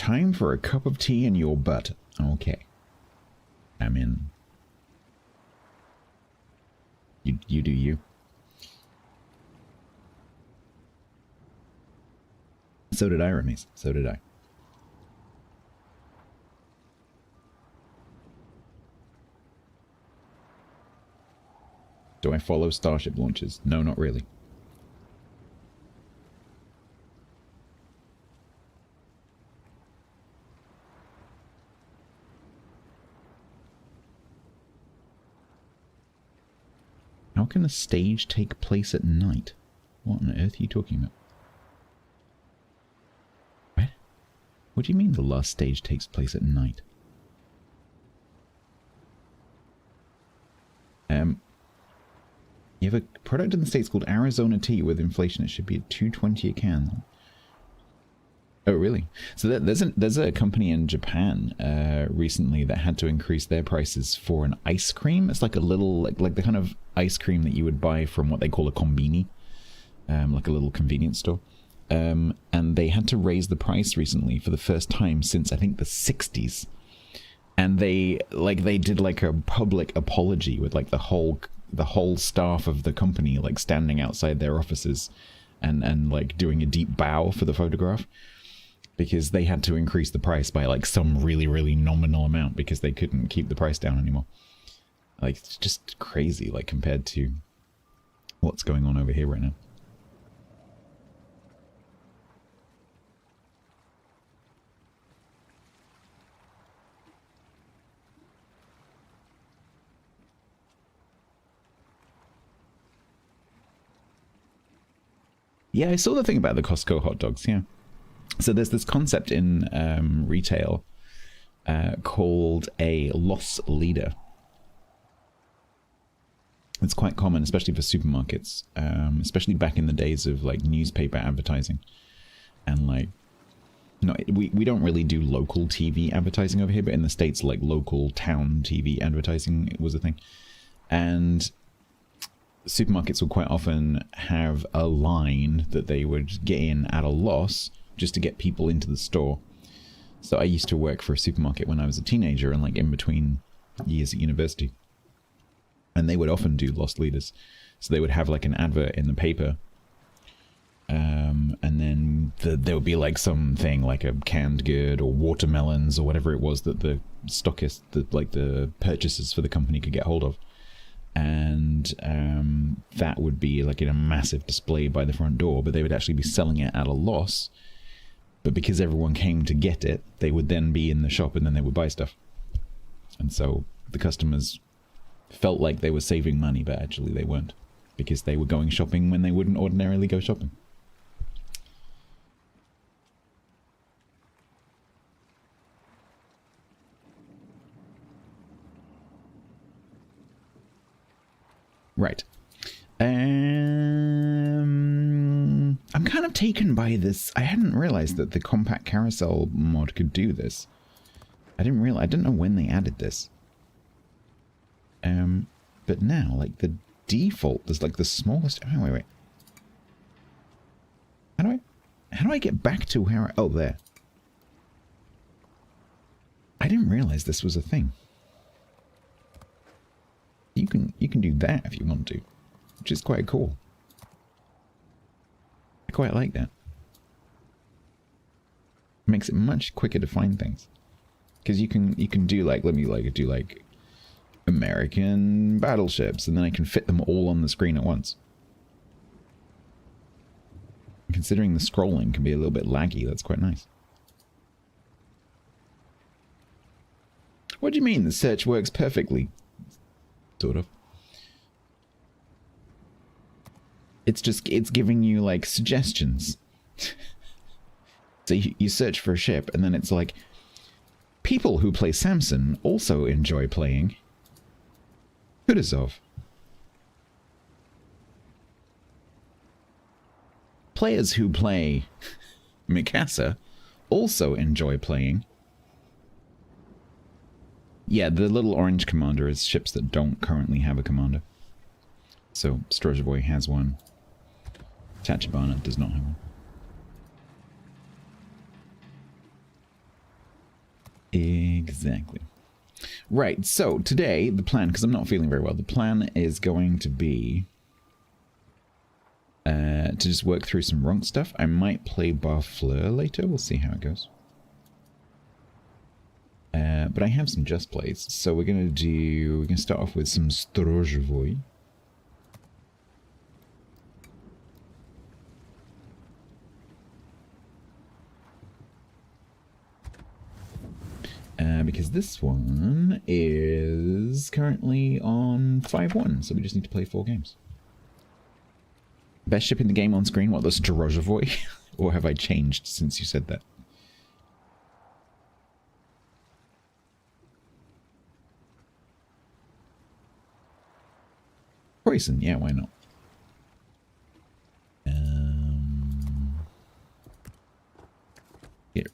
Time for a cup of tea in your butt. Okay. I'm in. You do you. So did I, Remies. So did I. Do I follow Starship launches? No, not really. How can a stage take place at night? What on earth are you talking about? What? What do you mean the last stage takes place at night? You have a product in the States called Arizona Tea. With inflation, it should be at $2.20 a can. Oh, really? So there's a company in Japan recently that had to increase their prices for an ice cream. It's like a little, like the kind of ice cream that you would buy from what they call a konbini, like a little convenience store. And they had to raise the price recently for the first time since, I think, the 60s. And they did like a public apology with like the whole staff of the company like standing outside their offices and like doing a deep bow for the photograph, because they had to increase the price by like some really nominal amount because they couldn't keep the price down anymore. Like, it's just crazy, like, compared to what's going on over here right now. Yeah, I saw the thing about the Costco hot dogs, yeah. So there's this concept in retail called a loss leader. It's quite common, especially for supermarkets, especially back in the days of like newspaper advertising. And like, no, we don't really do local TV advertising over here, but in the States, like local town TV advertising was a thing. And supermarkets would quite often have a line that they would get in at a loss just to get people into the store. So I used to work for a supermarket when I was a teenager and like in between years at university. And they would often do loss leaders. So they would have like an advert in the paper. And then there would be like something like a canned good or watermelons or whatever it was that the stockists, like the purchasers for the company could get hold of. And that would be like in a massive display by the front door, but they would actually be selling it at a loss. But because everyone came to get it, they would then be in the shop and then they would buy stuff. And so the customers felt like they were saving money, but actually they weren't, because they were going shopping when they wouldn't ordinarily go shopping. Right. I'm kind of taken by this. I hadn't realized that the compact carousel mod could do this. I didn't know when they added this. But now, like, the default is like the smallest. Oh, wait. How do I get back to where oh, there. I didn't realize this was a thing. You can do that if you want to, which is quite cool. I quite like that. It makes it much quicker to find things, because you can do like, let me like do like American battleships, and then I can fit them all on the screen at once. Considering the scrolling can be a little bit laggy, that's quite nice. What do you mean the search works perfectly? Sort of. It's giving you like suggestions. So you search for a ship and then it's like, people who play Samson also enjoy playing Kutuzov. Players who play Mikasa also enjoy playing. Yeah, the little orange commander is ships that don't currently have a commander. So Strozhavoy has one. Tachibana does not have one. Exactly. Right, so today, the plan, because I'm not feeling very well, the plan is going to be to just work through some Ronk stuff. I might play Barfleur later, we'll see how it goes. But I have some just plays, so we're going to start off with some Strozhvoy. Because this one is currently on 5-1, so we just need to play 4 games. Best ship in the game on screen? What, the Strozhvoy? Or have I changed since you said that? Poison, yeah, why not? Yeah,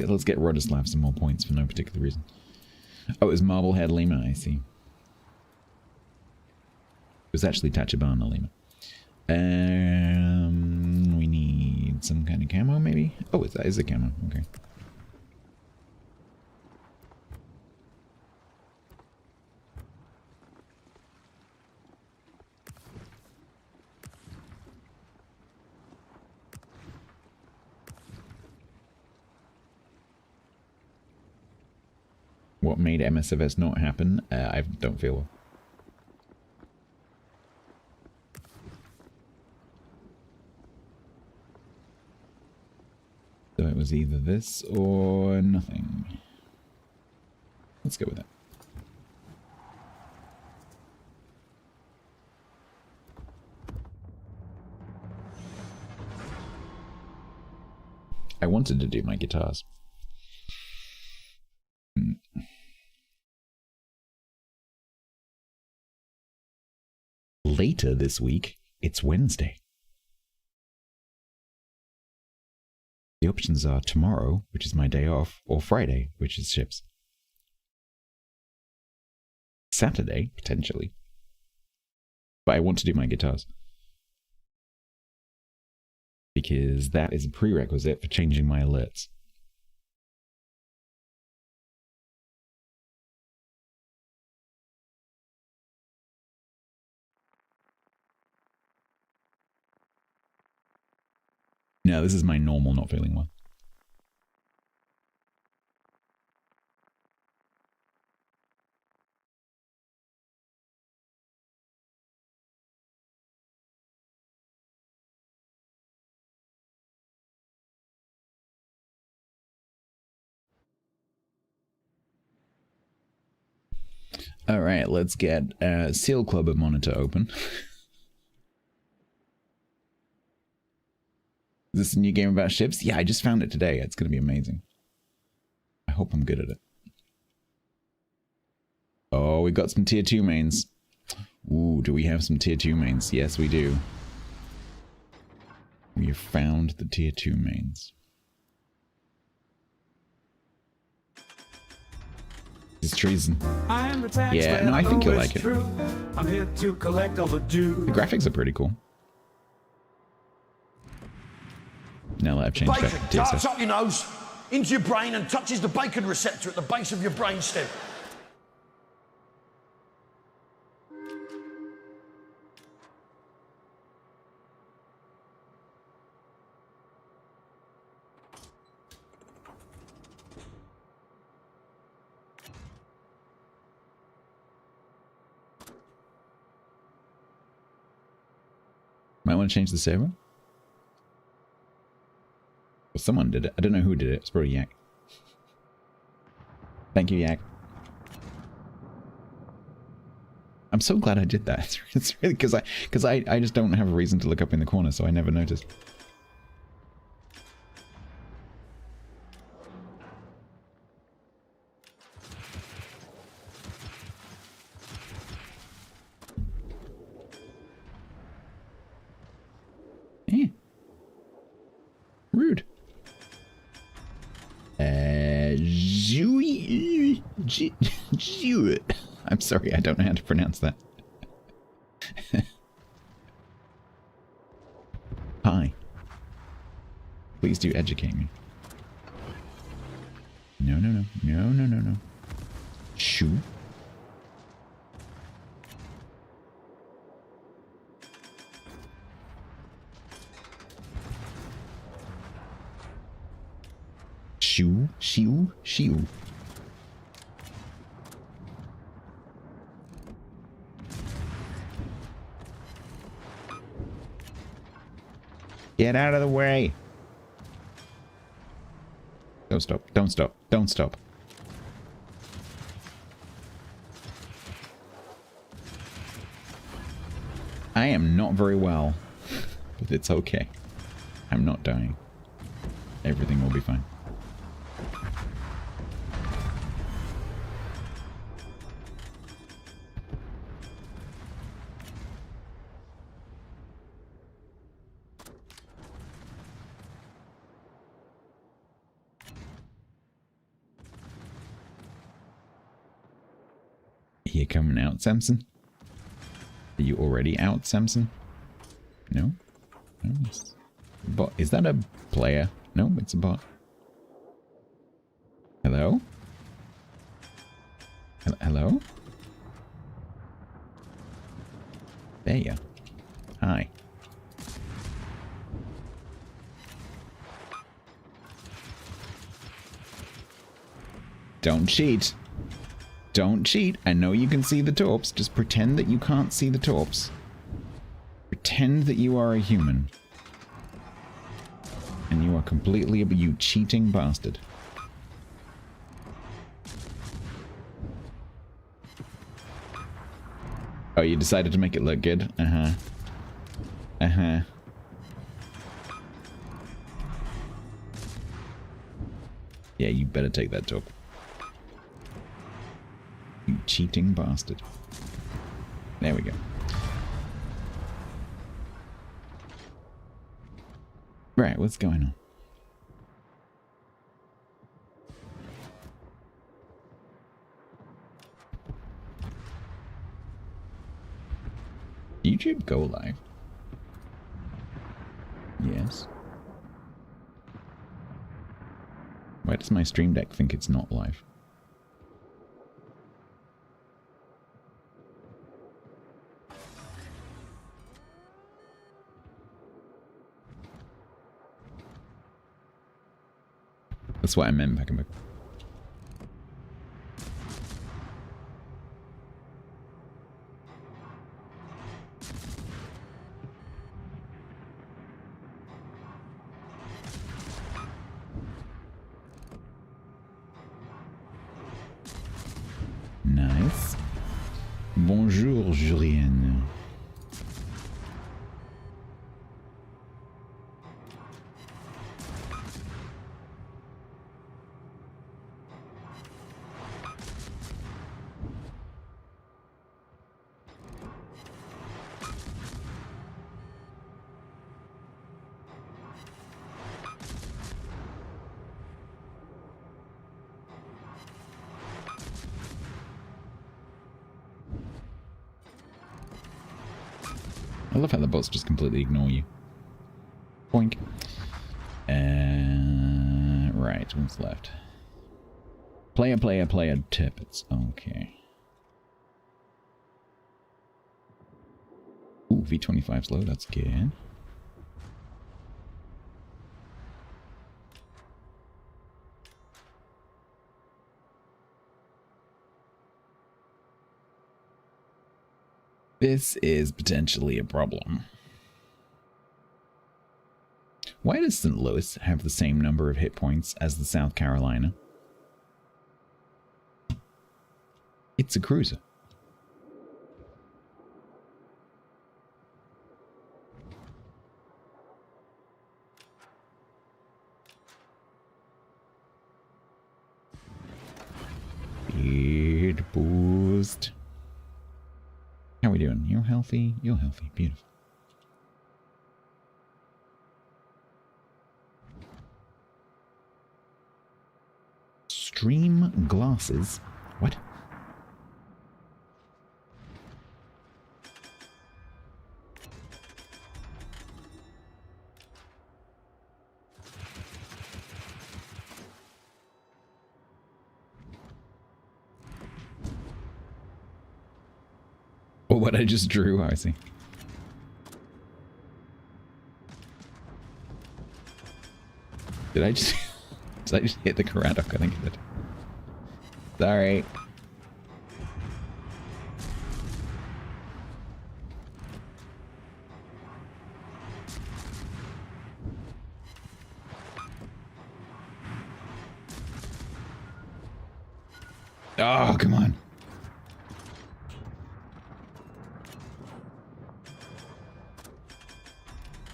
let's get Rodislav some more points for no particular reason. Oh, it was Marblehead Lima, I see. It was actually Tachibana Lima. We need some kind of camo, maybe? Oh, that is a camo, okay. What made MSFS not happen? I don't feel well. So it was either this or nothing. Let's go with that. I wanted to do my guitars. Later this week, it's Wednesday. The options are tomorrow, which is my day off, or Friday, which is ships. Saturday, potentially. But I want to do my guitars. Because that is a prerequisite for changing my alerts. No, this is my normal not feeling well. Alright, let's get Seal Clubber monitor open. Is this a new game about ships? Yeah, I just found it today. It's going to be amazing. I hope I'm good at it. Oh, we've got some tier 2 mains. Ooh, do we have some tier 2 mains? Yes, we do. We have found the tier 2 mains. It's treason. Yeah, no, I think you'll like it. I'm here to collect all the graphics are pretty cool. Now that I've changed back to TSS. Darts up your nose, into your brain and touches the bacon receptor at the base of your brainstem. Might want to change the server? Well, someone did it. I don't know who did it. It's probably Yak. Thank you, Yak. I'm so glad I did that. It's really because I just don't have a reason to look up in the corner, so I never noticed. Rude. I'm sorry, I don't know how to pronounce that. Hi. Please do educate me. No, no, no. No, no, no, no. Shoo. Shoo, shoo, shoo. Get out of the way. Don't stop, don't stop, don't stop. I am not very well, but it's okay. I'm not dying. Everything will be fine. You coming out, Samson? Are you already out, Samson? No? No, it's a bot. Is that a player? No, it's a bot. Hello? Hello? There you are. Hi. Don't cheat. Don't cheat. I know you can see the torps. Just pretend that you can't see the torps. Pretend that you are a human. And you are completely you cheating bastard. Oh, you decided to make it look good? Uh-huh. Uh-huh. Yeah, you better take that torp. You cheating bastard. There we go. Right, what's going on? YouTube go live? Yes. Why does my Stream Deck think it's not live? That's what I meant back in the... Nice. Bonjour, Julienne. I love how the bots just completely ignore you. Boink. Right, what's left? Player, tippets. Okay. Ooh, V25's low, that's good. This is potentially a problem. Why does St. Louis have the same number of hit points as the South Carolina? It's a cruiser. Speed boost. How are we doing? You're healthy? You're healthy. Beautiful. Stream glasses? What? Oh, what I just drew? Oh, I see. Did I just... Did I just hit the Karadok? I think I did. Sorry. Oh, come on.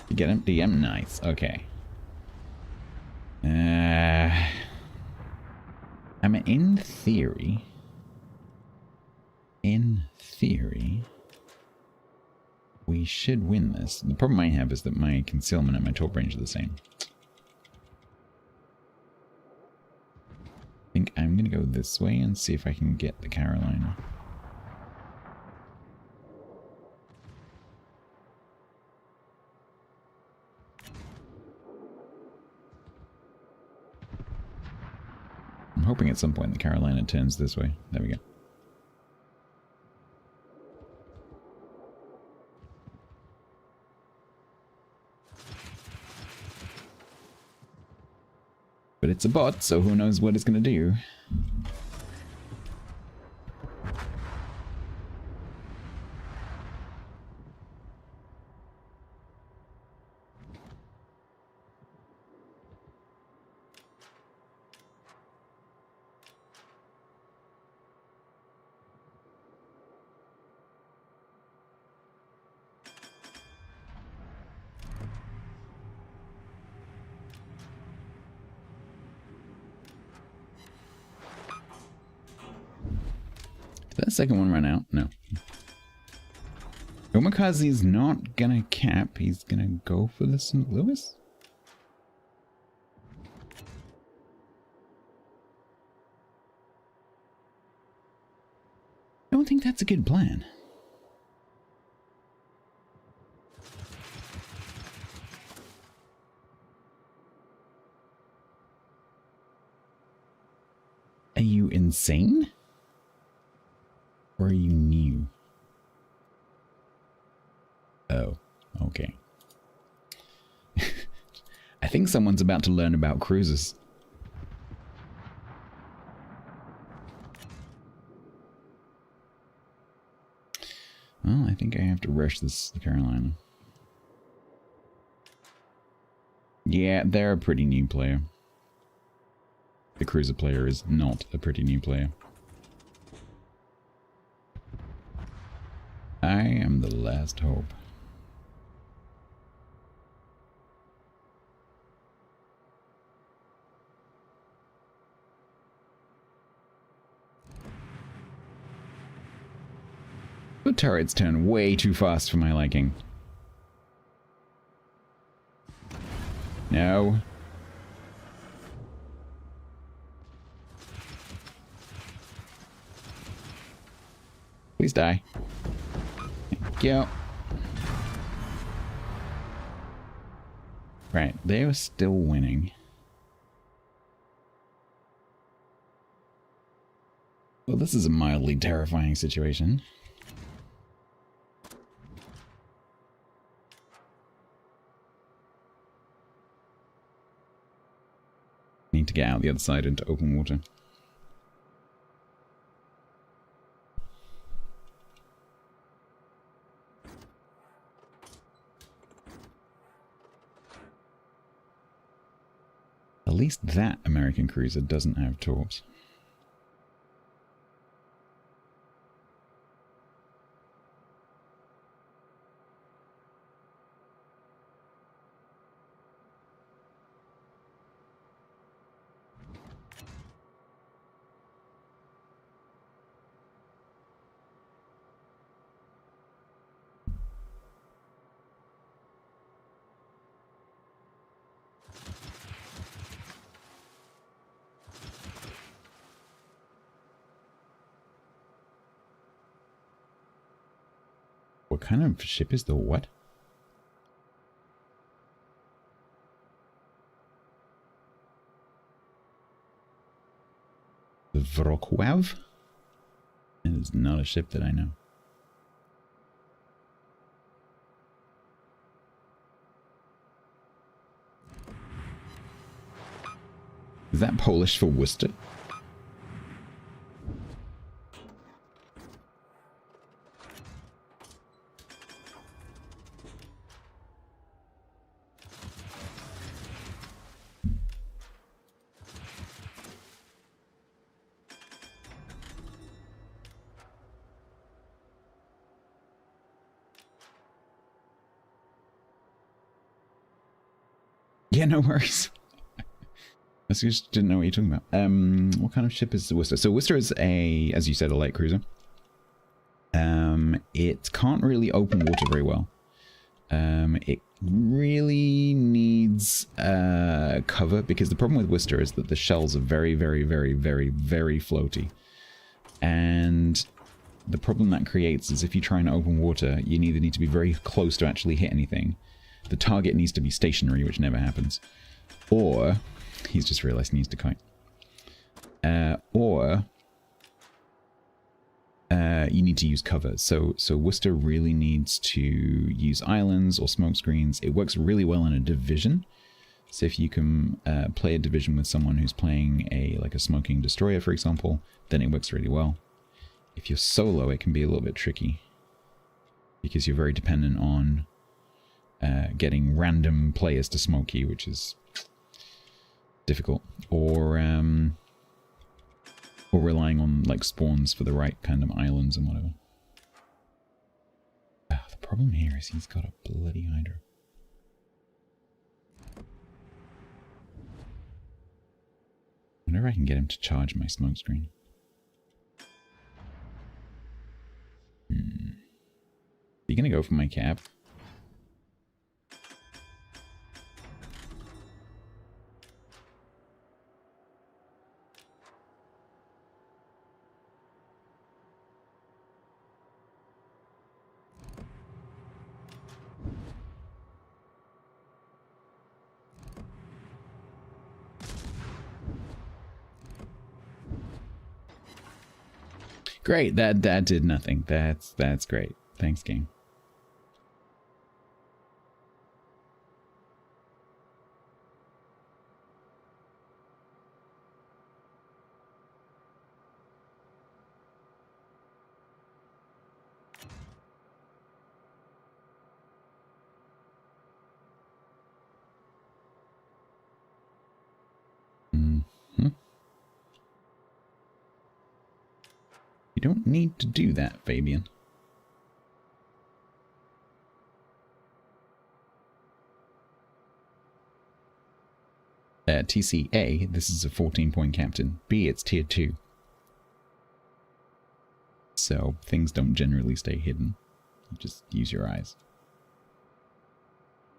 You get him? DM? Nice. Okay. I mean, in theory, we should win this. The problem I have is that my concealment and my top range are the same. I think I'm going to go this way and see if I can get the Carolina. I'm hoping at some point the Carolina turns this way. There we go. But it's a bot, so who knows what it's going to do. Did that second one run out? No. Omikaze's not gonna cap. He's gonna go for the St. Louis? I don't think that's a good plan. Are you insane? Or are you new? Oh, okay. I think someone's about to learn about cruises. Well, I think I have to rush this Carolina. Yeah, they're a pretty new player. The cruiser player is not a pretty new player. I am the last hope. The turrets turn way too fast for my liking. No. Please die. Thank you. Right, they are still winning. Well, this is a mildly terrifying situation. Need to get out the other side into open water. At least that American cruiser doesn't have torps. What kind of ship is the what? The Vrokwav? It is not a ship that I know. Is that Polish for Worcester? Yeah, no worries. I just didn't know what you're talking about. What kind of ship is the Worcester? So Worcester is a, as you said, a light cruiser. It can't really open water very well. It really needs cover, because the problem with Worcester is that the shells are very, very, very, very, very floaty. And the problem that creates is if you try and open water, you either need to be very close to actually hit anything. The target needs to be stationary, which never happens. Or, he's just realized he needs to kite. Or you need to use cover. So Worcester really needs to use islands or smoke screens. It works really well in a division. So if you can play a division with someone who's playing like a smoking destroyer, for example, then it works really well. If you're solo, it can be a little bit tricky, because you're very dependent on getting random players to smoke you, which is difficult, or relying on like spawns for the right kind of islands and whatever. The problem here is he's got a bloody Hydra. I wonder if I can get him to charge my smoke screen. Are you gonna go for my cab? Great, that did nothing. That's great. Thanks, game. You don't need to do that, Fabian. TCA, this is a 14-point captain. B, it's tier 2. So things don't generally stay hidden. You just use your eyes.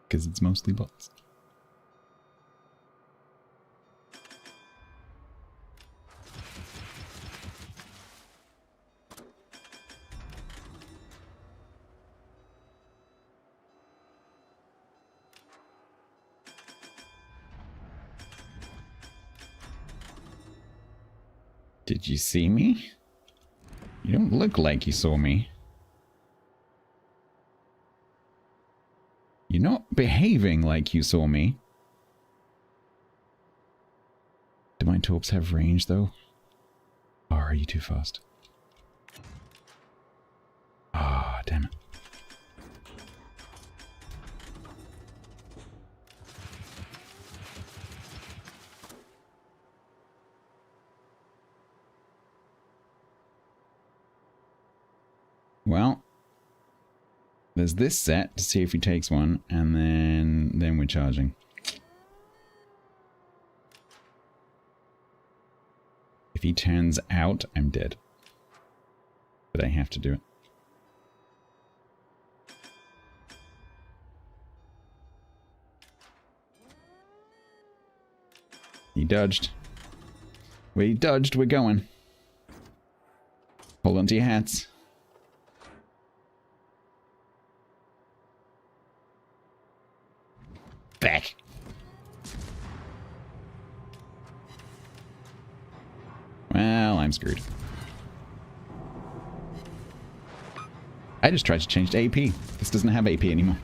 Because it's mostly bots. Did you see me? You don't look like you saw me. You're not behaving like you saw me. Do my torps have range, though? Or are you too fast? Ah, oh, damn it. Well, there's this set to see if he takes one, and then we're charging. If he turns out, I'm dead. But I have to do it. He dodged. We dodged, we're going. Hold on to your hats. Back. Well, I'm screwed. I just tried to change to AP. This doesn't have AP anymore.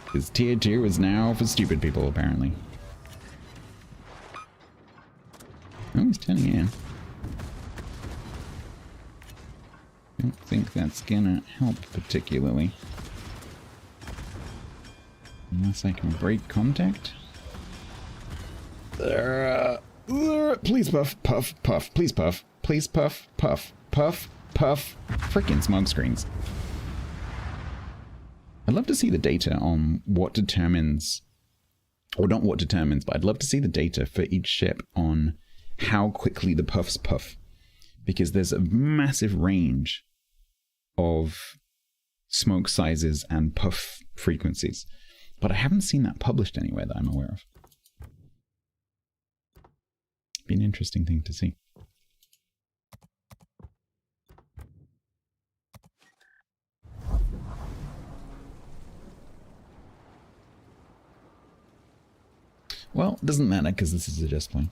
Because tier 2 is now for stupid people, apparently. Oh, he's turning in. Don't think that's gonna help particularly. Unless I can break contact. Please puff, puff, puff. Please puff. Please puff, puff, puff, puff. Frickin' smoke screens. I'd love to see the data on what determines, or not what determines, but I'd love to see the data for each ship on how quickly the puffs puff. Because there's a massive range of smoke sizes and puff frequencies. But I haven't seen that published anywhere that I'm aware of. Be an interesting thing to see. Well, it doesn't matter because this is a just play.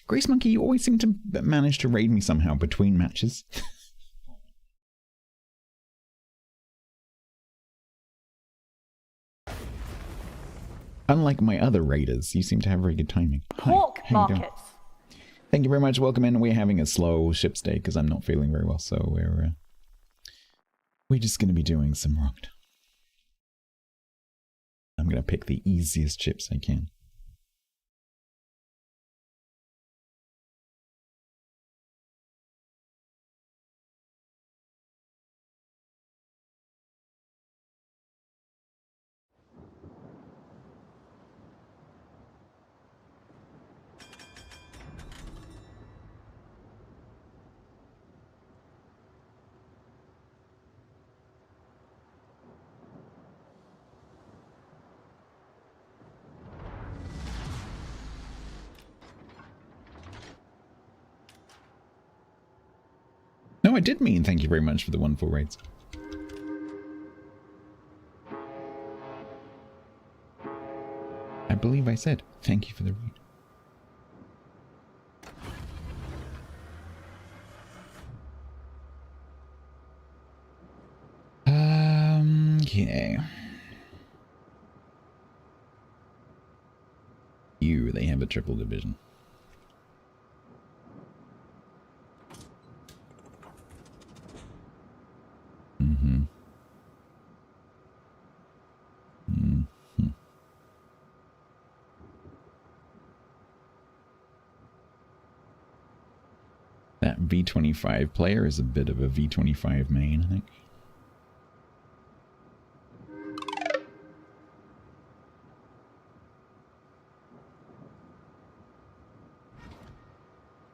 Grace Monkey, you always seem to manage to raid me somehow between matches. Unlike my other raiders, you seem to have very good timing. Pork markets. Thank you very much. Welcome in. We're having a slow ship's day because I'm not feeling very well, so we're just going to be doing some rocked. I'm going to pick the easiest chips I can. No, I did mean thank you very much for the wonderful raids. I believe I said thank you for the raid. Okay. They have a triple division. That V25 player is a bit of a V25 main, I think.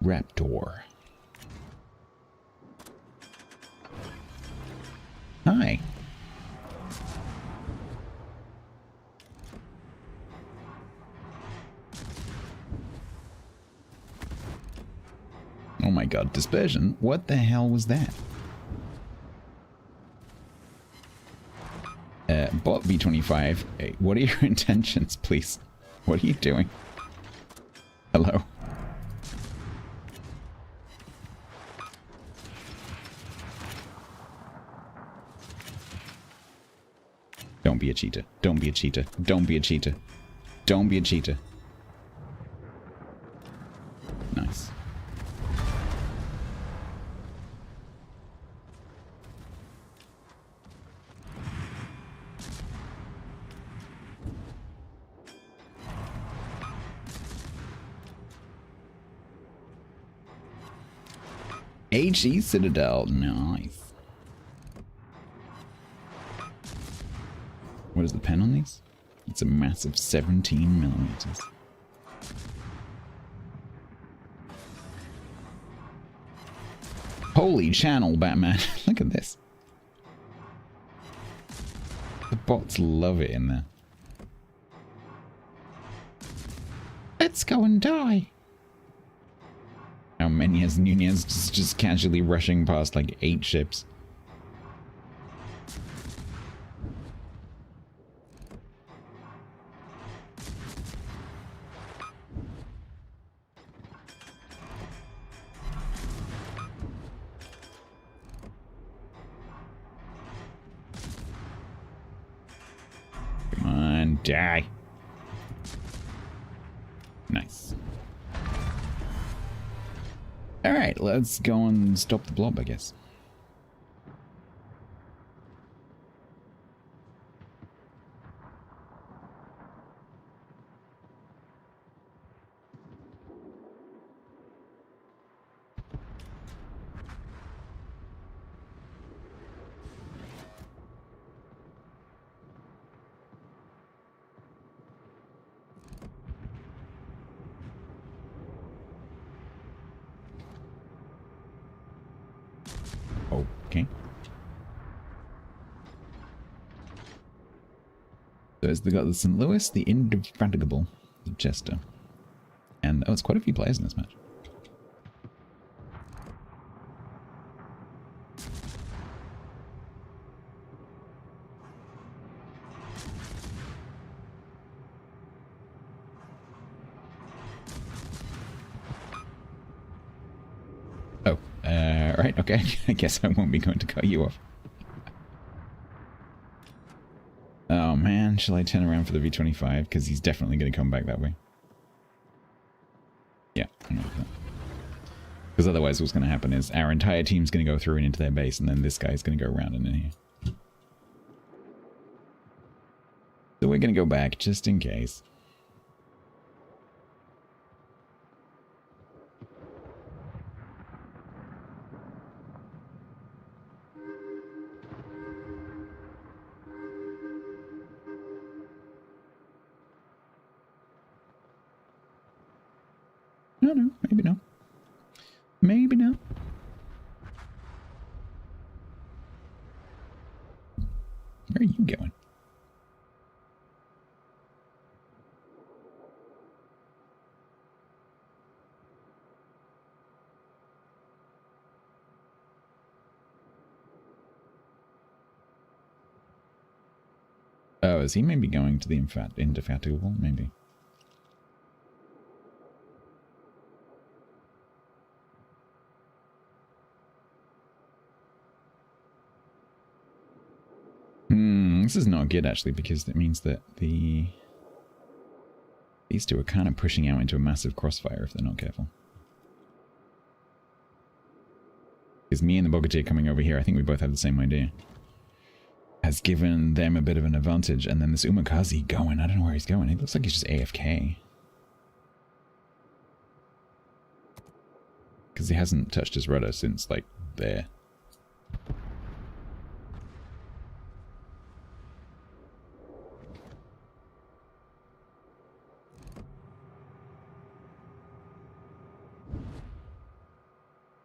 Raptor. Hi. Oh my god, dispersion? What the hell was that? Bot V25, hey, what are your intentions, please? What are you doing? Hello? Don't be a cheater. Don't be a cheater. Don't be a cheater. Don't be a cheater. Nice. HE Citadel. Nice. What is the pen on these? It's a massive 17 millimeters. Holy channel, Batman. Look at this. The bots love it in there. Let's go and die. How many has Nunez just casually rushing past like 8 ships? Come on, die. Nice. Alright, let's go and stop the blob, I guess. Okay. So it's got the St. Louis, the Indefatigable, the Jester. And oh, it's quite a few players in this match. Oh, right, okay. I guess I won't be going to cut you off. Oh man, shall I turn around for the V25? Because he's definitely going to come back that way. Yeah, I'm not that. Because otherwise what's going to happen is our entire team's going to go through and into their base, and then this guy's going to go around and in here. So we're going to go back, just in case. No, maybe not. Maybe not. Where are you going? Oh, is he maybe going to the Indefatigable? Maybe. This is not good actually, because it means that these two are kind of pushing out into a massive crossfire if they're not careful. Because me and the Bogatyr coming over here, I think we both have the same idea, has given them a bit of an advantage. And then this Umakazi going, I don't know where he's going. It looks like he's just AFK. Because he hasn't touched his rudder since, like, there.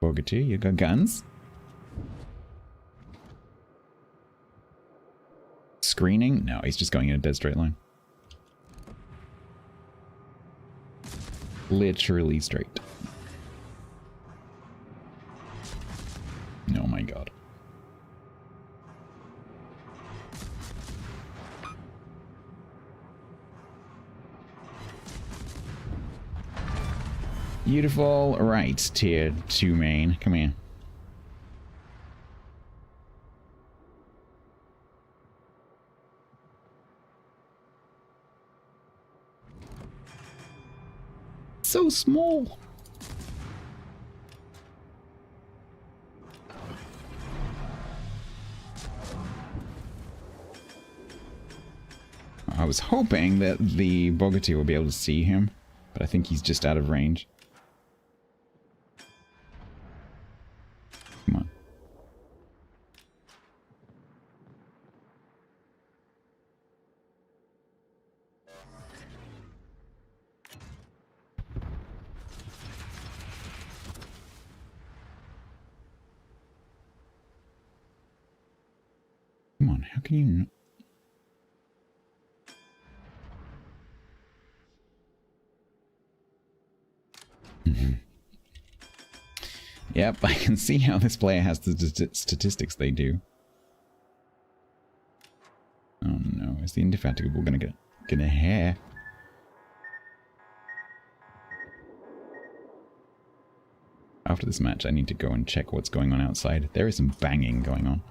Bogatyr, you got guns? Screening? No, he's just going in a dead straight line. Literally straight. Oh my god. Beautiful. Right, tier 2 main. Come here. So small. I was hoping that the Bogatyr will be able to see him, but I think he's just out of range. Come on. Come on, how can you not? Yep, I can see how this player has the statistics they do. Oh no, is the Indefatigable gonna get a hair? After this match, I need to go and check what's going on outside. There is some banging going on.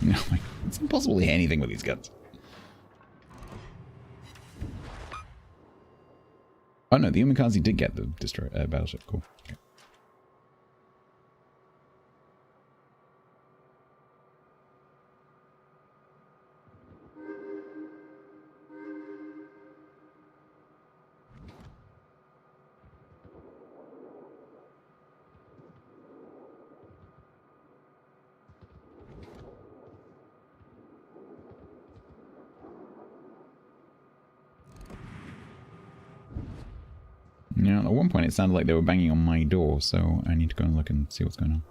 No, it's impossible to hit anything with these guns. Oh no, the Umikaze did get the battleship. Cool. Okay. You know, at one point it sounded like they were banging on my door, so I need to go and look and see what's going on.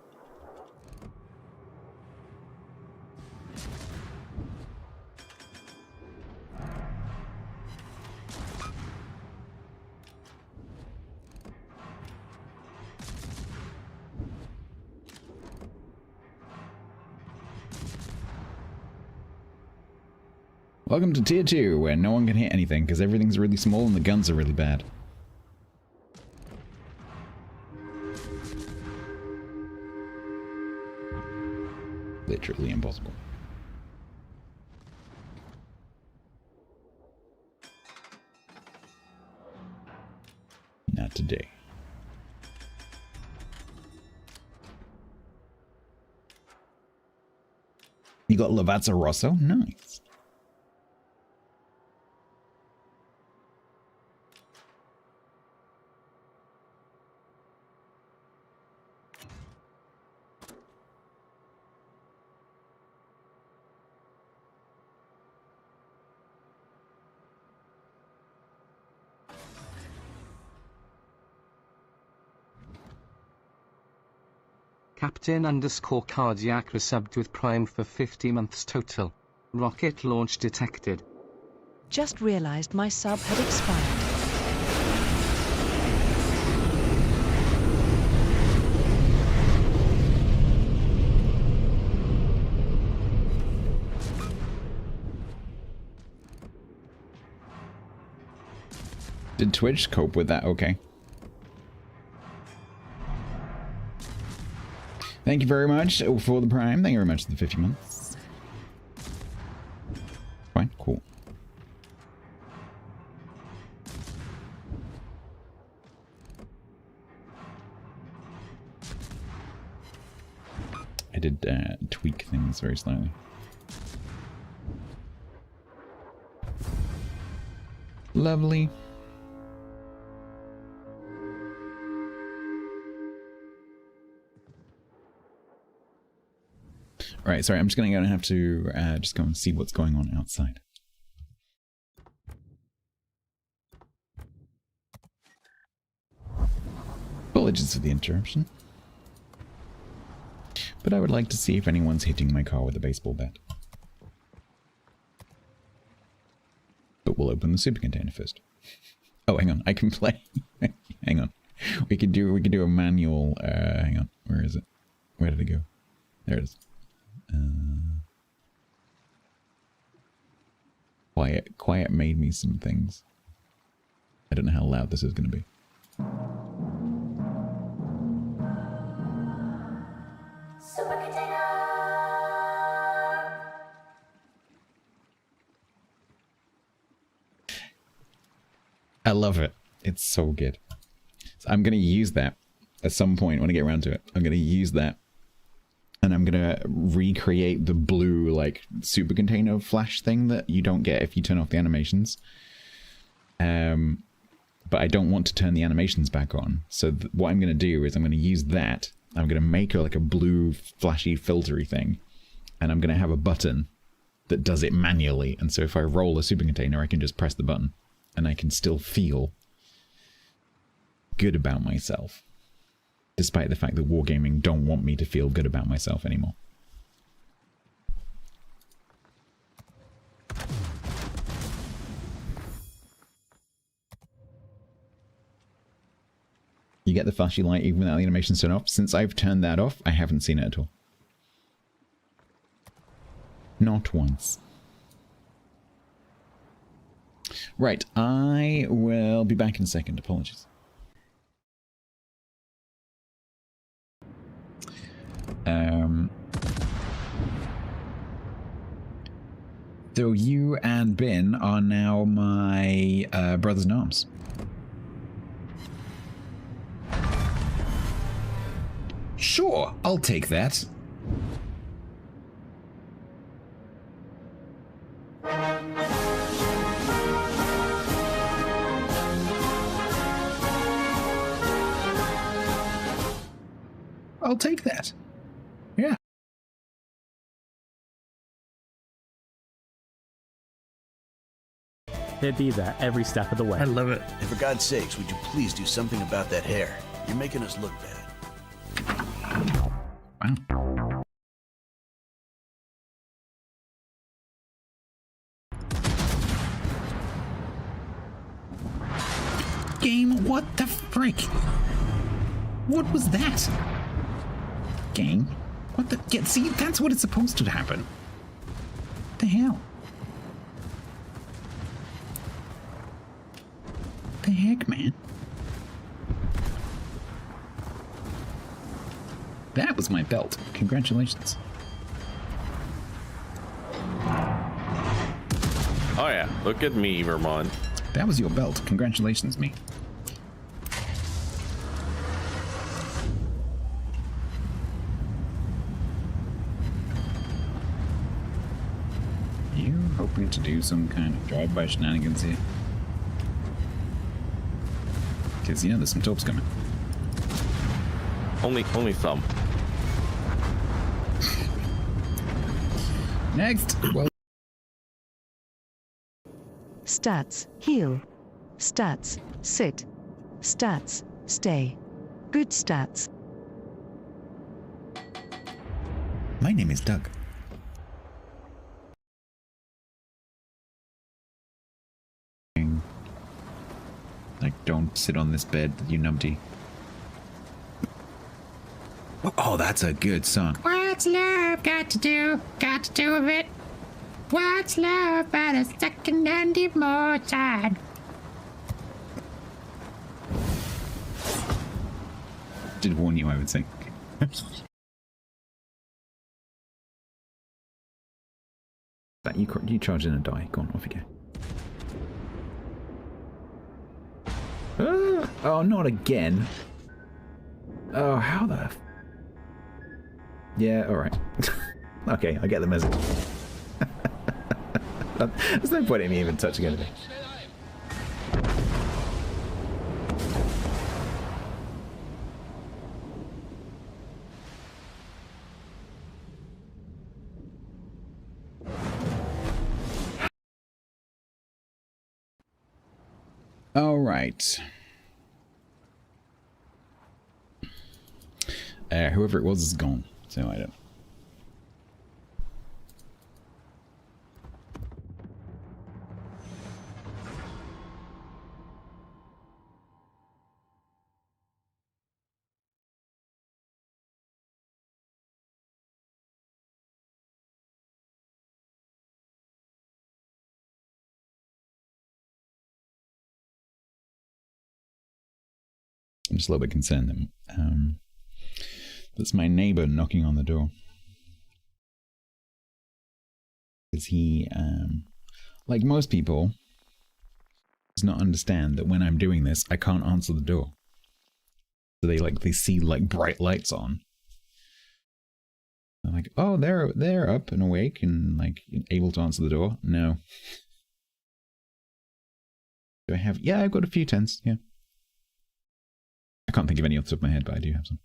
Welcome to Tier 2, where no one can hit anything because everything's really small and the guns are really bad. Literally impossible. Not today. You got Lavazza Rosso? Nice. Captain_Cardiac resubbed with Prime for 50 months total. Rocket launch detected. Just realized my sub had expired. Did Twitch cope with that okay? Thank you very much for the Prime. Thank you very much for the 50 months. Fine, cool. I did tweak things very slightly. Lovely. Alright, sorry, I'm just going to have to just go and see what's going on outside. Apologies for the interruption. But I would like to see if anyone's hitting my car with a baseball bat. But we'll open the super container first. Oh, hang on, I can play. Hang on. We could do a manual, hang on, where is it? Where did it go? There it is. Quiet made me some things. I don't know how loud this is going to be. Super container. I love it. It's so good. So I'm going to use that at some point when I get around to it. I'm going to use that. And I'm going to recreate the blue, like, super container flash thing that you don't get if you turn off the animations. but I don't want to turn the animations back on. So what I'm going to do is I'm going to use that. I'm going to make like a blue flashy filtery thing, and I'm going to have a button that does it manually. And so if I roll a super container, I can just press the button, and I can still feel good about myself, despite the fact that Wargaming don't want me to feel good about myself anymore. You get the flashy light even without the animations turned off. Since I've turned that off, I haven't seen it at all. Not once. Right, I will be back in a second. Apologies. So you and Ben are now my brothers in arms. Sure, I'll take that. I'll take that. Yeah. They be there every step of the way. I love it. And for God's sakes, would you please do something about that hair? You're making us look bad. Wow. Game, what the frick? What was that? Game? What the? Yeah, see, that's what it's supposed to happen. What the hell? What the heck, man? That was my belt. Congratulations. Oh yeah, look at me, Vermont. That was your belt. Congratulations, me. You hoping to do some kind of drive-by shenanigans here? Because, you know, there's some taups coming. Only some. Next! Well, Stats, heal. Stats, sit. Stats, stay. Good stats. my name is Doug. Like, don't sit on this bed, you numpty. Oh, that's a good song. What's love got to do with it? What's love but a second-hand emotion? Did warn you, I would say. That you charge in a die. Go on, off you go. Oh, not again. Oh, how the... Yeah, alright. Okay, I get the message. There's no point in me even touching anything. Alright. Whoever it was is gone, so I don't... I'm just a little bit concerned that that's my neighbor knocking on the door. Because he, like most people, does not understand that when I'm doing this, I can't answer the door. So they see like bright lights on. I'm like, oh, they're up and awake and like able to answer the door. No. Do I have... Yeah, I've got a few 10s, yeah. I can't think of any off the top of my head, but I do have some.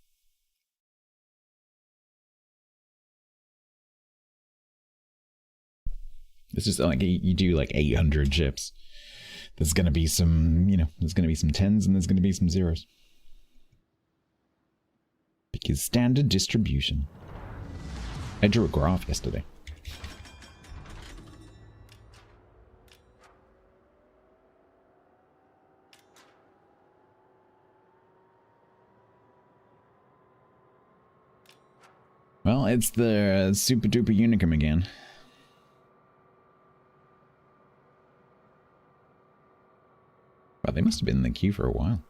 It's just like you do like 800 ships. There's going to be some, you know, there's going to be some 10s and there's going to be some 0s. Because standard distribution. I drew a graph yesterday. Well, it's the super duper unicum again. Wow, they must have been in the queue for a while.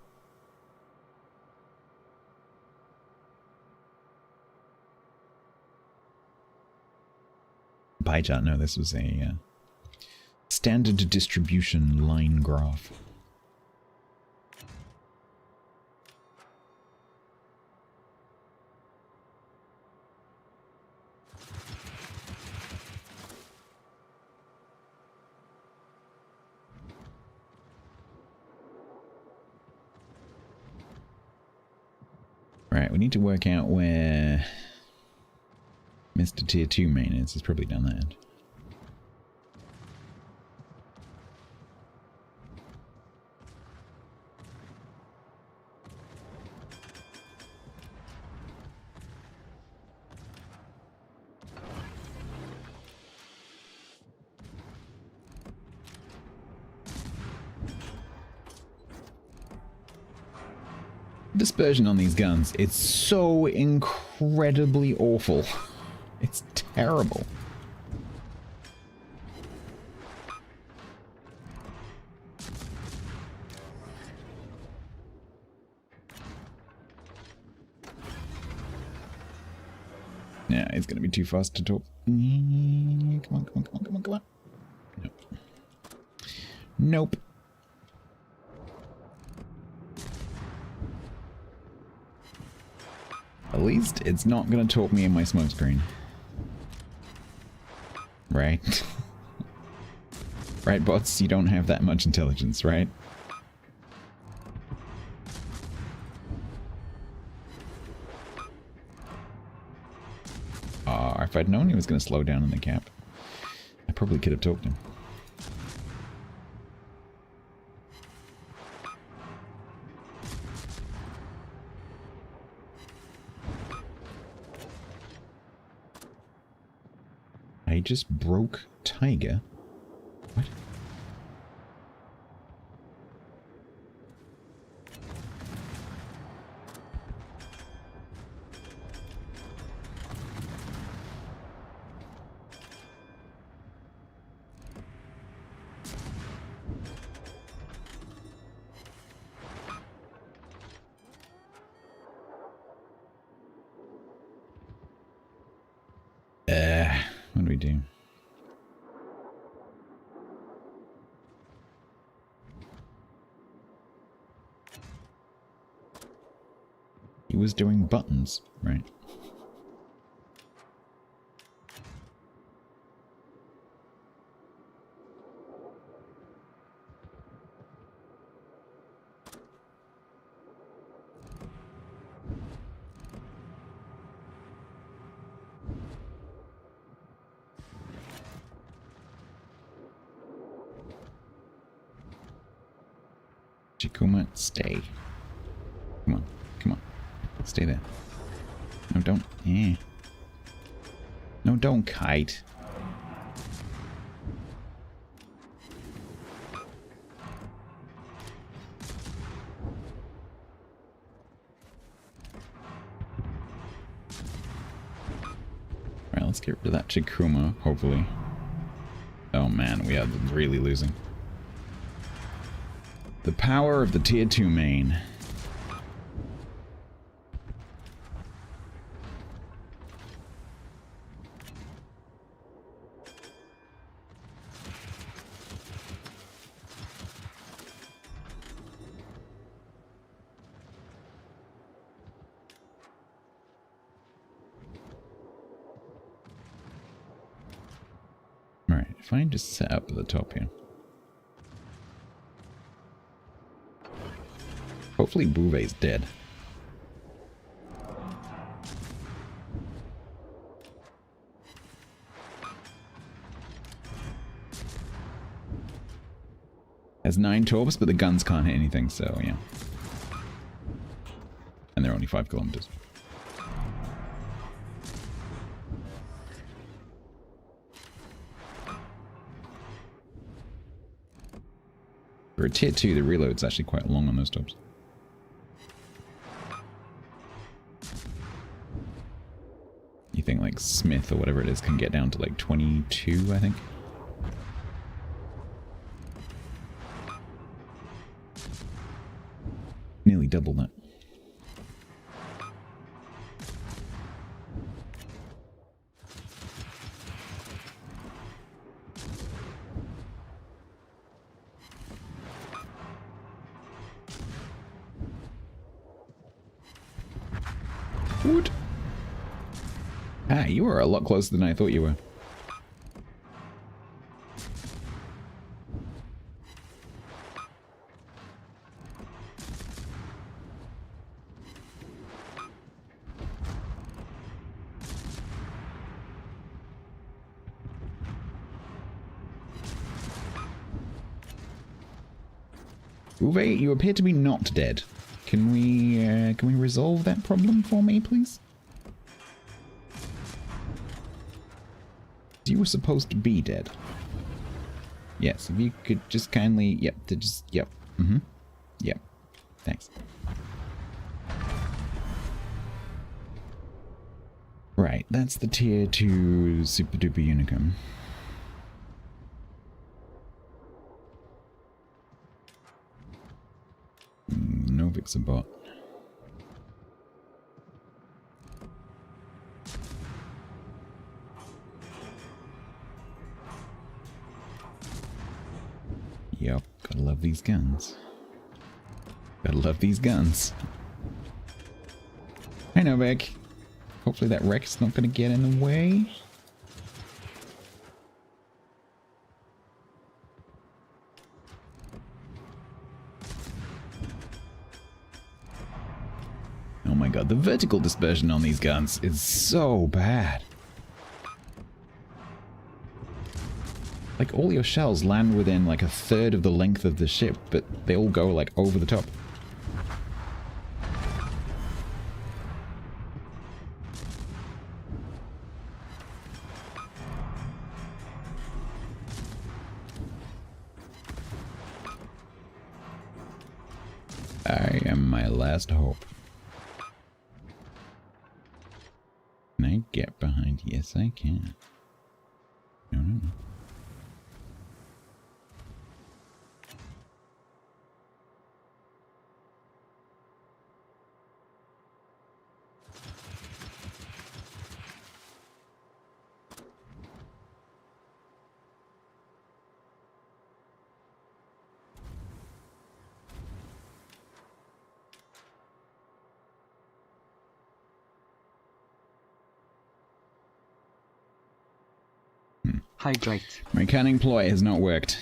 Pie chart, no, this was a standard distribution line graph. Right, we need to work out where Mr. Tier 2 main is. He's probably down that end. Dispersion on these guns, it's so incredibly awful. It's terrible. Yeah, it's gonna be too fast to talk. Come on, come on, come on, come on, come on. Nope. Nope. At least it's not gonna talk me in my smoke screen. Right? Right, bots? You don't have that much intelligence, right? If I'd known he was gonna slow down in the cap, I probably could have talked him. I just broke Tiger. What? What do we do? He was doing buttons, right? Chikuma, stay. Come on, come on. Stay there. No, don't. Yeah. No, don't kite. Alright, let's get rid of that Chikuma, hopefully. Oh man, we are really losing. The power of the tier 2 main. Alright, if I just set up at the top here. Hopefully Bouvet's dead. Has 9 torps, but the guns can't hit anything, so yeah. And they're only 5 kilometers. For a tier 2, the reload's actually quite long on those torps. You think like Smith or whatever it is can get down to like 22, I think? Nearly double that. Wood. Ah, you were a lot closer than I thought you were. Uwe, you appear to be not dead. Can we resolve that problem for me, please? You were supposed to be dead. Yes, if you could just kindly, yep, yep, yep, thanks. Right, that's the tier 2 super duper unicum. Novik's a bot. Yep, gotta love these guns. Gotta love these guns. Hi Novik. Hopefully that wreck's not gonna get in the way. Oh my god, the vertical dispersion on these guns is so bad. Like, all your shells land within like a third of the length of the ship, but they all go like over the top. I am my last hope. Can I get behind? Yes, I can. No, no, no. Hydrate. My cunning ploy has not worked.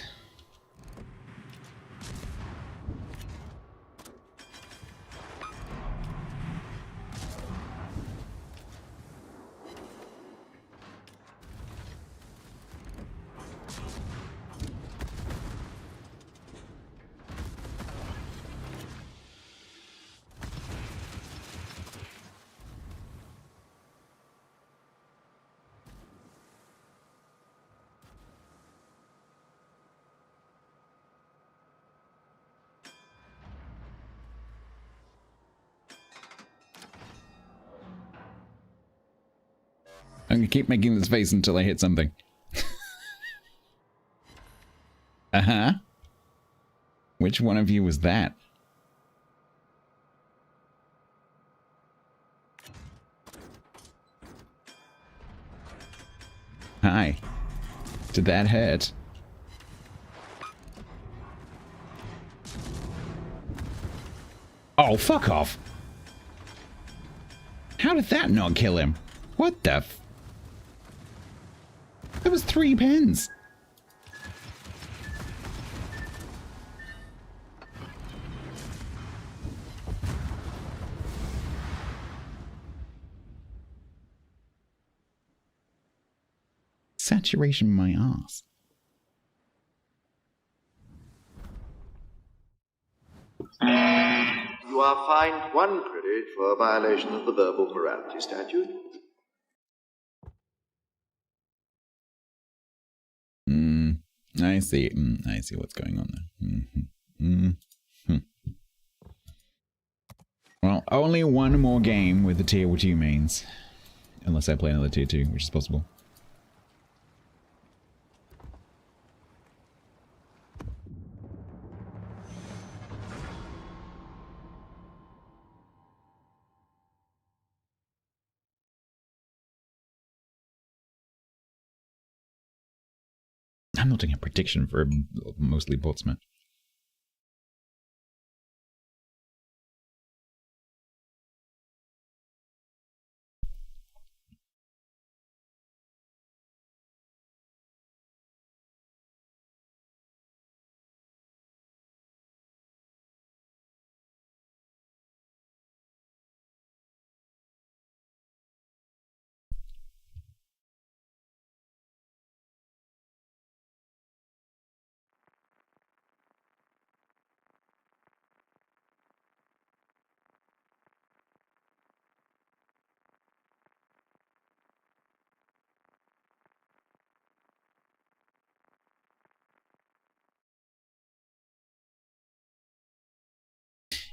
I'm gonna keep making this face until I hit something. Uh-huh. Which one of you was that? Hi. Did that hurt? Oh, fuck off. How did that not kill him? What the f... That was 3 pens. Saturation my ass. You are fined 1 credit for a violation of the verbal morality statute. I see. I see what's going on there. Well, only one more game with the tier 2 mains. Unless I play another tier 2, which is possible. I'm not doing a prediction for a mostly bots match.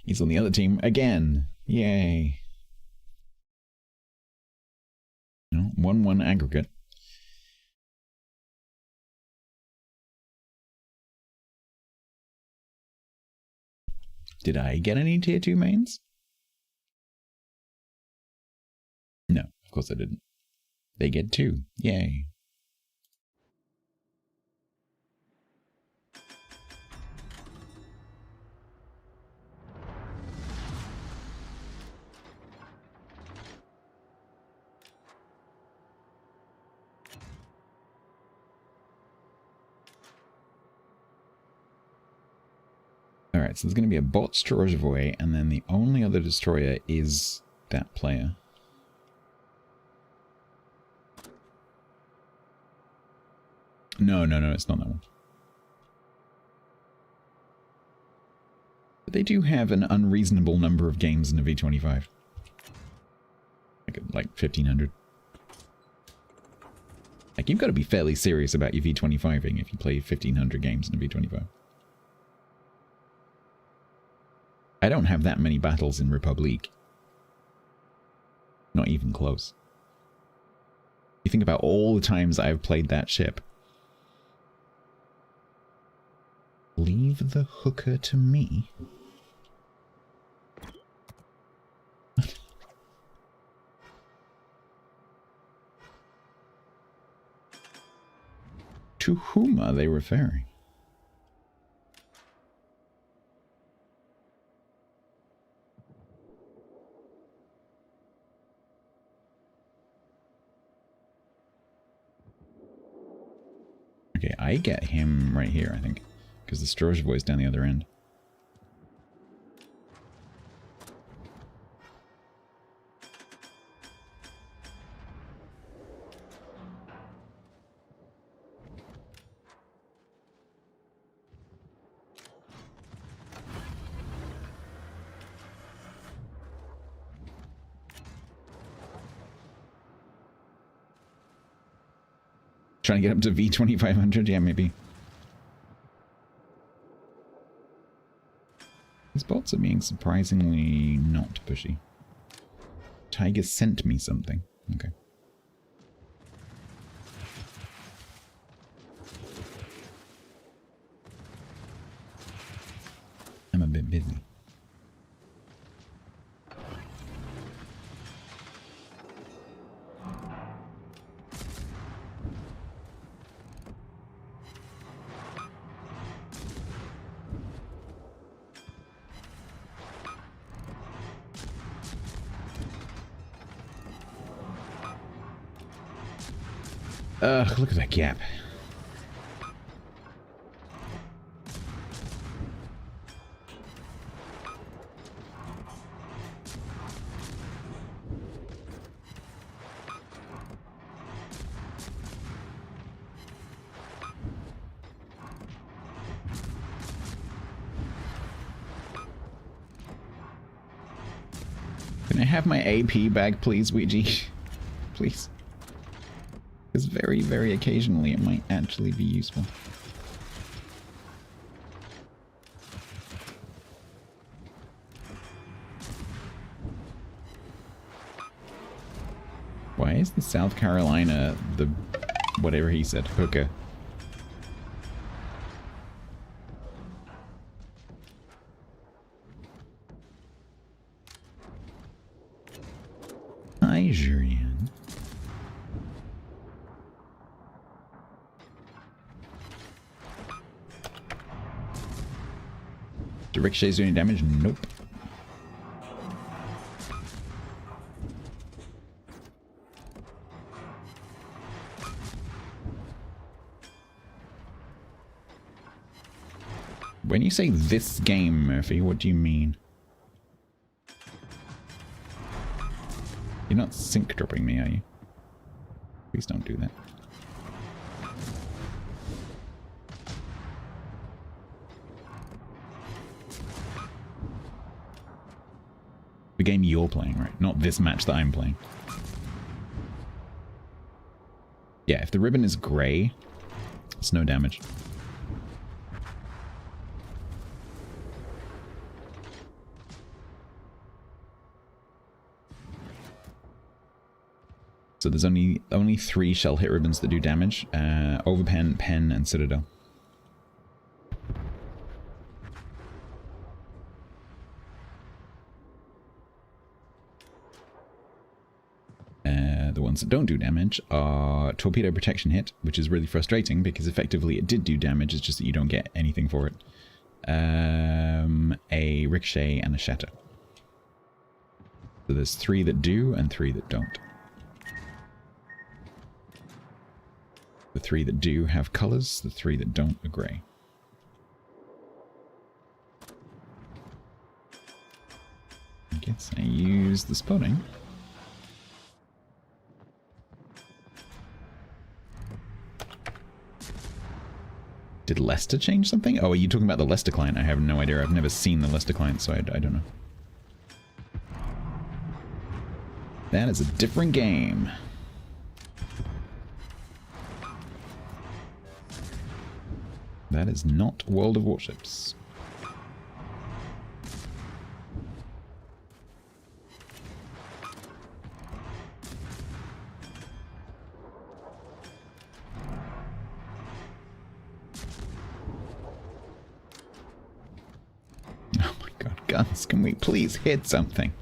He's on the other team again. Yay. No, 1-1 aggregate. Did I get any tier 2 mains? No, of course I didn't. They get 2. Yay. Alright, so there's going to be a bot Strozhvoy, and then the only other destroyer is that player. No, it's not that one. But they do have an unreasonable number of games in the V25. Like 1,500. Like, you've got to be fairly serious about your V25ing if you play 1,500 games in a V25. I don't have that many battles in Republic. Not even close. You think about all the times I've played that ship. Leave the hooker to me? To whom are they referring? Okay, I get him right here, I think. Because the Strozhvoy's down the other end. Trying to get up to V2500? Yeah, maybe. These bots are being surprisingly not pushy. Tiger sent me something. Okay. I'm a bit busy. Ugh, look at that gap. Can I have my AP bag, please, Ouija? Please. Because very, very occasionally it might actually be useful. Why is the South Carolina the... whatever he said, hooker? Hi, Jurian. Do ricochets do any damage? Nope. When you say this game, Murphy, what do you mean? You're not sync dropping me, are you? Please don't do that. The game you're playing, right? Not this match that I'm playing. Yeah, if the ribbon is grey, it's no damage. So there's only 3 shell hit ribbons that do damage. Overpen, Pen, and Citadel. The ones that don't do damage are Torpedo Protection Hit, which is really frustrating because effectively it did do damage, it's just that you don't get anything for it. A Ricochet and a Shatter. So there's 3 that do and 3 that don't. The 3 that do have colors, the 3 that don't are grey. I guess I use the spotting. Did Leicester change something? Oh, are you talking about the Leicester client? I have no idea. I've never seen the Leicester client, so I don't know. That is a different game. That is not World of Warships. Oh my god, guns, can we please hit something?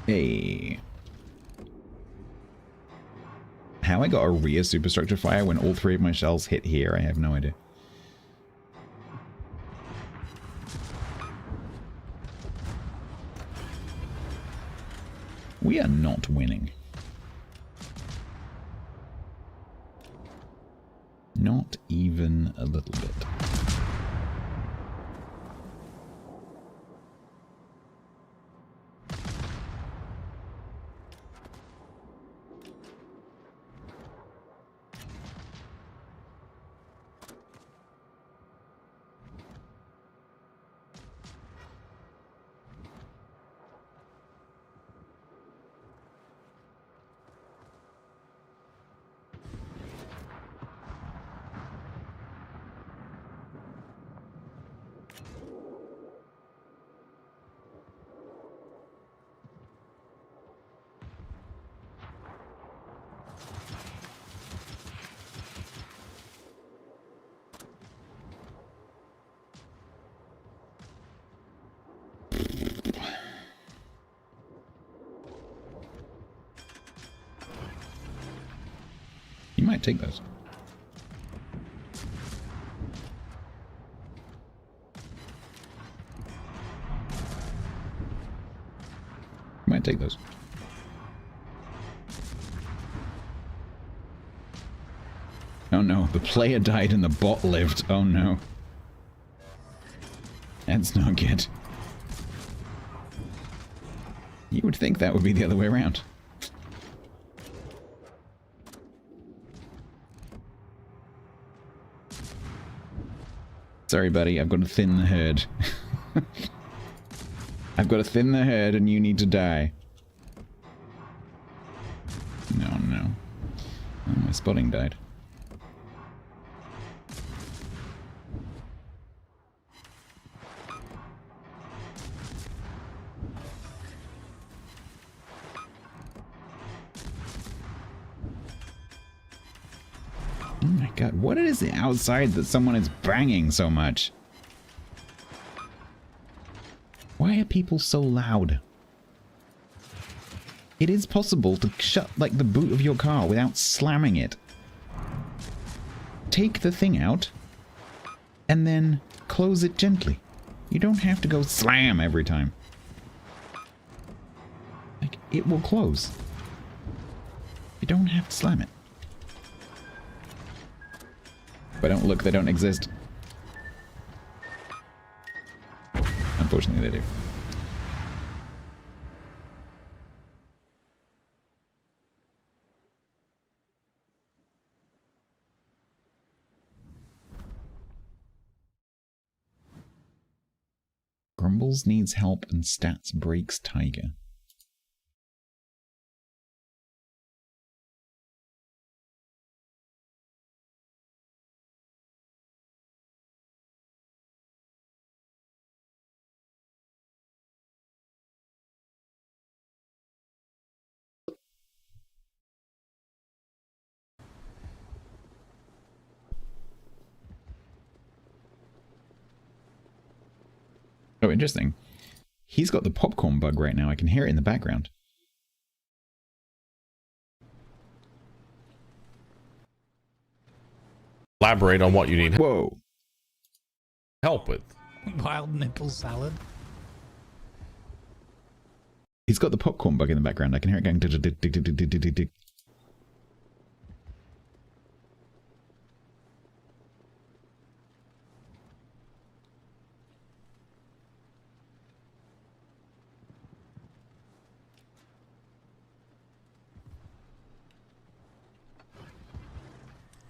Hey. How I got a rear superstructure fire when all 3 of my shells hit here, I have no idea. We are not winning. Not even a little bit. might take those. Might take those. Oh no, the player died and the bot lived. Oh no. That's not good. You would think that would be the other way around. Sorry, buddy, I've got to thin the herd. I've got to thin the herd and you need to die. No, no. Oh, my spotting died. Oh my god, what is it outside that someone is banging so much? Why are people so loud? It is possible to shut, like, the boot of your car without slamming it. Take the thing out, and then close it gently. You don't have to go slam every time. Like, it will close. You don't have to slam it. But don't look, they don't exist. Unfortunately, they do. Grumbles needs help and Stats breaks Tiger. Oh, interesting. He's got the popcorn bug right now. I can hear it in the background. Elaborate on what you need Whoa. help with. Wild nipple salad. He's got the popcorn bug in the background. I can hear it going dig, dig, dig, dig, dig, dig, dig, dig.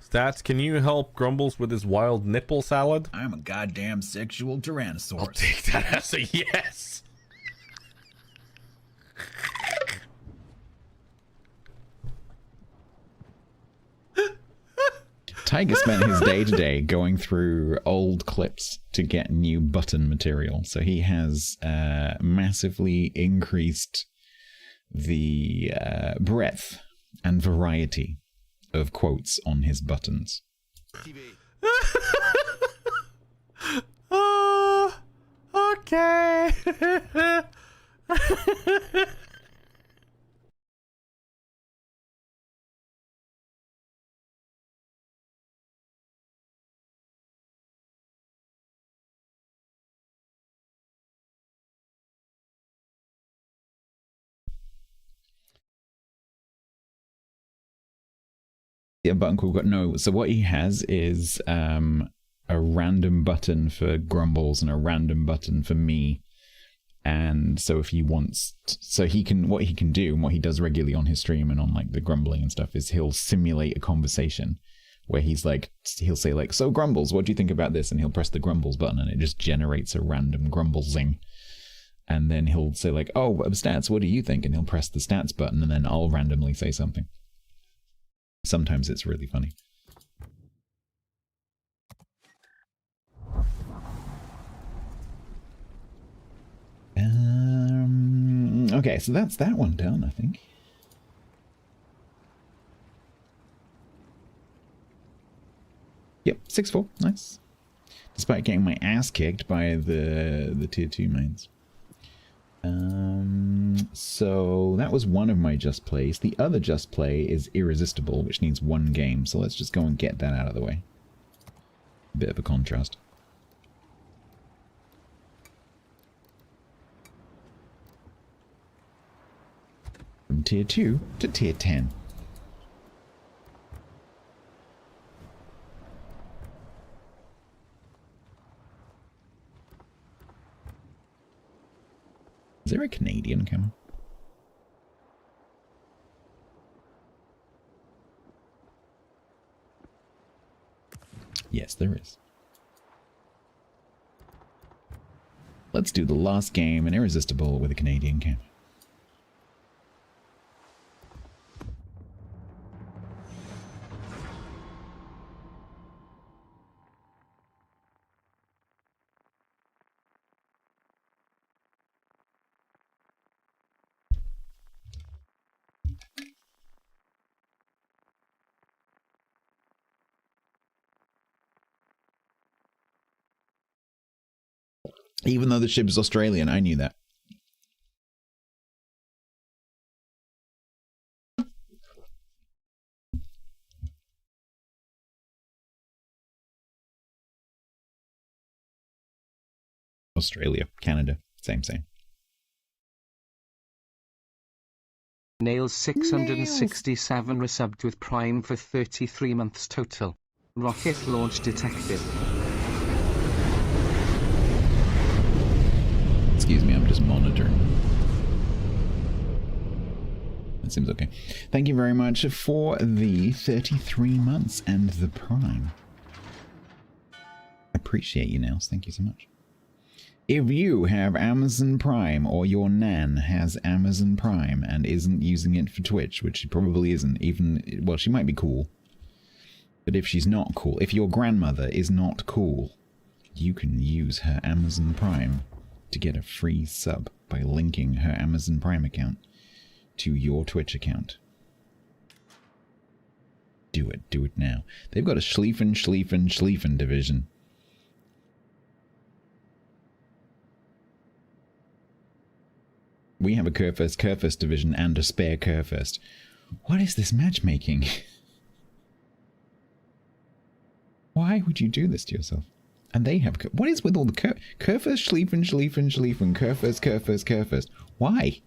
Stats, can you help Grumbles with his wild nipple salad? I'm a goddamn sexual tyrannosaurus. I'll take that as a yes. Tiger spent his day today going through old clips to get new button material. So he has massively increased the breadth and variety of quotes on his buttons. Okay. Yeah, button call got no. So what he has is a random button for Grumbles and a random button for me. And so if he wants, so he can, what he can do and what he does regularly on his stream and on like the grumbling and stuff is he'll simulate a conversation where he's like, he'll say like, so Grumbles, what do you think about this? And he'll press the Grumbles button and it just generates a random Grumble zing. And then he'll say like, oh, Stats, what do you think? And he'll press the Stats button and then I'll randomly say something. Sometimes it's really funny. Okay, so that's that one done, I think. Yep, 6-4, nice. Despite getting my ass kicked by the tier 2 mains. So that was one of my just plays. The other just play is Irresistible, which needs one game. So let's just go and get that out of the way. Bit of a contrast. From tier 2 to tier 10. Is there a Canadian coming? Yes, there is. Let's do the last game in Irresistible with a Canadian cam. Even though the ship is Australian, I knew that. Australia, Canada, same. Nails 667 resubbed with Prime for 33 months total. Rocket launch detected. Excuse me, I'm just monitoring. That seems okay. Thank you very much for the 33 months and the Prime. Appreciate you, Nails. Thank you so much. If you have Amazon Prime, or your nan has Amazon Prime and isn't using it for Twitch, which she probably isn't, even, well, she might be cool. But if she's not cool, if your grandmother is not cool, you can use her Amazon Prime to get a free sub by linking her Amazon Prime account to your Twitch account. Do it now. They've got a Schlieffen division. We have a Kurfürst division and a spare Kurfürst. What is this matchmaking? Why would you do this to yourself? And they have... What is with all the Kurfürst, Schlieffen, Kurfürst? Why?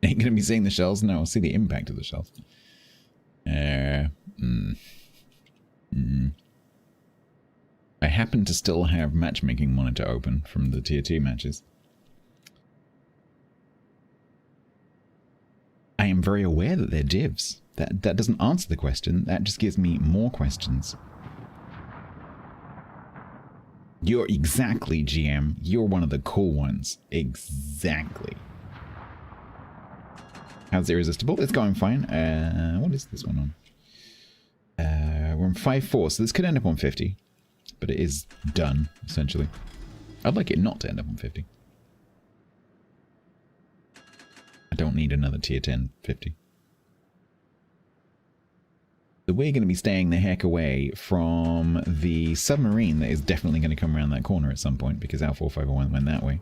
Ain't gonna be seeing the shells? No, I'll see the impact of the shells. I happen to still have matchmaking monitor open from the tier 2 matches. I am very aware that they're divs. That doesn't answer the question. That just gives me more questions. You're exactly, GM. You're one of the cool ones. Exactly. How's Irresistible? It's going fine. What is this one on? We're on 5-4, so this could end up on 50. But it is done, essentially. I'd like it not to end up on 50. I don't need another tier 10 50. So we're going to be staying the heck away from the submarine that is definitely going to come around that corner at some point, because Alpha 4501 went that way.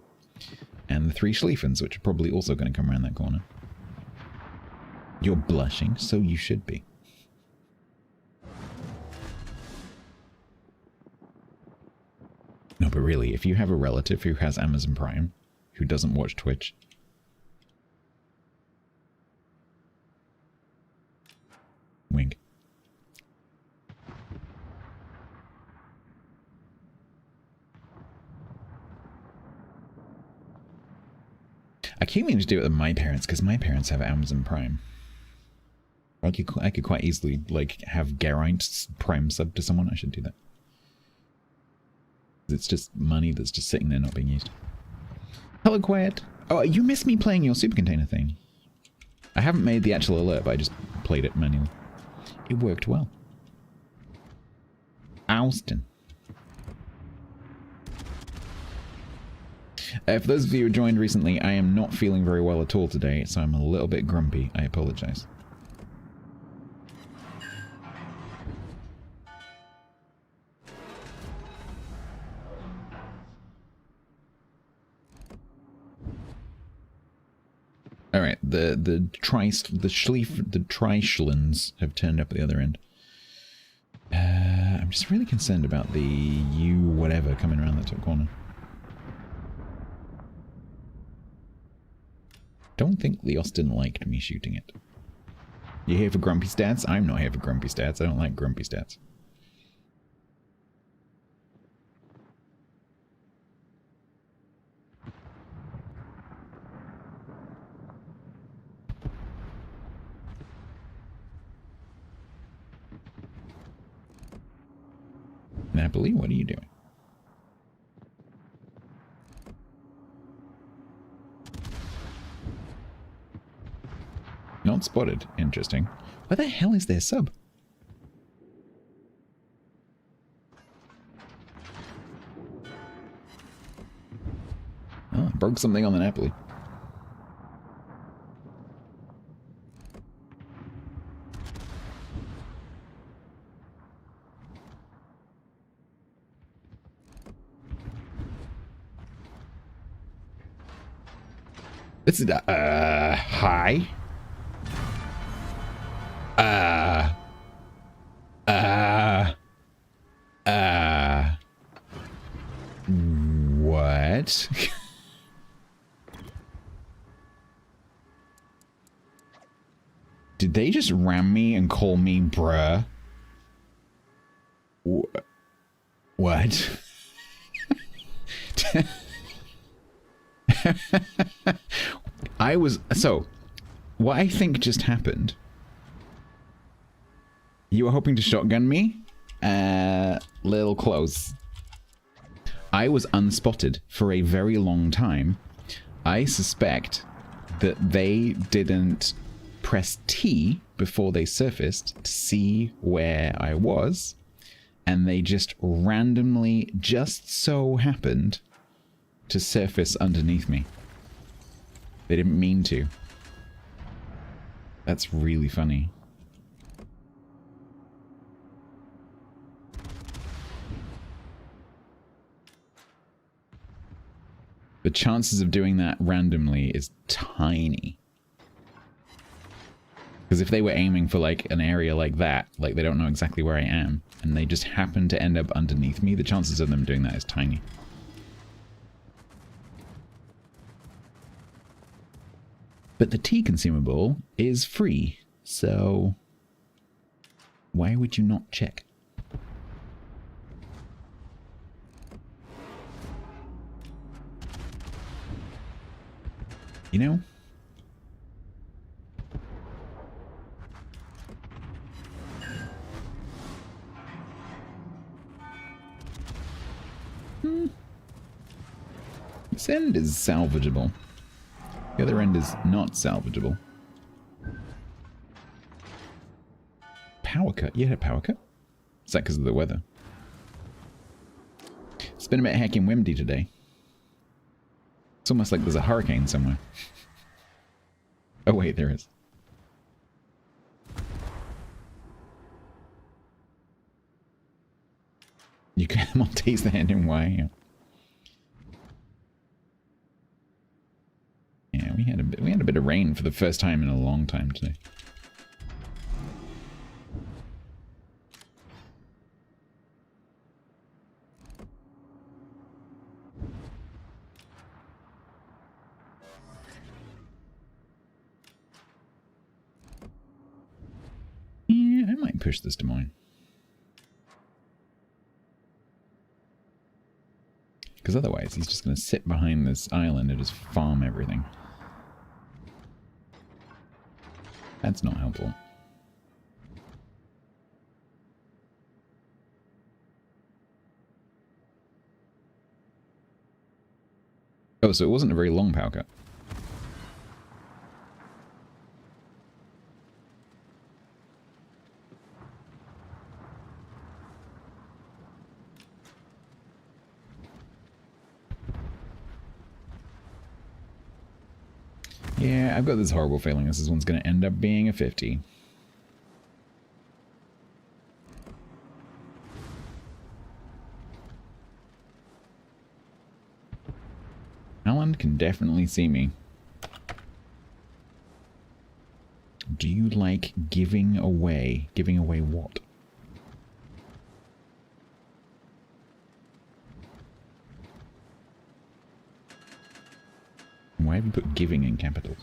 And the 3 Schlieffens, which are probably also going to come around that corner. You're blushing, so you should be. No, but really, if you have a relative who has Amazon Prime, who doesn't watch Twitch, wink. I keep meaning to do it with my parents, because my parents have Amazon Prime. I could quite easily, like, have Geraint Prime sub to someone. I should do that. It's just money that's just sitting there not being used. Hello, Quiet. Oh, you missed me playing your super container thing. I haven't made the actual alert, but I just played it manually. It worked well. Austin. For those of you who joined recently, I am not feeling very well at all today, so I'm a little bit grumpy. I apologize. All right, the Treischlins have turned up at the other end. I'm just really concerned about the U whatever coming around that top corner. Don't think the Austin liked me shooting it. You here for grumpy stats? I'm not here for grumpy stats. I don't like grumpy stats. Napoli, what are you doing? Not spotted. Interesting. Where the hell is their sub? Oh, broke something on the Napoli. This is, hi? What? Did they just ram me and call me bruh? What? So, what I think just happened, you were hoping to shotgun me? Little close. I was unspotted for a very long time. I suspect that they didn't press T before they surfaced to see where I was, and they just randomly just so happened to surface underneath me. They didn't mean to. That's really funny. The chances of doing that randomly is tiny. Because if they were aiming for like an area like that, like they don't know exactly where I am, and they just happen to end up underneath me, the chances of them doing that is tiny. But the tea consumable is free, so why would you not check? You know? This end is salvageable. The other end is not salvageable. Power cut? You had a power cut? Is that because of the weather? It's been a bit heckin' windy today. It's almost like there's a hurricane somewhere. Oh wait, there is. You can Maltese the hand in Y. Yeah. Yeah, we had a bit of rain for the first time in a long time today. Yeah, I might push this Des Moines. Because otherwise he's just going to sit behind this island and just farm everything. That's not helpful. Oh, so it wasn't a very long power cut. Yeah, I've got this horrible feeling this one's going to end up being a 50. Alan can definitely see me. like giving away. Giving away what? Why have you put giving in capitals?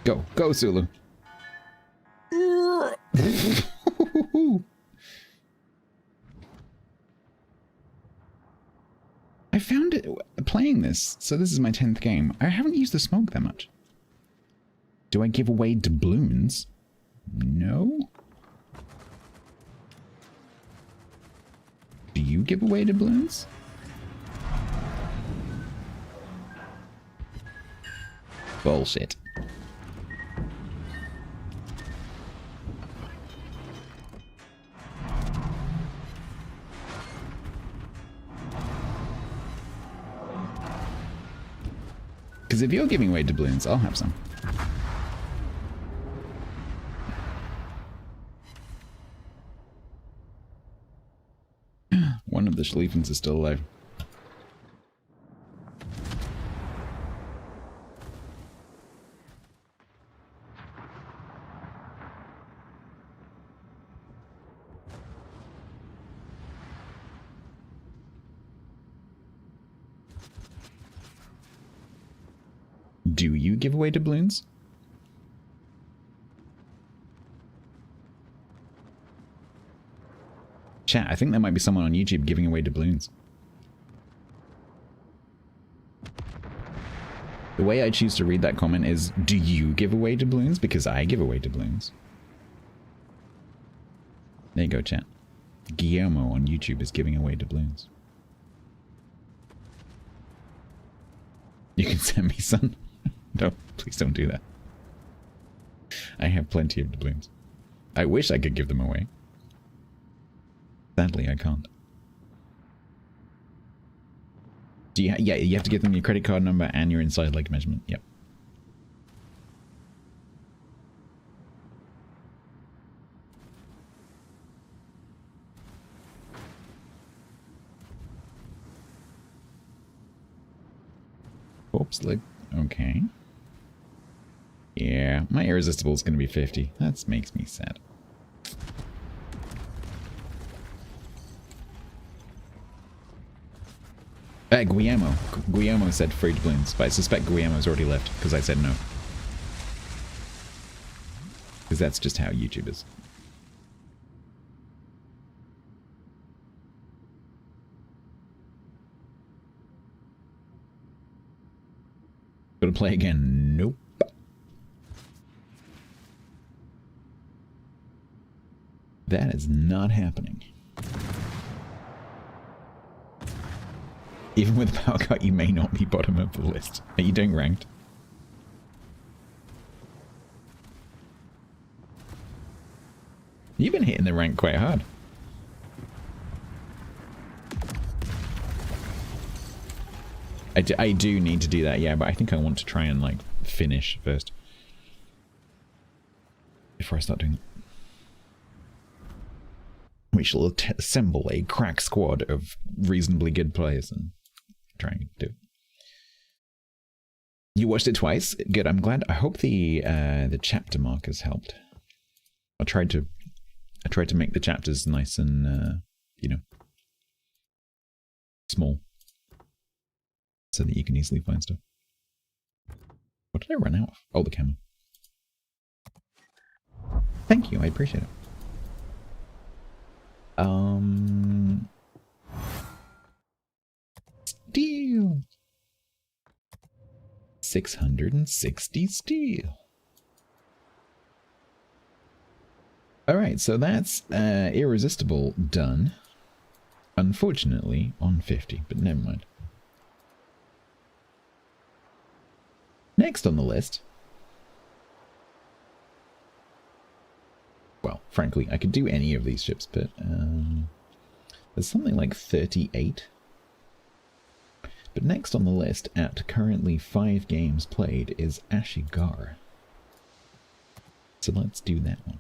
Go. Go, Sulu. I found it playing this, so this is my 10th game. I haven't used the smoke that much. Do I give away doubloons? No. Do you give away doubloons? Bullshit. Because if you're giving away doubloons, I'll have some. One of the Schlieffens is still alive. Do you give away doubloons? Chat, I think there might be someone on YouTube giving away doubloons. The way I choose to read that comment is, do you give away doubloons? Because I give away doubloons. There you go, chat. Guillermo on YouTube is giving away doubloons. You can send me some. No, please don't do that. I have plenty of doubloons. I wish I could give them away. Sadly, I can't. Do you? Yeah, you have to give them your credit card number and your inside leg measurement. Yep. Corpse leg. Okay. Yeah, my irresistible is going to be 50. That makes me sad. Guillermo said free doubloons, but I suspect Guillermo's already left because I said no. Because that's just how YouTube is. Gotta play again? Nope. That is not happening. Even with power cut, you may not be bottom of the list. Are you doing ranked? You've been hitting the rank quite hard. I do need to do that, yeah, but I think I want to try and, like, finish first. Before I start doing it. We shall assemble a crack squad of reasonably good players and try and do it. You watched it twice? Good, I'm glad. I hope the chapter markers helped. I tried to make the chapters nice and, you know, small. So that you can easily find stuff. What did I run out of? Oh, the camera. Thank you, I appreciate it. Steel. 660 steel. Alright, so that's irresistible done. Unfortunately, on 50, but never mind. Next on the list. Well, frankly, I could do any of these ships, but there's something like 38. But next on the list, at currently 5 games played, is Ashigar. So let's do that one.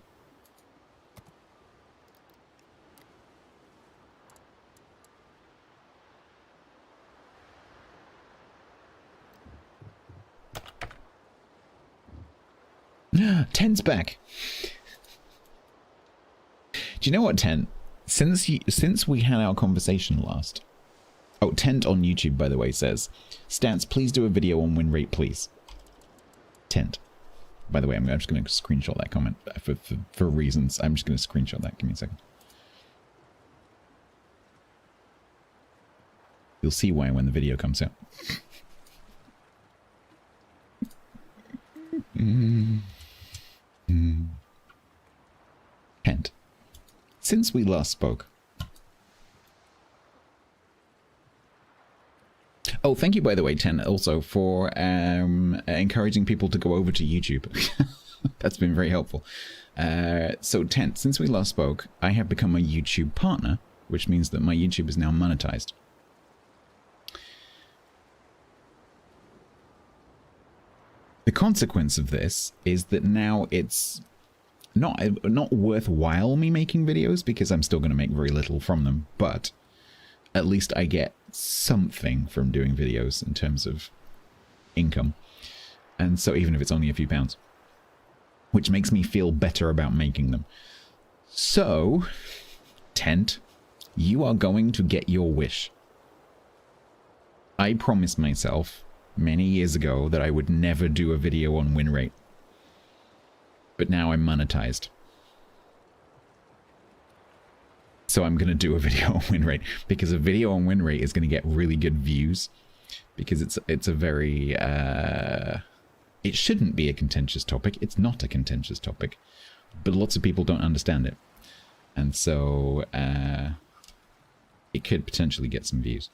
Tent's back. Do you know what, Tent? Since we had our conversation last... Oh, Tent on YouTube, by the way, says, Stats, please do a video on win rate, please. Tent. By the way, I'm just going to screenshot that comment for reasons. I'm just going to screenshot that. Give me a second. You'll see why when the video comes out. Kent, since we last spoke... Oh, thank you, by the way, Ten, also for encouraging people to go over to YouTube. That's been very helpful. So, Ten, since we last spoke, I have become a YouTube partner, which means that my YouTube is now monetized. The consequence of this is that now it's not worthwhile me making videos, because I'm still going to make very little from them, but at least I get something from doing videos in terms of income. And so even if it's only a few pounds, which makes me feel better about making them. So, Tent, you are going to get your wish. I promised myself many years ago that I would never do a video on win rate. But now I'm monetized. So I'm going to do a video on win rate, because a video on win rate is going to get really good views, because it's a very it shouldn't be a contentious topic. It's not a contentious topic, but lots of people don't understand it. And so it could potentially get some views,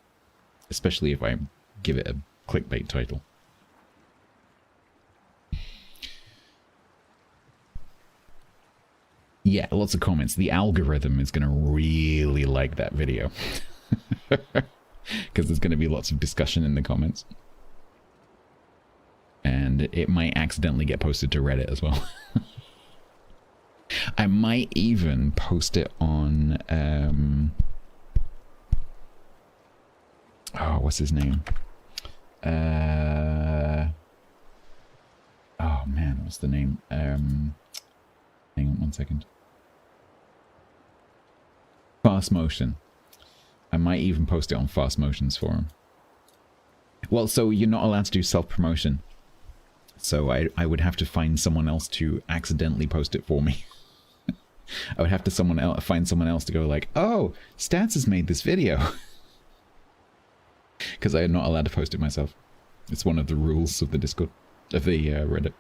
especially if I give it a clickbait title. Yeah, lots of comments. The algorithm is going to really like that video. Because there's going to be lots of discussion in the comments. And it might accidentally get posted to Reddit as well. I might even post it on... oh, what's his name? Oh man, what's the name? Hang on 1 second. Fast Motion. I might even post it on Fast Motion's forum. Well, so you're not allowed to do self-promotion. So I would have to find someone else to accidentally post it for me. I would have to find someone else to go like, oh, Stats has made this video. Because I am not allowed to post it myself. It's one of the rules of the Discord, of the Reddit.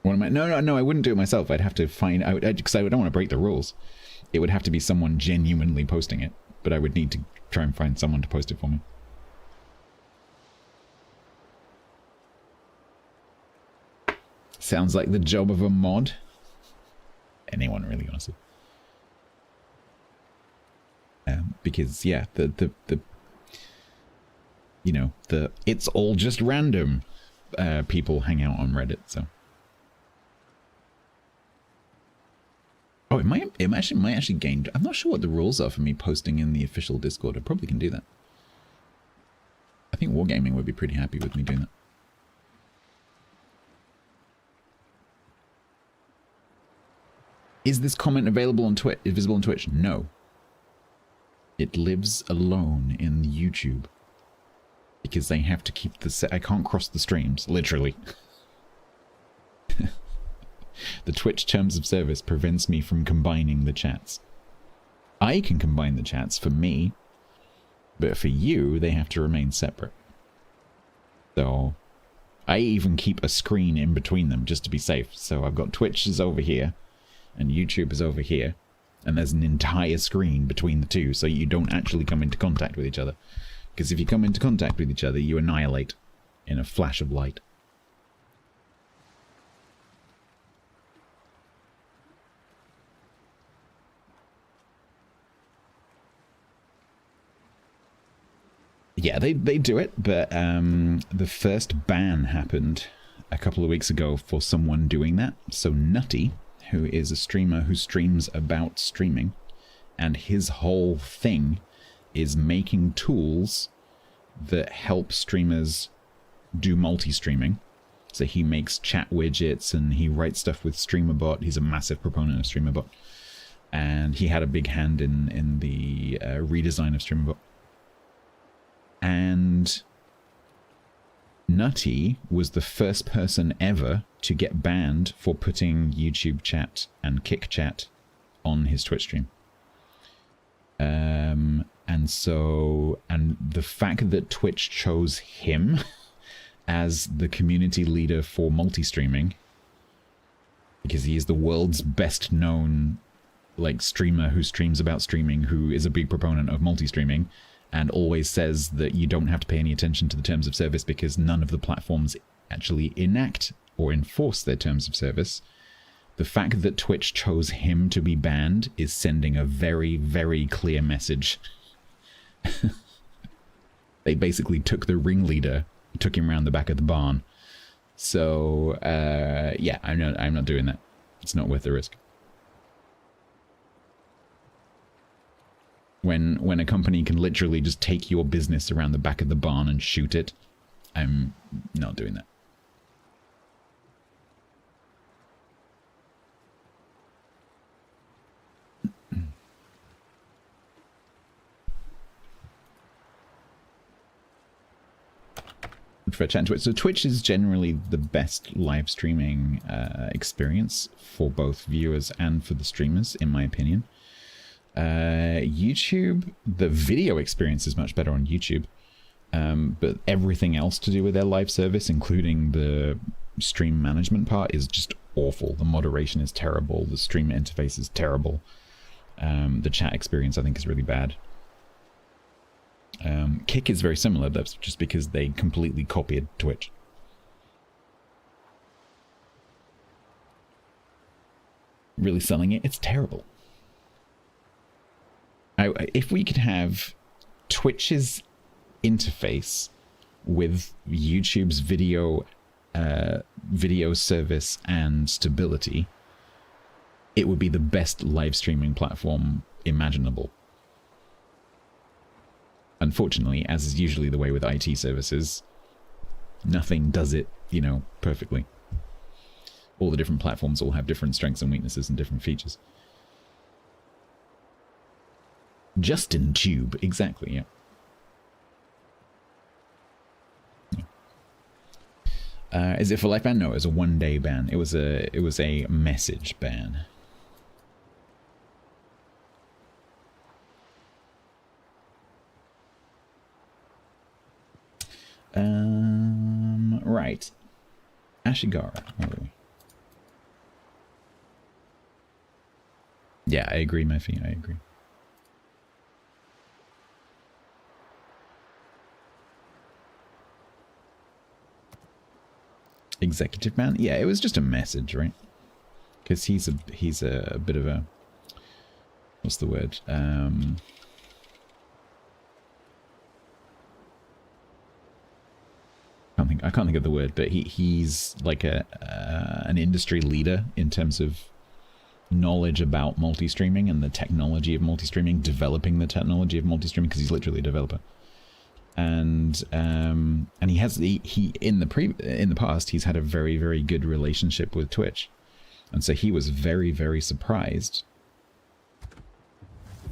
What am I? No, I wouldn't do it myself. I'd have to find out, because I don't want to break the rules. It would have to be someone genuinely posting it, but I would need to try and find someone to post it for me. Sounds like the job of a mod. Anyone, really, honestly. Because, yeah, the you know, it's all just random people hang out on Reddit, so. Oh, it might actually gain... I'm not sure what the rules are for me posting in the official Discord. I probably can do that. I think Wargaming would be pretty happy with me doing that. Is this comment available on Twitch? Visible on Twitch? No. It lives alone in YouTube. Because they have to keep the... I can't cross the streams, literally. The Twitch terms of service prevents me from combining the chats. I can combine the chats for me, but for you, they have to remain separate. So, I even keep a screen in between them just to be safe. So I've got Twitch is over here, and YouTube is over here, and there's an entire screen between the two, so you don't actually come into contact with each other. Because if you come into contact with each other, you annihilate in a flash of light. Yeah, they do it, but the first ban happened a couple of weeks ago for someone doing that. So Nutty, who is a streamer who streams about streaming, and his whole thing is making tools that help streamers do multi-streaming. So he makes chat widgets and he writes stuff with StreamerBot. He's a massive proponent of StreamerBot. And he had a big hand in the redesign of StreamerBot. And Nutty was the first person ever to get banned for putting YouTube chat and Kick chat on his Twitch stream. And the fact that Twitch chose him as the community leader for multi-streaming, because he is the world's best known like streamer who streams about streaming, who is a big proponent of multi-streaming, and always says that you don't have to pay any attention to the terms of service because none of the platforms actually enact or enforce their terms of service. The fact that Twitch chose him to be banned is sending a very, very clear message. They basically took the ringleader, took him around the back of the barn. So, yeah, I'm not doing that. It's not worth the risk. When a company can literally just take your business around the back of the barn and shoot it, I'm not doing that. For chat and Twitch. So Twitch is generally the best live streaming experience for both viewers and for the streamers, in my opinion. YouTube, the video experience is much better on YouTube, but everything else to do with their live service, including the stream management part, is just awful. The moderation is terrible. The stream interface is terrible. The chat experience, I think, is really bad. Kick is very similar. That's just because they completely copied Twitch. Really selling it, it's terrible. If we could have Twitch's interface with YouTube's video service and stability, it would be the best live streaming platform imaginable. Unfortunately, as is usually the way with IT services, nothing does it, you know, perfectly. All the different platforms all have different strengths and weaknesses and different features. Justin Tube, exactly, yeah. Is it for life ban? No, it was a one-day ban. It was a message ban. Right. Ashigara. Where are we? Yeah, I agree, Murphy. I agree. Executive ban? Yeah, it was just a message, right? Because he's a bit of a, what's the word? I can't think of the word, but he's like an industry leader in terms of knowledge about multi-streaming and the technology of multi-streaming, developing the technology of multi-streaming, because he's literally a developer. And he has in the past he's had a very, very good relationship with Twitch, and so he was very, very surprised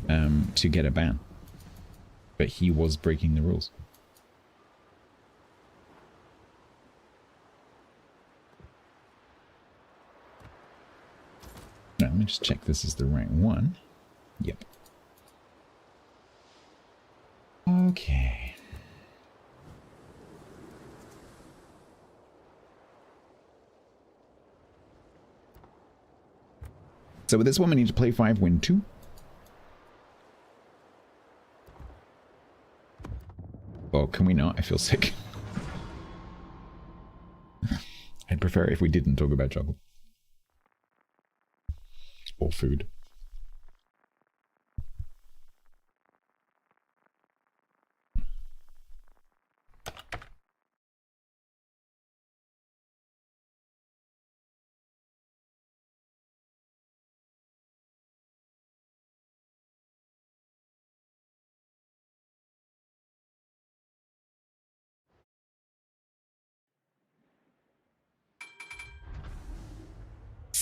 to get a ban, but he was breaking the rules. Now, let me just check this is the right one. Yep. Okay. So with this one, we need to play 5, win 2. Well, can we not? I feel sick. I'd prefer if we didn't talk about chocolate. Or food.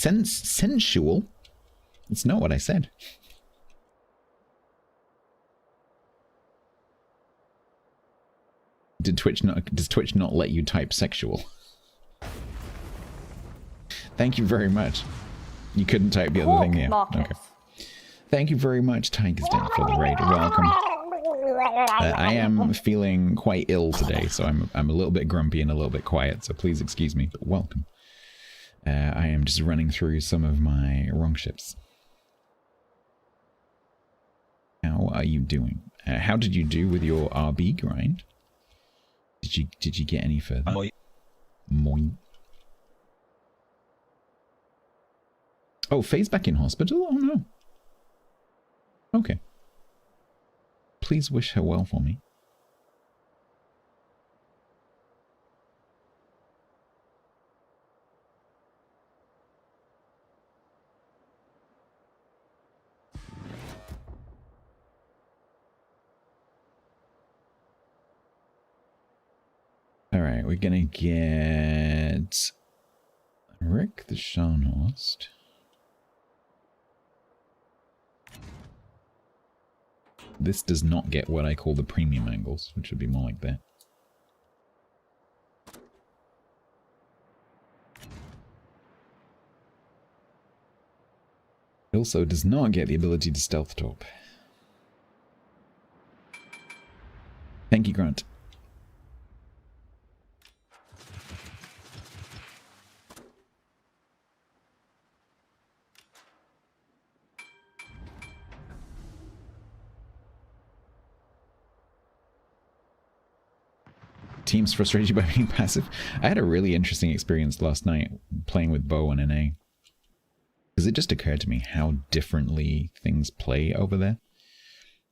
sensual? It's not what I said. Does Twitch not let you type sexual? Thank you very much. You couldn't type the other thing here. Okay. Thank you very much, Tiger's Den, for the raid. Welcome. I am feeling quite ill today, so I'm a little bit grumpy and a little bit quiet, so please excuse me, but welcome. I am just running through some of my wrong ships. How are you doing? How did you do with your RB grind? Did you get any further? Moi. Oh, Faye's back in hospital? Oh no. Okay. Please wish her well for me. Alright, we're gonna get Rick the Scharnhorst. This does not get what I call the premium angles, which would be more like that. It also does not get the ability to stealth torp. Thank you, Grant. Teams frustrated you by being passive. I had a really interesting experience last night playing with Bo and NA. Because it just occurred to me how differently things play over there.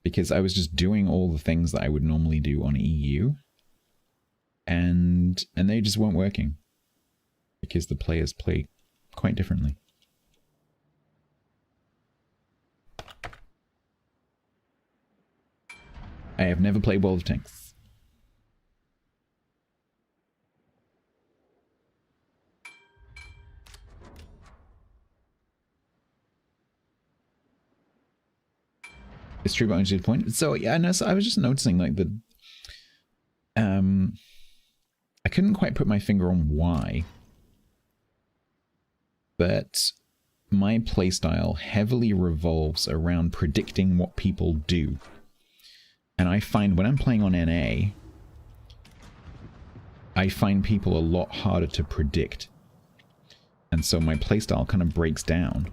Because I was just doing all the things that I would normally do on EU. And they just weren't working. Because the players play quite differently. I have never played World of Tanks. It's true, but only to the point. So yeah, no, so I was just noticing like the I couldn't quite put my finger on why, but my playstyle heavily revolves around predicting what people do. And I find when I'm playing on NA, I find people a lot harder to predict. And so my playstyle kind of breaks down.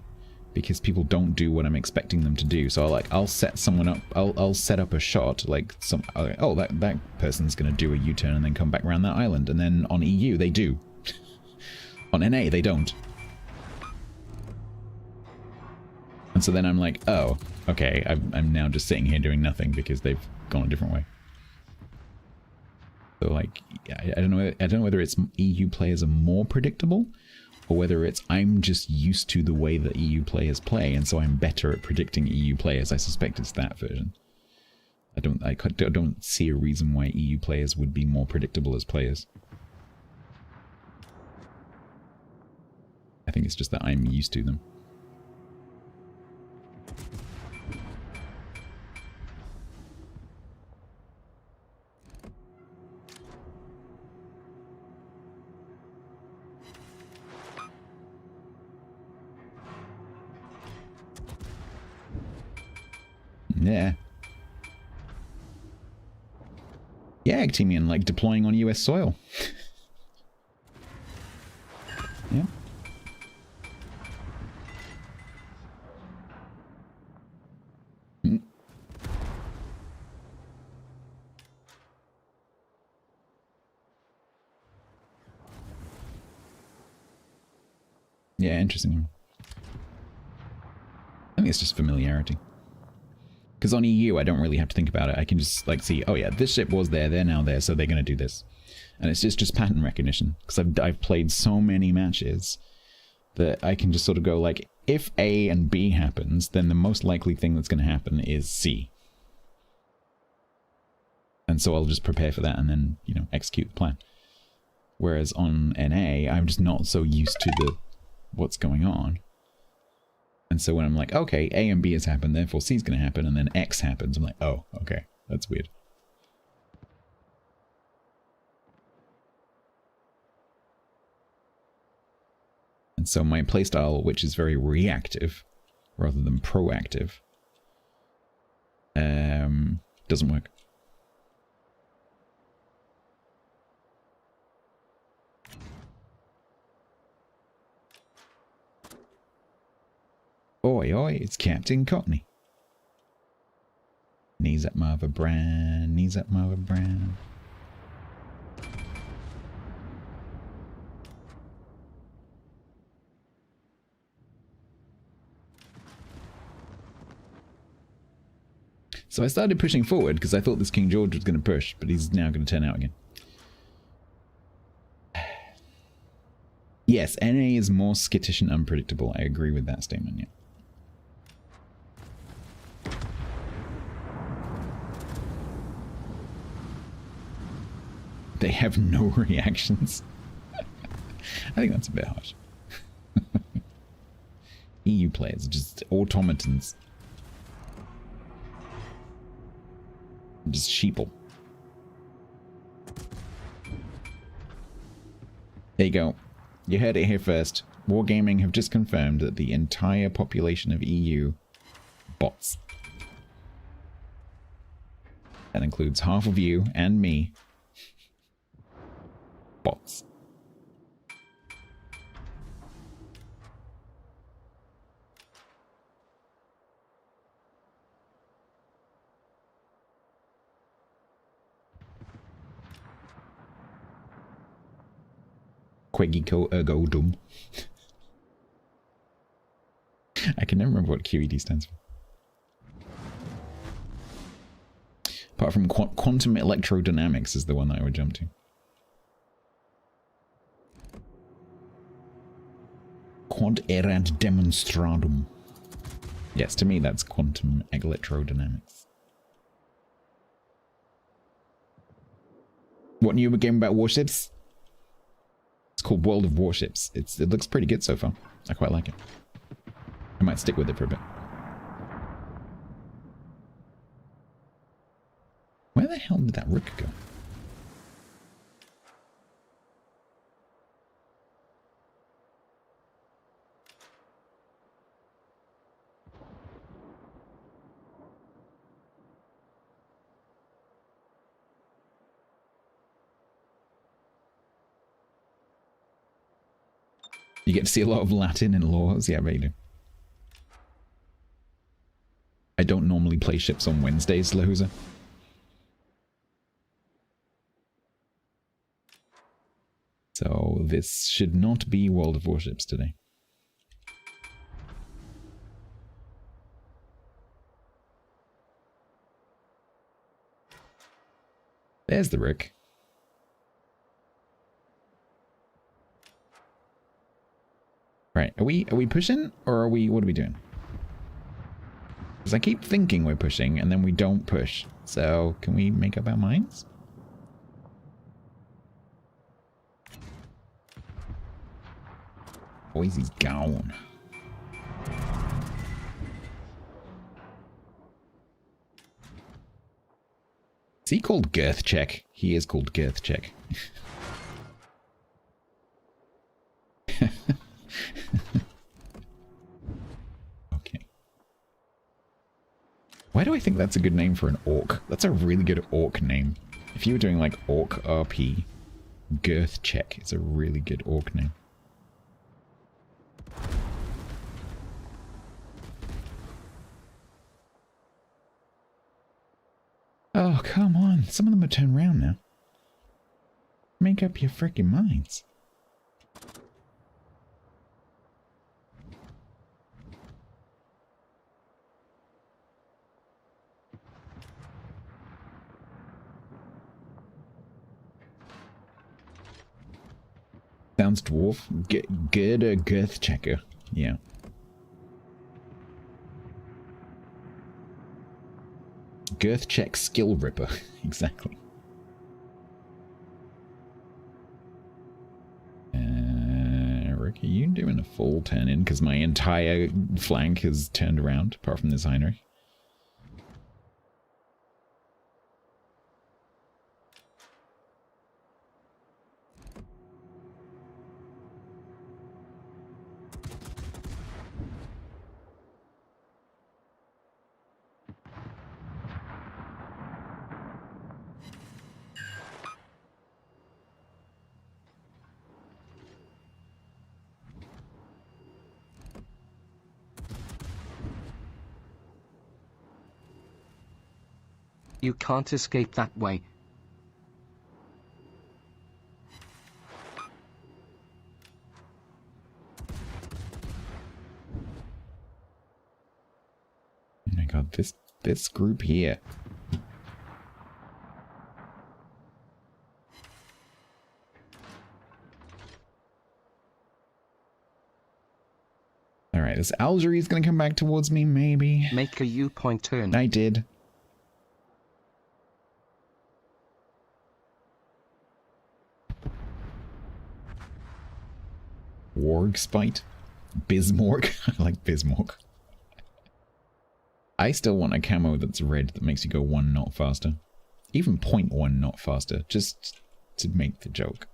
Because people don't do what I'm expecting them to do. So I'll set someone up, I'll set up a shot, like oh, that person's gonna do a U-turn and then come back around that island. And then on EU, they do. On NA, they don't. And so then I'm like, oh, okay, I'm now just sitting here doing nothing because they've gone a different way. So like, I don't know whether it's EU players are more predictable, or whether it's I'm just used to the way that EU players play, and so I'm better at predicting EU players. I suspect it's that version. I don't see a reason why EU players would be more predictable as players. I think it's just that I'm used to them. Yeah. Yeah, Actemian, like deploying on US soil. Yeah. Mm. Yeah, interesting. I think it's just familiarity. Because on EU, I don't really have to think about it. I can just like see, oh yeah, this ship was there, they're now there, so they're going to do this. And it's just pattern recognition. Because I've played so many matches that I can just sort of go like, if A and B happens, then the most likely thing that's going to happen is C. And so I'll just prepare for that and then, you know, execute the plan. Whereas on NA, I'm just not so used to what's going on. And so when I'm like, okay, A and B has happened, therefore C is going to happen, and then X happens, I'm like, oh, okay, that's weird. And so my playstyle, which is very reactive rather than proactive, doesn't work. Oi, oi, it's Captain Cockney. Knees up, Marva Brand, knees up, Marva Brand. So I started pushing forward because I thought this King George was going to push, but he's now going to turn out again. Yes, NA is more skittish and unpredictable. I agree with that statement, yeah. They have no reactions. I think that's a bit harsh. EU players, just automatons. Just sheeple. There you go. You heard it here first. Wargaming have just confirmed that the entire population of EU bots. That includes half of you and me. Bots. Queggy ergo dum. I can never remember what QED stands for. Apart from quantum electrodynamics is the one that I would jump to. Quad erant demonstradum. Yes, to me that's quantum electrodynamics. What new game about warships? It's called World of Warships. It looks pretty good so far. I quite like it. I might stick with it for a bit. Where the hell did that rook go? You get to see a lot of Latin in laws. Yeah, I bet you do. I don't normally play ships on Wednesdays, Lahuza. So this should not be World of Warships today. There's the rook. Right, are we pushing, or what are we doing? Because I keep thinking we're pushing, and then we don't push. So, can we make up our minds? Boys, he's gone. Is he called Girth Check? He is called Girth Check. Okay. Why do I think that's a good name for an orc? That's a really good orc name. If you were doing like orc RP, Girth Check is a really good orc name. Oh, come on. Some of them are turned around now. Make up your freaking minds. Sounds dwarf. Gerda Girth Checker. Yeah. Girth Check Skill Ripper. Exactly. Rick, are you doing a full turn in because my entire flank has turned around, apart from this Heinrich. You can't escape that way. Oh my god, this group here. Alright, this Algerie is gonna come back towards me, maybe. Make a U-point turn. I did. Warg Spite? Bismarck? I like Bismarck. I still want a camo that's red that makes you go 1 knot faster. Even 0.1 knot faster, just to make the joke.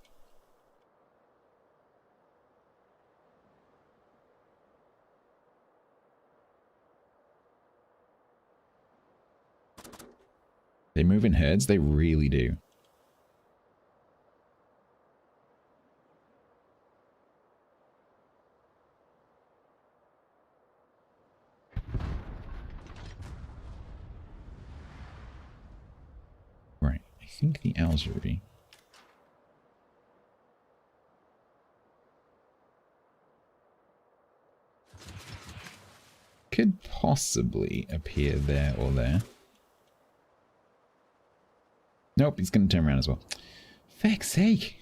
They move in herds, they really do. Right, I think the Algerie. Could possibly appear there or there. Nope, he's going to turn around as well. Feck's sake!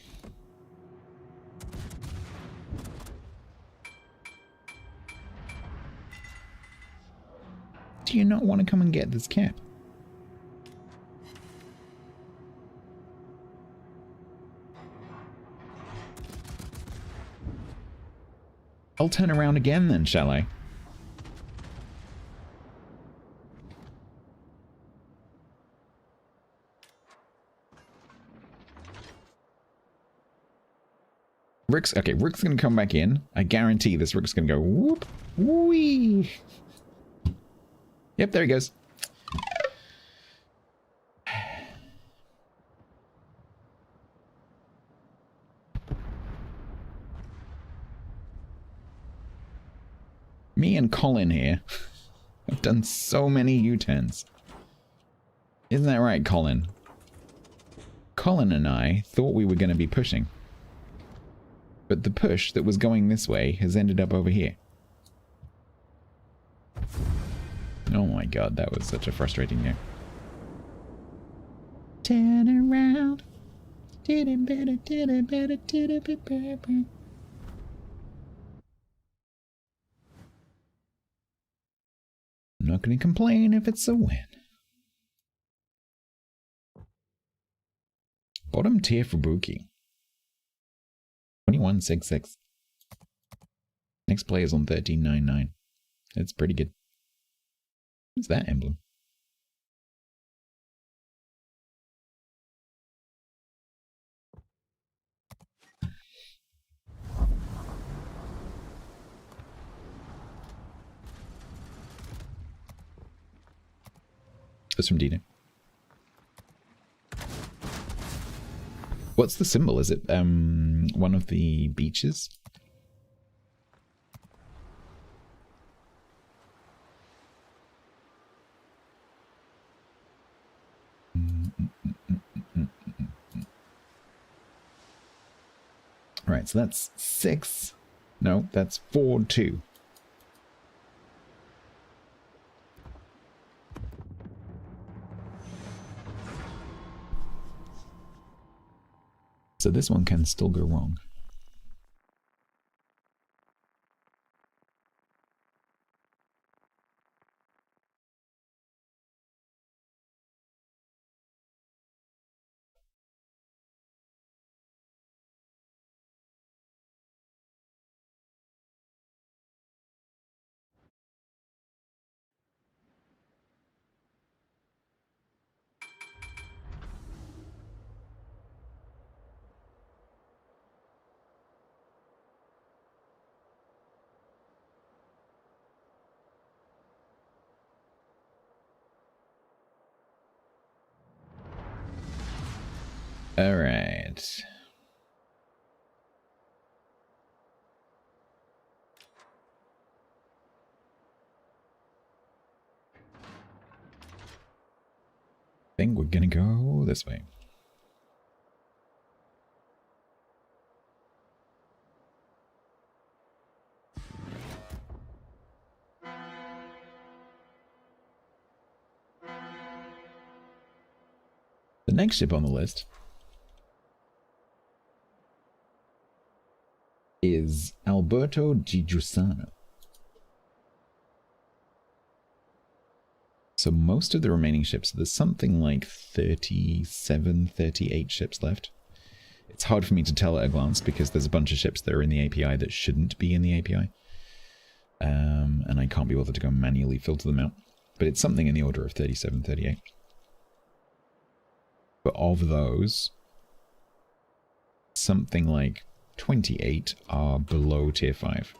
Do you not want to come and get this cap? I'll turn around again then, shall I? Rook's gonna come back in. I guarantee this Rook's gonna go whoop, wee. Yep, there he goes. Me and Colin here have done so many U-turns. Isn't that right, Colin? Colin and I thought we were going to be pushing. But the push that was going this way has ended up over here. Oh my god, that was such a frustrating game. Turn around. Did it better, did it better, did it better. I'm not going to complain if it's a win. Bottom tier for Buki. 21.66. Next player's on 13.99. That's pretty good. What's that emblem? That's from Dino. What's the symbol? Is it one of the beaches? Right, so that's 6. No, that's 4-2. So this one can still go wrong. All right. I think we're gonna go this way. The next ship on the list is Alberto di Giussano. So most of the remaining ships, there's something like 37, 38 ships left. It's hard for me to tell at a glance because there's a bunch of ships that are in the API that shouldn't be in the API. And I can't be bothered to go manually filter them out. But it's something in the order of 37, 38. But of those, something like 28 are below tier 5.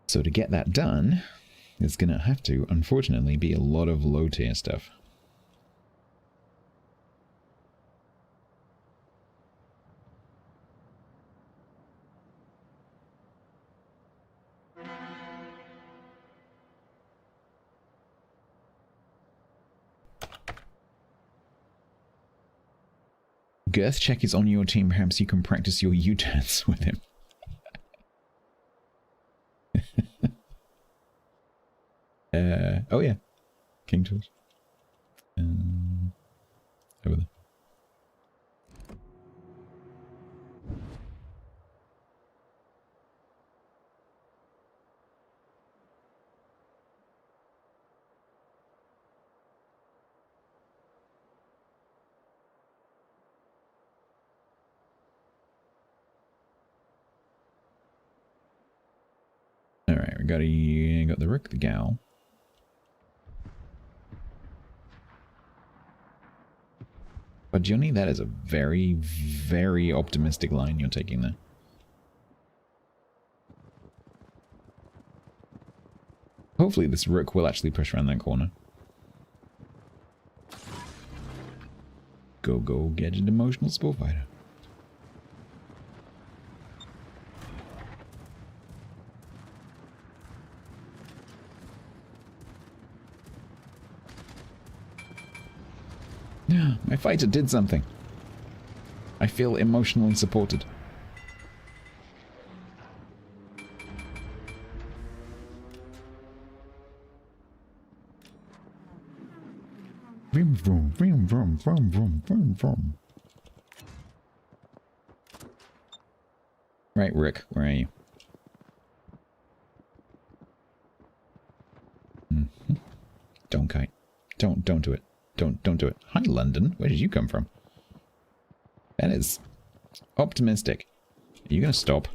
So to get that done, there's going to have to, unfortunately, be a lot of low tier stuff. Girth check is on your team. Perhaps you can practice your U-turns with him. Oh yeah. King George. Over there. Alright, we got the Rook, the Gal. But Johnny, that is a very, very optimistic line you're taking there. Hopefully this Rook will actually push around that corner. Go, gadget emotional sport fighter. My fighter did something. I feel emotionally supported. Vroom, vroom, vroom, vroom, vroom, vroom, vroom, vroom. Right, Rick, where are you? Don't kite. Don't do it. Don't do it. Hi, London. Where did you come from? That is optimistic. Are you going to stop?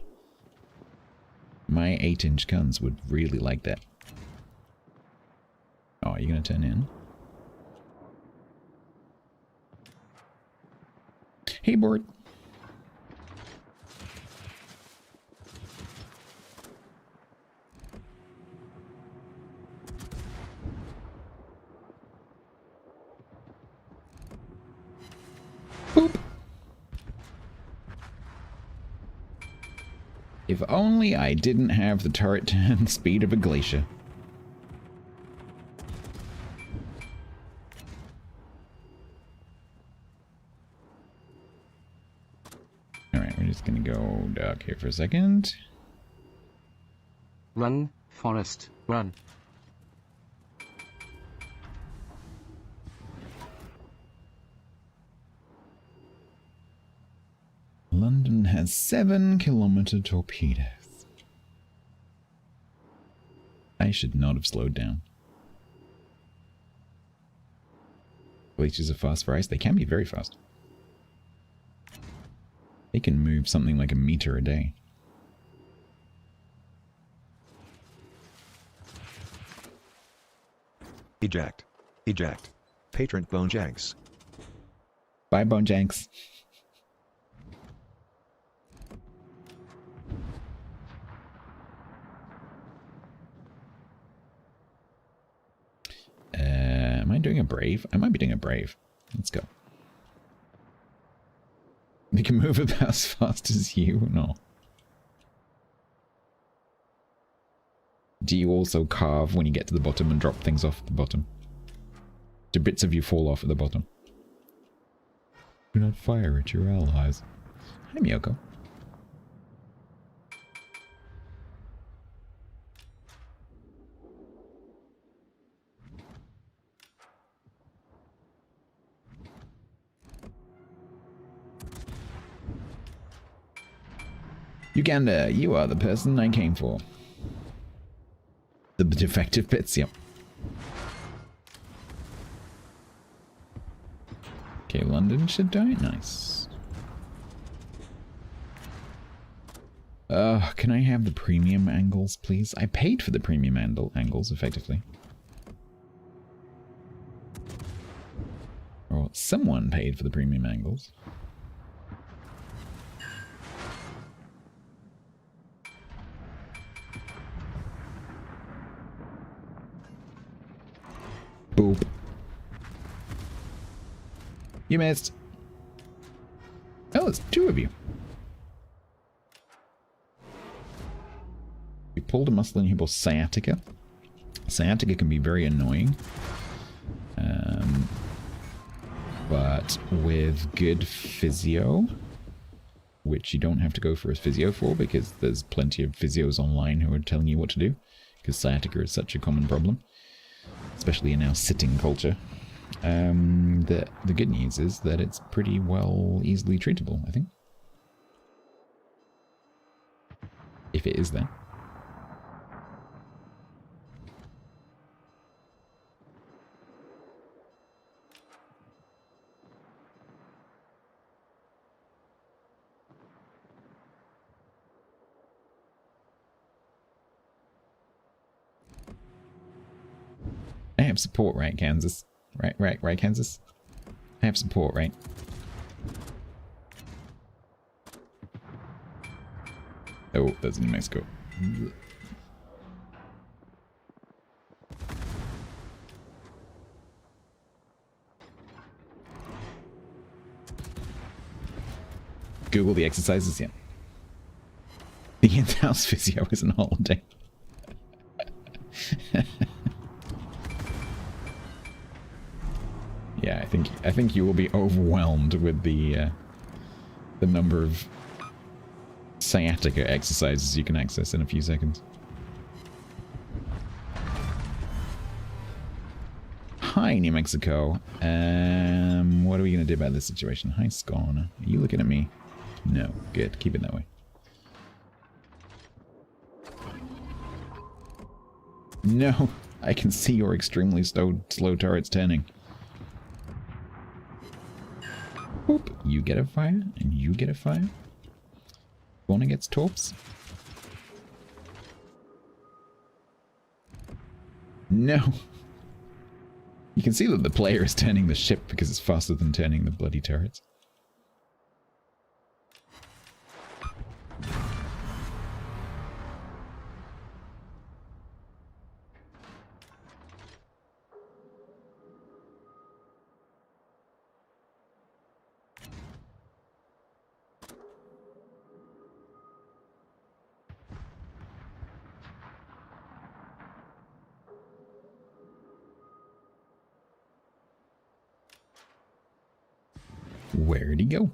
My 8-inch guns would really like that. Oh, are you going to turn in? Hey, Bort. Boop. If only I didn't have the turret turn speed of a glacier. Alright, we're just gonna go dark here for a second. Run, Forest, run. London has 7-kilometer torpedoes. I should not have slowed down. Glaciers are fast for ice. They can be very fast. They can move something like a meter a day. Eject. Eject. Patron Bonejanks. Bye, Bonejanks. doing a brave? I might be doing a brave. Let's go. They can move about as fast as you? No. Do you also carve when you get to the bottom and drop things off the bottom? Do bits of you fall off at the bottom? Do not fire at your allies. Hi, Miyoko. Uganda, you are the person I came for. The defective bits, yep. Okay, London should die. Nice. Can I have the premium angles, please? I paid for the premium angles, effectively. Or someone paid for the premium angles. Boop. You missed. Oh, it's two of you. We pulled a muscle in here called sciatica. Sciatica can be very annoying. But with good physio, which you don't have to go for a physio for because there's plenty of physios online who are telling you what to do, because sciatica is such a common problem, especially in our sitting culture. The good news is that it's pretty well easily treatable, I think. If it is there. I have support, right, Kansas? Right, Kansas? I have support, right? Oh, that's New Mexico. Google the exercises, yeah. The in-house physio is on holiday. Yeah, I think you will be overwhelmed with the number of sciatica exercises you can access in a few seconds. Hi, New Mexico. What are we gonna do about this situation? Hi, Scorn. Are you looking at me? No. Good. Keep it that way. No, I can see your extremely slow turrets turning. Boop. You get a fire, and you get a fire. Spawner gets torps. No. You can see that the player is turning the ship because it's faster than turning the bloody turrets. Where'd he go?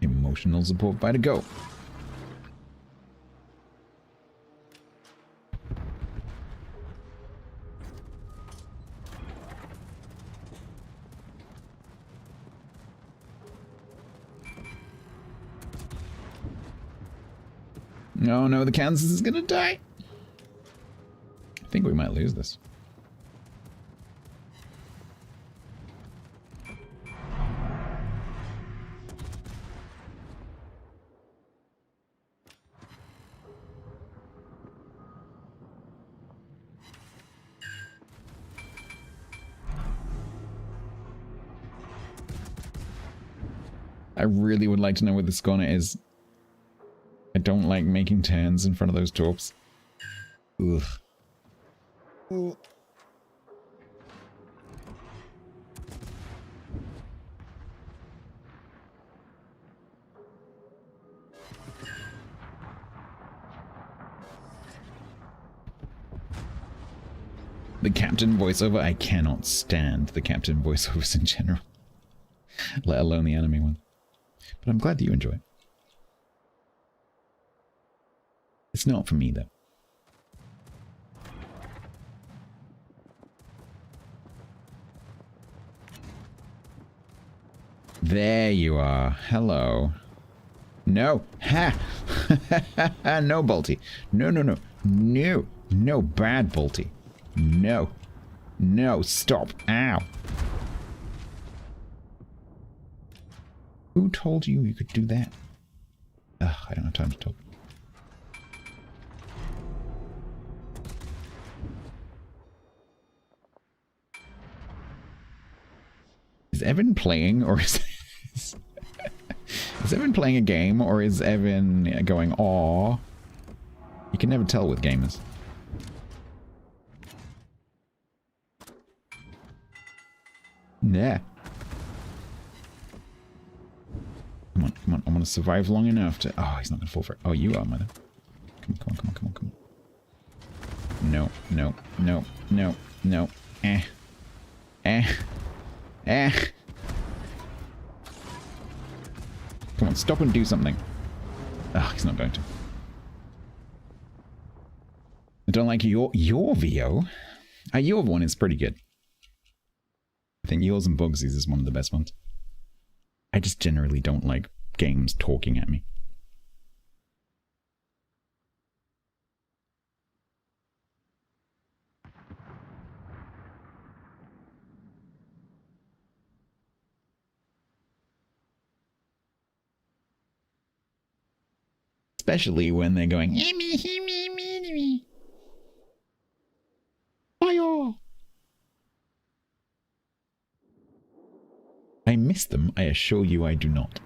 Emotional support by to go. Oh no, the Kansas is gonna die. I think we might lose this. I really would like to know what the scorner is. I don't like making turns in front of those torps. Ugh. Ooh. The captain voiceover, I cannot stand the captain voiceovers in general. Let alone the anime one. But I'm glad that you enjoy it. It's not for me, though. There you are. Hello. No. Ha! No, Bolty. No, no, no. No. No, bad Bolty. No. No, stop. Ow. Who told you you could do that? Ugh, I don't have time to talk. Is Evan playing, or is is Evan playing a game, or is Evan going, "Aw"? You can never tell with gamers. Yeah. Come on, come on. I want to survive long enough to... Oh, he's not going to fall for it. Oh, you are, mother. Come on, come on, come on, come on, come on. No, no, no, no, no. Eh. Eh. Eh. Come on, stop and do something. Oh, he's not going to. I don't like your VO. Your one is pretty good. I think yours and Bugsy's is one of the best ones. I just generally don't like games talking at me. Especially when they're going, me. Fire! I miss them, I assure you I do not.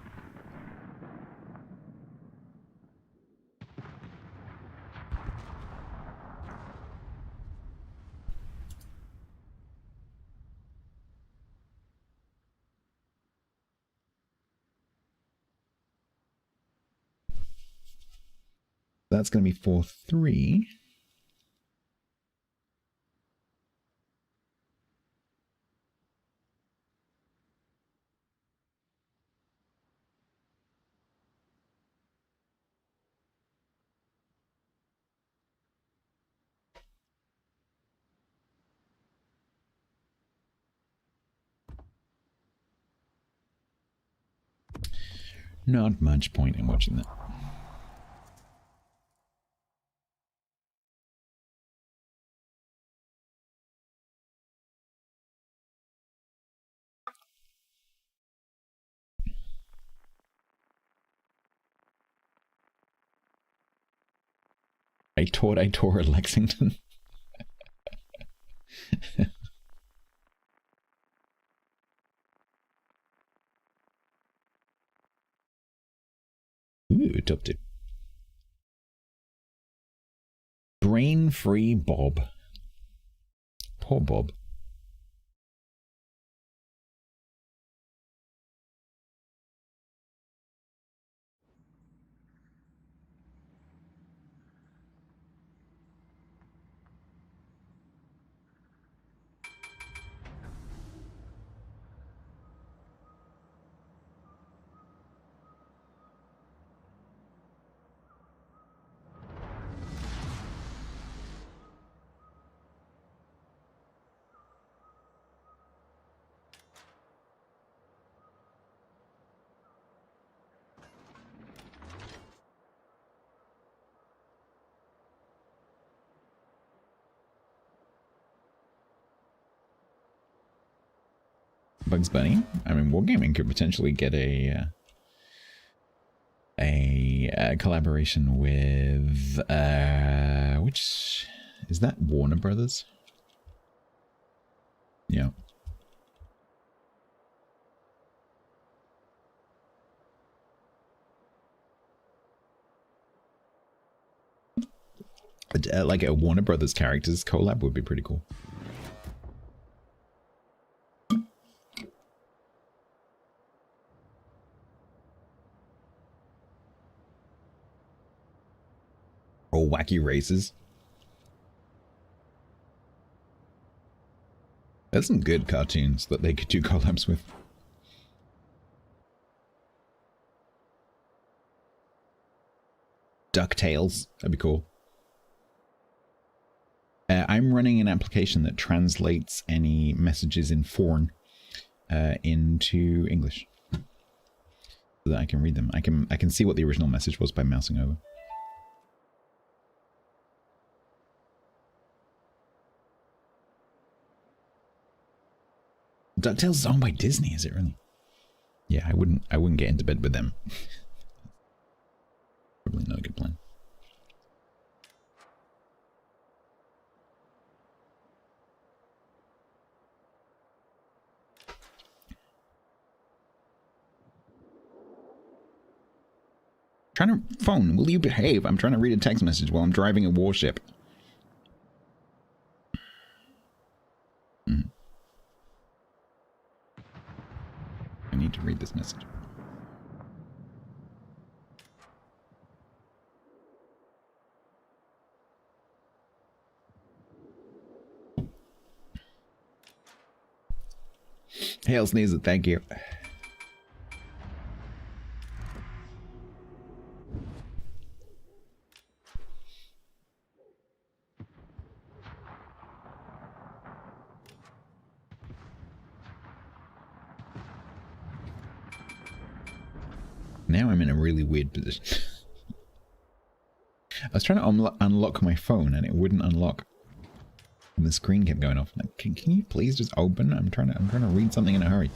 That's going to be 4-3. Not much point in watching that. I tore at Lexington. Ooh, top tip. Brain-free Bob. Poor Bob. Bugs Bunny. I mean, Wargaming could potentially get a collaboration with which is that Warner Brothers? Yeah. Like a Warner Brothers characters collab would be pretty cool. Or wacky races. There's some good cartoons that they could do collabs with. DuckTales, that'd be cool. I'm running an application that translates any messages in foreign into English, so that I can read them. I can see what the original message was by mousing over. DuckTales is owned by Disney, is it really? Yeah, I wouldn't get into bed with them. Probably not a good plan. Trying to phone, will you behave? I'm trying to read a text message while I'm driving a warship. I need to read this message. Hail Sneezer, thank you. Now I'm in a really weird position. I was trying to unlock my phone and it wouldn't unlock. And the screen kept going off. Like, can you please just open? I'm trying to read something in a hurry.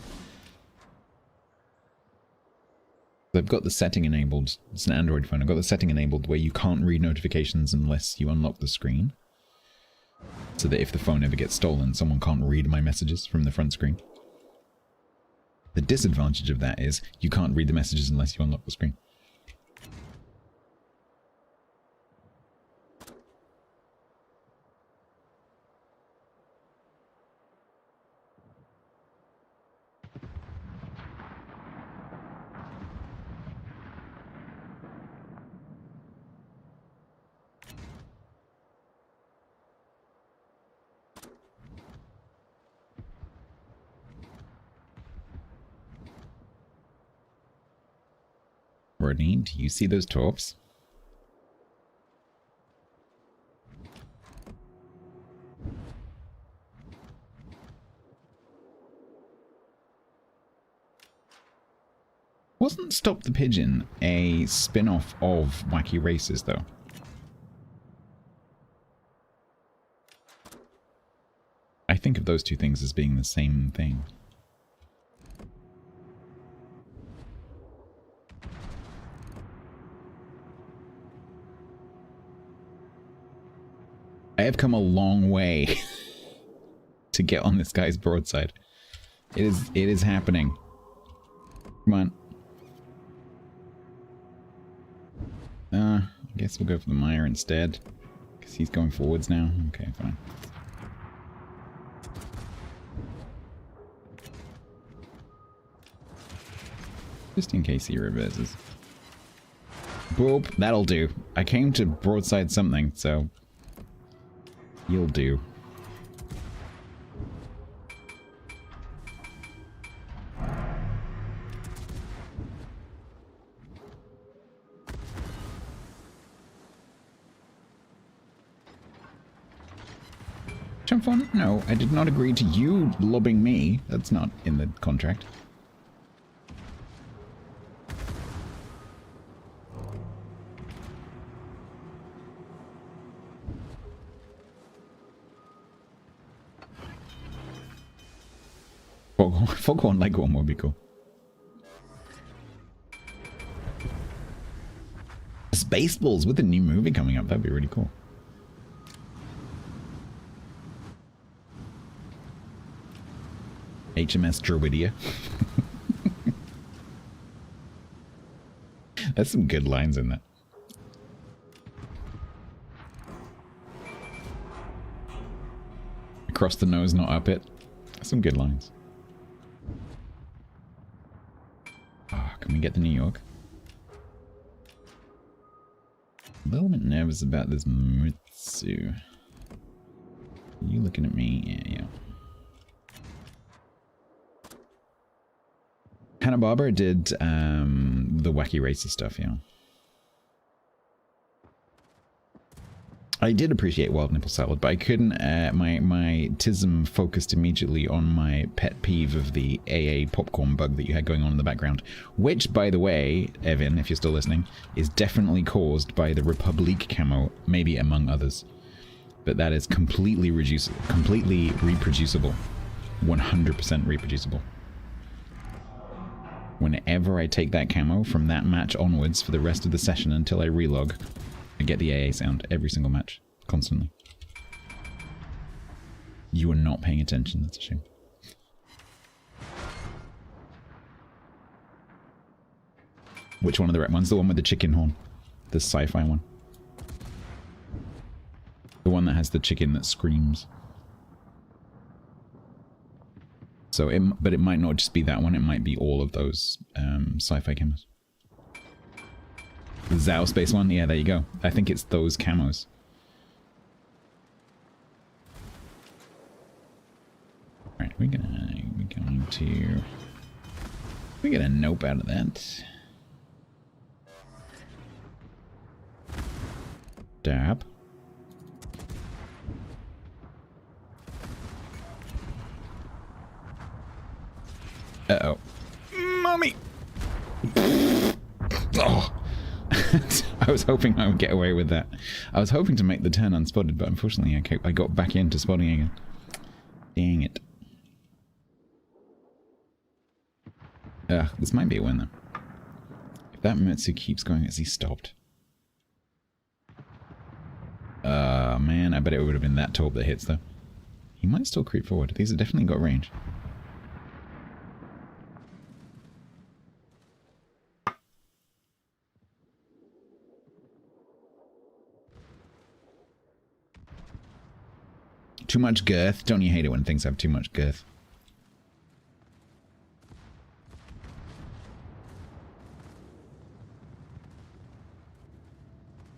I've got the setting enabled. It's an Android phone. I've got the setting enabled where you can't read notifications unless you unlock the screen. So that if the phone ever gets stolen, someone can't read my messages from the front screen. The disadvantage of that is you can't read the messages unless you unlock the screen. Rodney, do you see those torps? Wasn't Stop the Pigeon a spin-off of Wacky Races, though? I think of those two things as being the same thing. I have come a long way to get on this guy's broadside. It is happening. Come on. I guess we'll go for the mire instead. Because he's going forwards now. Okay, fine. Just in case he reverses. Boop, that'll do. I came to broadside something, so... you'll do. Jump on? No, I did not agree to you lobbing me. That's not in the contract. Foghorn Leghorn would be cool. Spaceballs with a new movie coming up. That'd be really cool. HMS Druidia. There's some good lines in that. across the nose, not up it. Some good lines. Oh, can we get to New York? A little bit nervous about this Mitsu. Are you looking at me? Yeah. Hanna-Barbera did the wacky racer stuff, yeah. I did appreciate Wild Nipple Salad, but I couldn't, my tism focused immediately on my pet peeve of the AA popcorn bug that you had going on in the background. Which, by the way, Evan, if you're still listening, is definitely caused by the Republic camo, maybe among others. But that is completely reproducible. 100% reproducible. Whenever I take that camo from that match onwards for the rest of the session until I relog, I get the AA sound every single match, constantly. You are not paying attention, that's a shame. Which one of the right ones? The one with the chicken horn. The sci-fi one. The one that has the chicken that screams. So, but it might not just be that one, it might be all of those sci-fi camos. The Zao Space one? Yeah, there you go. I think it's those camos. Alright, we're going to... We get a nope out of that. Dab. Uh-oh. Mommy! Oh! I was hoping I would get away with that. I was hoping to make the turn unspotted, but unfortunately I got back into spotting again. Dang it. This might be a win, though. If that Mitsu keeps going, is he stopped? Man, I bet it would have been that taupe that hits, though. He might still creep forward. These have definitely got range. Too much girth. Don't you hate it when things have too much girth?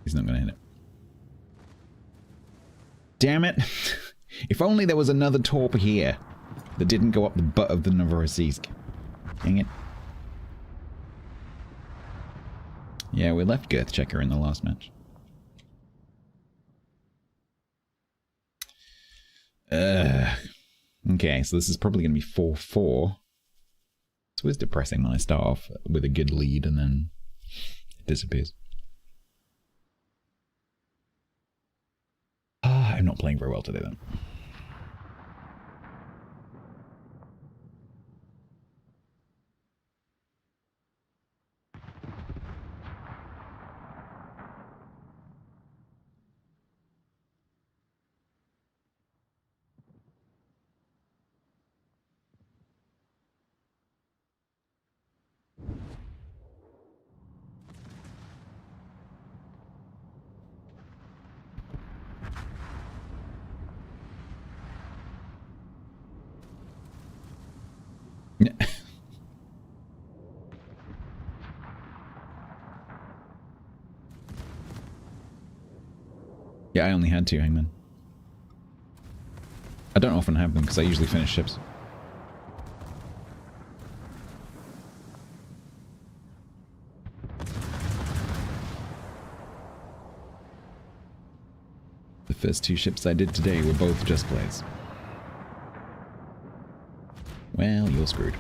He's not going to hit it. Damn it. If only there was another torp here that didn't go up the butt of the Novorossiysk. Dang it. Yeah, we left Girth Checker in the last match. Okay, so this is probably going to be 4-4. It's always depressing when I start off with a good lead and then it disappears. I'm not playing very well today, though. Yeah, I only had 2 hangmen. I don't often have them because I usually finish ships. The first 2 ships I did today were both just plays. Well, you're screwed.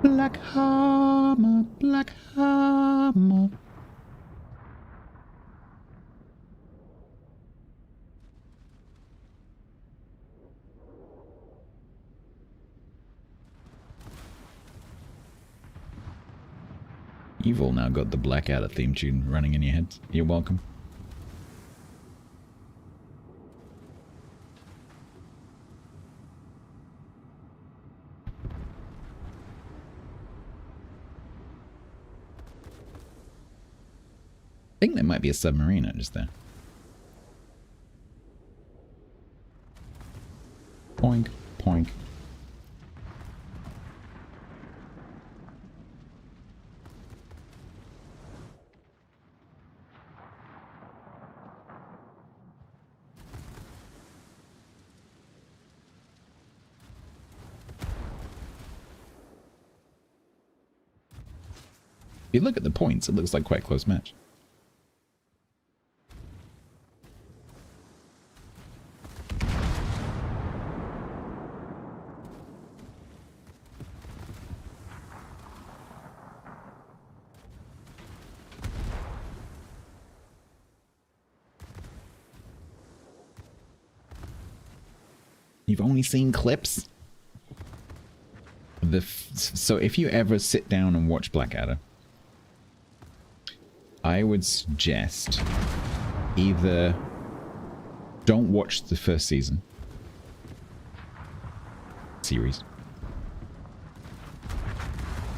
Black Hammer, Black Hammer. You've all now got the Blackadder theme tune running in your heads. You're welcome. think there might be a submarine just there. Poink, poink. If you look at the points, it looks like quite a close match. You've only seen clips? So if you ever sit down and watch Blackadder, I would suggest either don't watch the first series,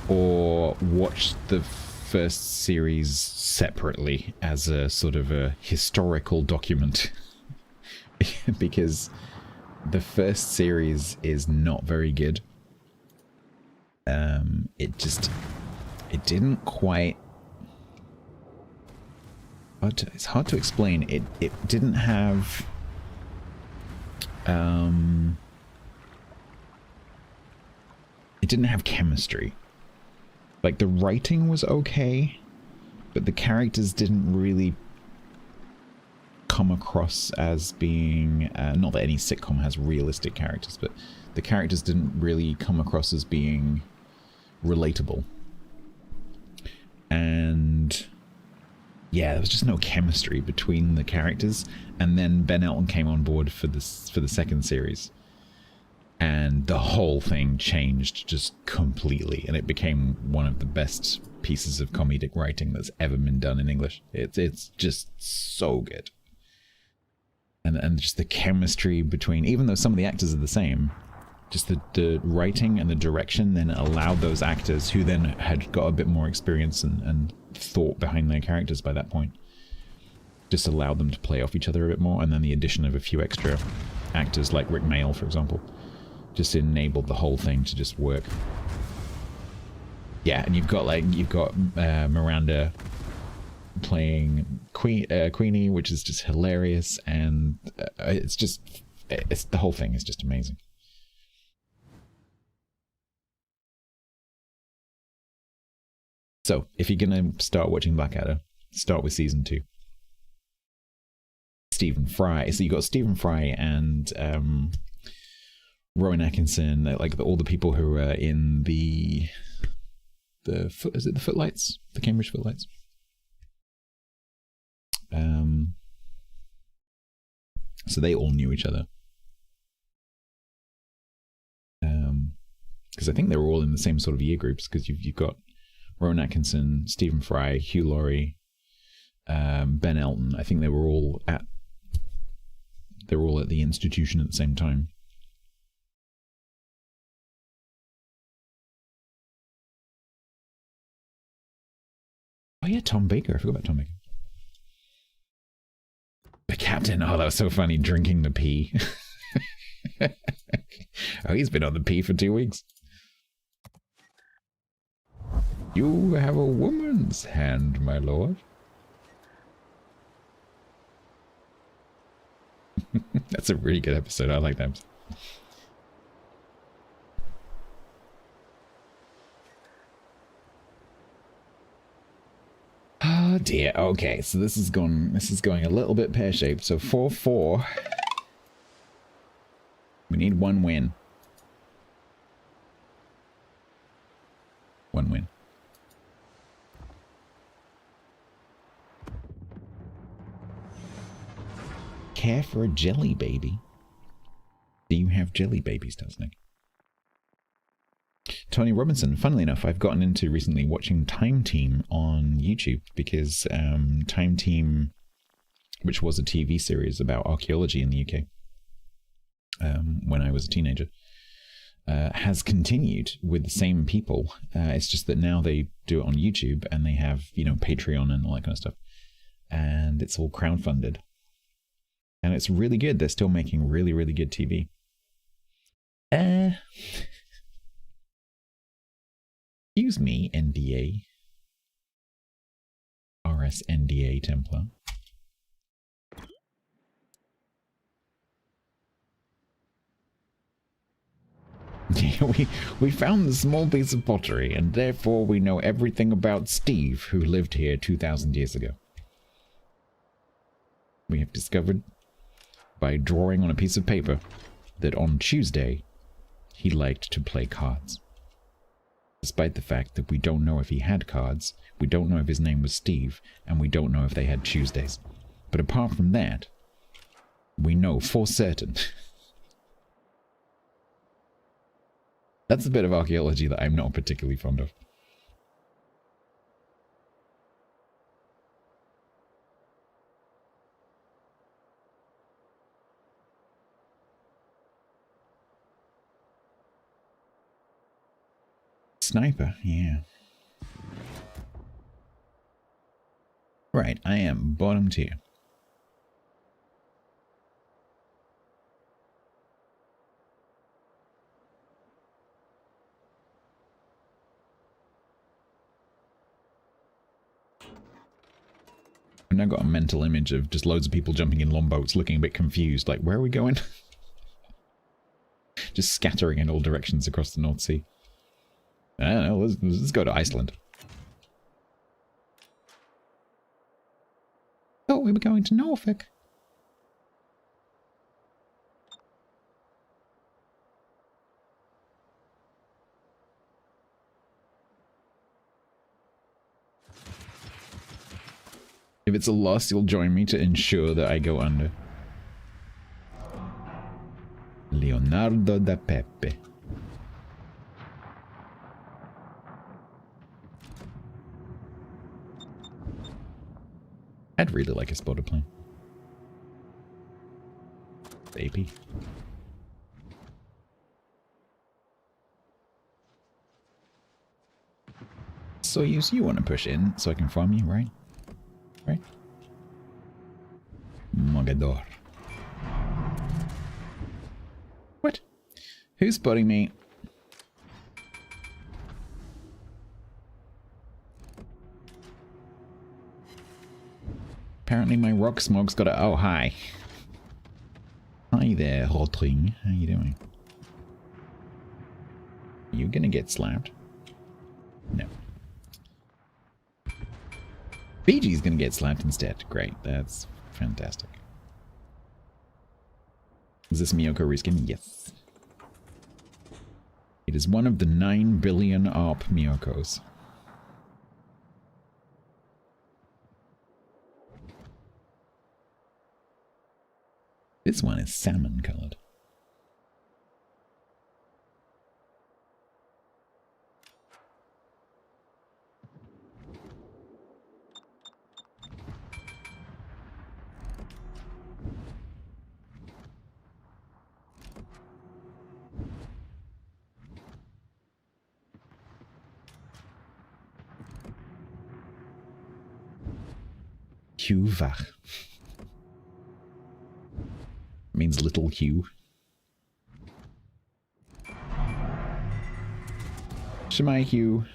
or watch the first series separately as a sort of a historical document. Because the first series is not very good. It didn't quite... It's hard to explain. It didn't have... It didn't have chemistry. Like, the writing was okay, but the characters didn't really come across as being... not that any sitcom has realistic characters, but the characters didn't really come across as being relatable. And yeah, there was just no chemistry between the characters. And then Ben Elton came on board for the second series, and the whole thing changed just completely, and it became one of the best pieces of comedic writing that's ever been done in English. It's just so good. And just the chemistry between, even though some of the actors are the same, just the writing and the direction then allowed those actors, who then had got a bit more experience and thought behind their characters by that point, just allowed them to play off each other a bit more. And then the addition of a few extra actors like Rick Mayall, for example, just enabled the whole thing to just work. Yeah, and you've got Miranda playing Queenie, which is just hilarious, and the whole thing is just amazing. So, if you're gonna start watching Blackadder, start with season 2. Stephen Fry. So you got Stephen Fry and Rowan Atkinson, like all the people who are in the Footlights, the Cambridge Footlights. So they all knew each other. Because I think they were all in the same sort of year groups, because you've got Rowan Atkinson, Stephen Fry, Hugh Laurie, Ben Elton. I think they were all at the institution at the same time. Oh yeah, Tom Baker. I forgot about Tom Baker. The captain. Oh, that was so funny, drinking the pee. Oh, he's been on the pee for 2 weeks. You have a woman's hand, my lord. That's a really good episode. I like that episode. Oh dear. Okay, so this is going a little bit pear-shaped. So 4-4. We need 1 win. 1 win. Care for a jelly baby? Do you have jelly babies, does Nick? Tony Robinson. Funnily enough, I've gotten into recently watching Time Team on YouTube, because Time Team, which was a TV series about archaeology in the UK when I was a teenager, has continued with the same people. It's just that now they do it on YouTube, and they have, Patreon and all that kind of stuff. And it's all crowdfunded. And it's really good. They're still making really, really good TV. Excuse me, NDA. RS NDA Templar. we found the small piece of pottery, and therefore we know everything about Steve, who lived here 2,000 years ago. We have discovered, by drawing on a piece of paper, that on Tuesday, he liked to play cards. Despite the fact that we don't know if he had cards, we don't know if his name was Steve, and we don't know if they had Tuesdays. But apart from that, we know for certain. That's a bit of archaeology that I'm not particularly fond of. Sniper, yeah. Right, I am bottom tier. I've now got a mental image of just loads of people jumping in longboats looking a bit confused, like, where are we going? Just scattering in all directions across the North Sea. I don't know, let's go to Iceland. Thought we were going to Norfolk. If it's a loss, you'll join me to ensure that I go under. Leonardo da Pepe. I'd really like a spotter plane. Baby. So you want to push in so I can farm you, right? Right? Mogador. What? Who's spotting me? Apparently my rock smoke's got a... Oh, hi. Hi there, Rotring. How you doing? Are you gonna get slapped? No. Fiji's gonna get slapped instead. Great, that's fantastic. Is this Miyoko reskin? Yes. It is one of the 9 billion ARP Miyokos. This one is salmon colored. Hugh-Vach. Means little Hugh. Shemai Hugh.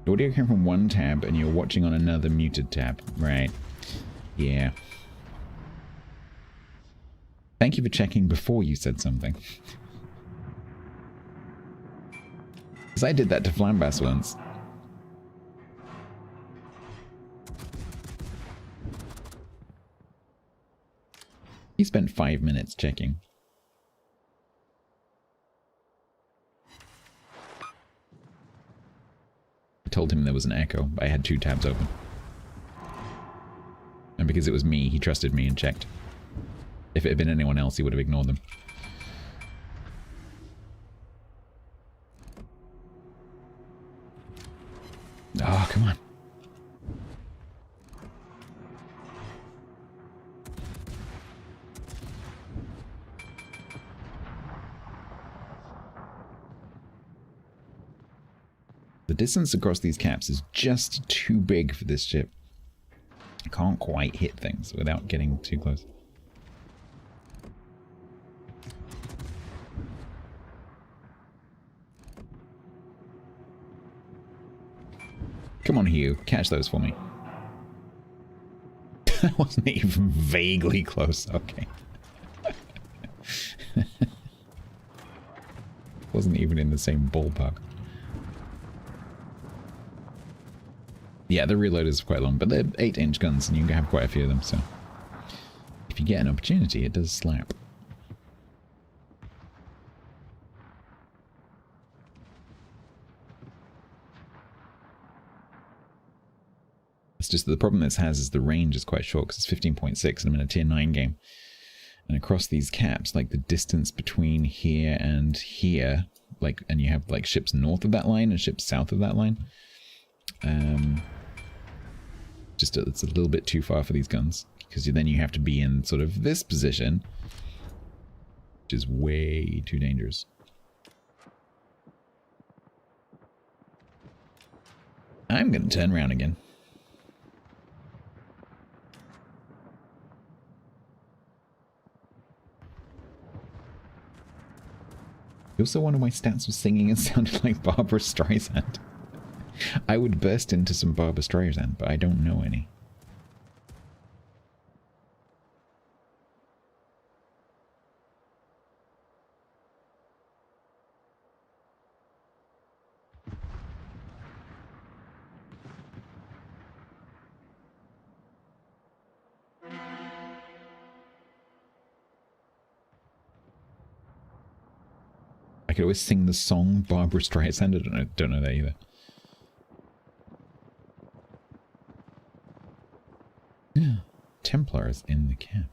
Audio came from one tab and you're watching on another muted tab. Right. Yeah. Thank you for checking before you said something. Because I did that to Flambas once. He spent 5 minutes checking. I told him there was an echo, but I had 2 tabs open. And because it was me, he trusted me and checked. If it had been anyone else, he would have ignored them. Oh, come on. The distance across these caps is just too big for this ship. I can't quite hit things without getting too close. Come on, Hugh. Catch those for me. That wasn't even vaguely close. Okay. Wasn't even in the same ballpark. Yeah, the reload is quite long, but they're 8-inch guns and you can have quite a few of them, so if you get an opportunity, it does slap. It's just that the problem this has is the range is quite short because it's 15.6 and I'm in a tier 9 game. And across these caps, like the distance between here and here, like, and you have like ships north of that line and ships south of that line. It's a little bit too far for these guns because then you have to be in sort of this position, which is way too dangerous. I'm going to turn around again. Also, one of my stats was singing and sounded like Barbara Streisand. I would burst into some Barbara Streisand, but I don't know any. I could always sing the song Barbara Streisand. I don't know that either. Yeah, Templars in the camp.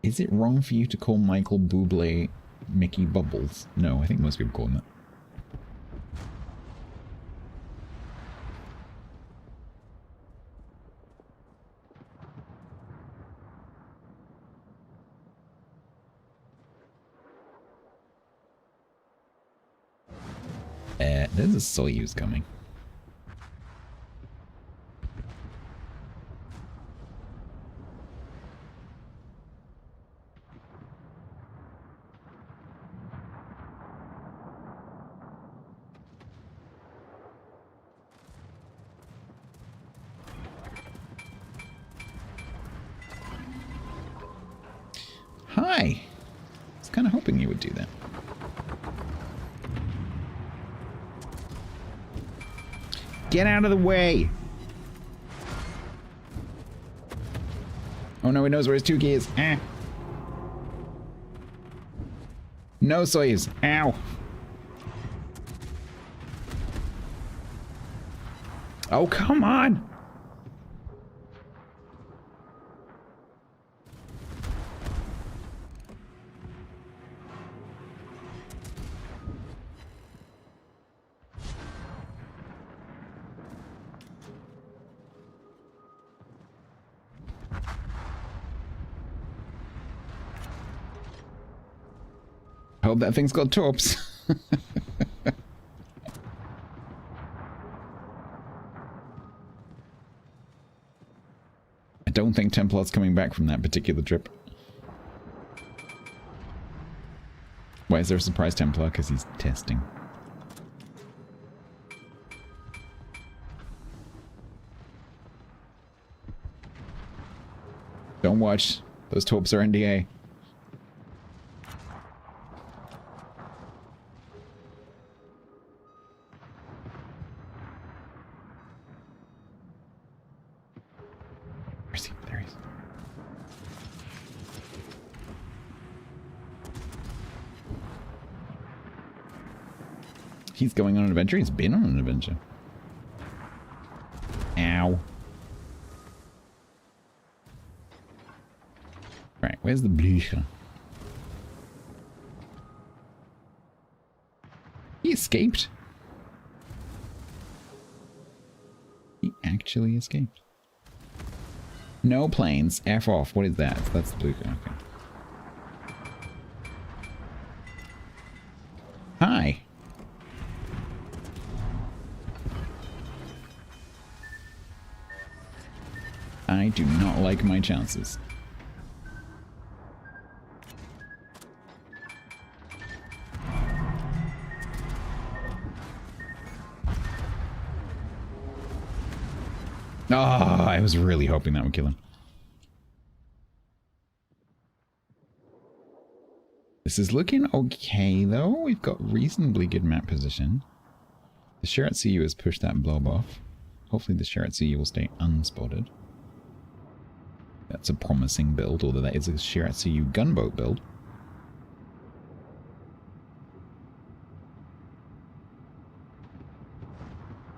Is it wrong for you to call Michael Bublé Mickey Bubbles? No, I think most people call him that. There's a Soyuz coming. Hi! I was kind of hoping you would do that. Get out of the way! Oh no, he knows where his 2 key is. Ah. No, Soyuz. Ow! Oh, come on! I hope that thing's got torps. I don't think Templar's coming back from that particular trip. Why is there a surprise Templar? Because he's testing. Don't watch. Those torps are NDA. There he is. He's going on an adventure? He's been on an adventure. Ow. Right, where's the Blücher? He escaped. He actually escaped. No planes. F off. What is that? That's the Blücher. Okay. I do not like my chances. Oh, I was really hoping that would kill him. This is looking okay, though. We've got reasonably good map position. The Shiratsuyu has pushed that blob off. Hopefully the Shiratsuyu will stay unspotted. That's a promising build, although that is a Shiratsuyu gunboat build.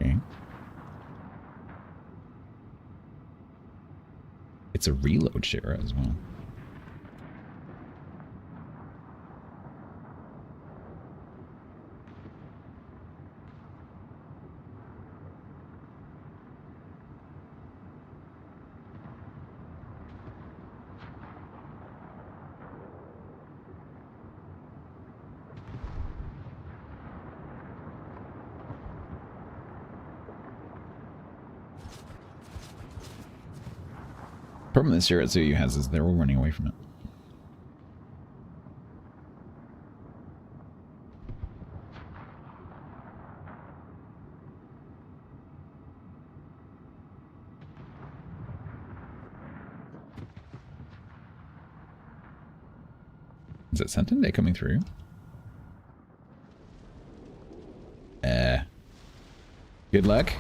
Okay. It's a reload Shira as well. Problem that Shiratsuyu has is they're all running away from it. Is it Santander coming through? Good luck.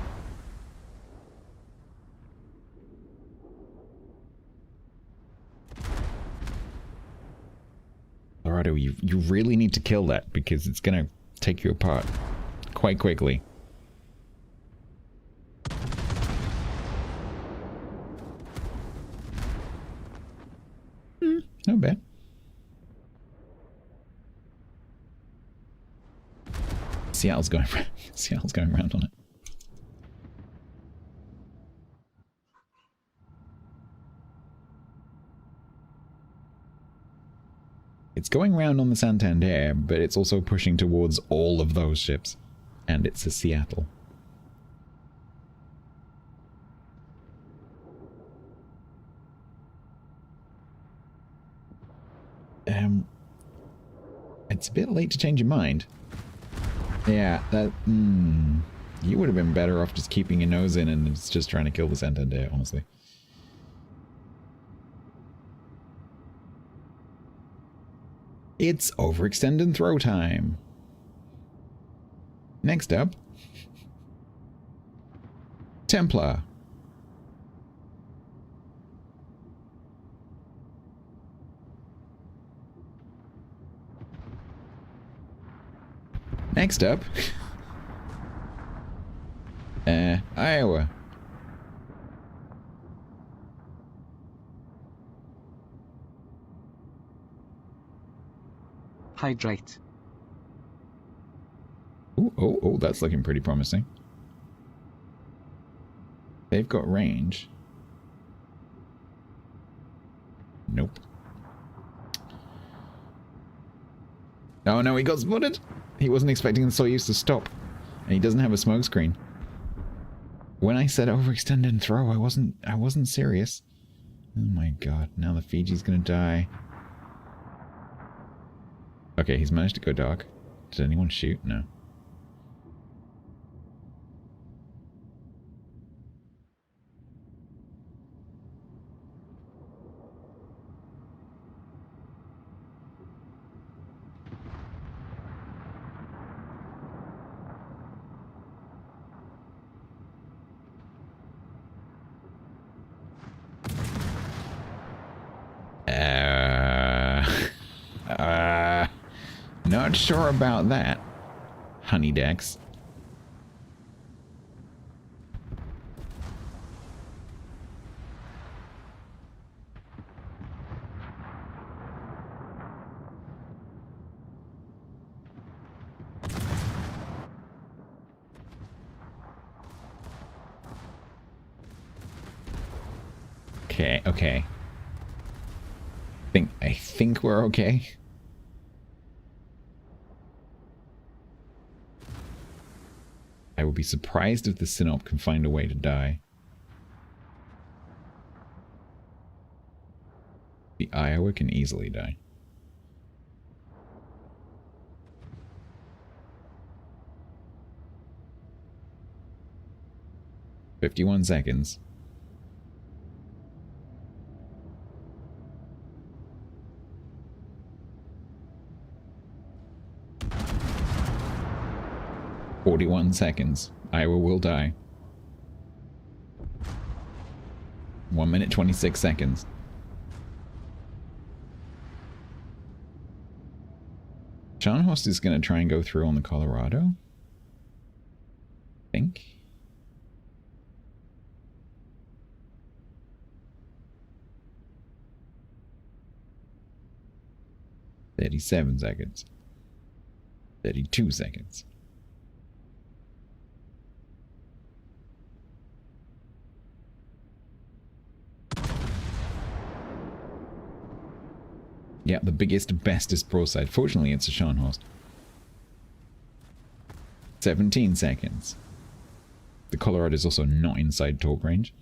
Dorado, you really need to kill that because it's gonna take you apart quite quickly. Not bad. Seattle's going around on it. It's going round on the Santander, but it's also pushing towards all of those ships. And it's a Seattle. It's a bit late to change your mind. Yeah, that... you would have been better off just keeping your nose in and just trying to kill the Santander, honestly. It's overextend and throw time. Next up, Templar. Next up, Iowa. Hydrate. Oh, that's looking pretty promising. They've got range. Nope. Oh no, he got spotted! He wasn't expecting the Soyuz to stop. And he doesn't have a smoke screen. When I said overextend and throw, I wasn't serious. Oh my god, now the Fiji's gonna die. Okay, he's managed to go dark. Did anyone shoot? No. Not sure about that, honey decks. Okay. I think we're okay. I would be surprised if the Sinop can find a way to die. Iowa can easily die. "51 seconds. "41 seconds. Iowa will die. 1 minute 26 seconds. Scharnhorst is going to try and go through on the Colorado. I think. "37 seconds. 32 seconds. Yeah, the biggest, bestest broadside. Fortunately, it's a Scharnhorst. 17 seconds. The Colorado is also not inside torque range.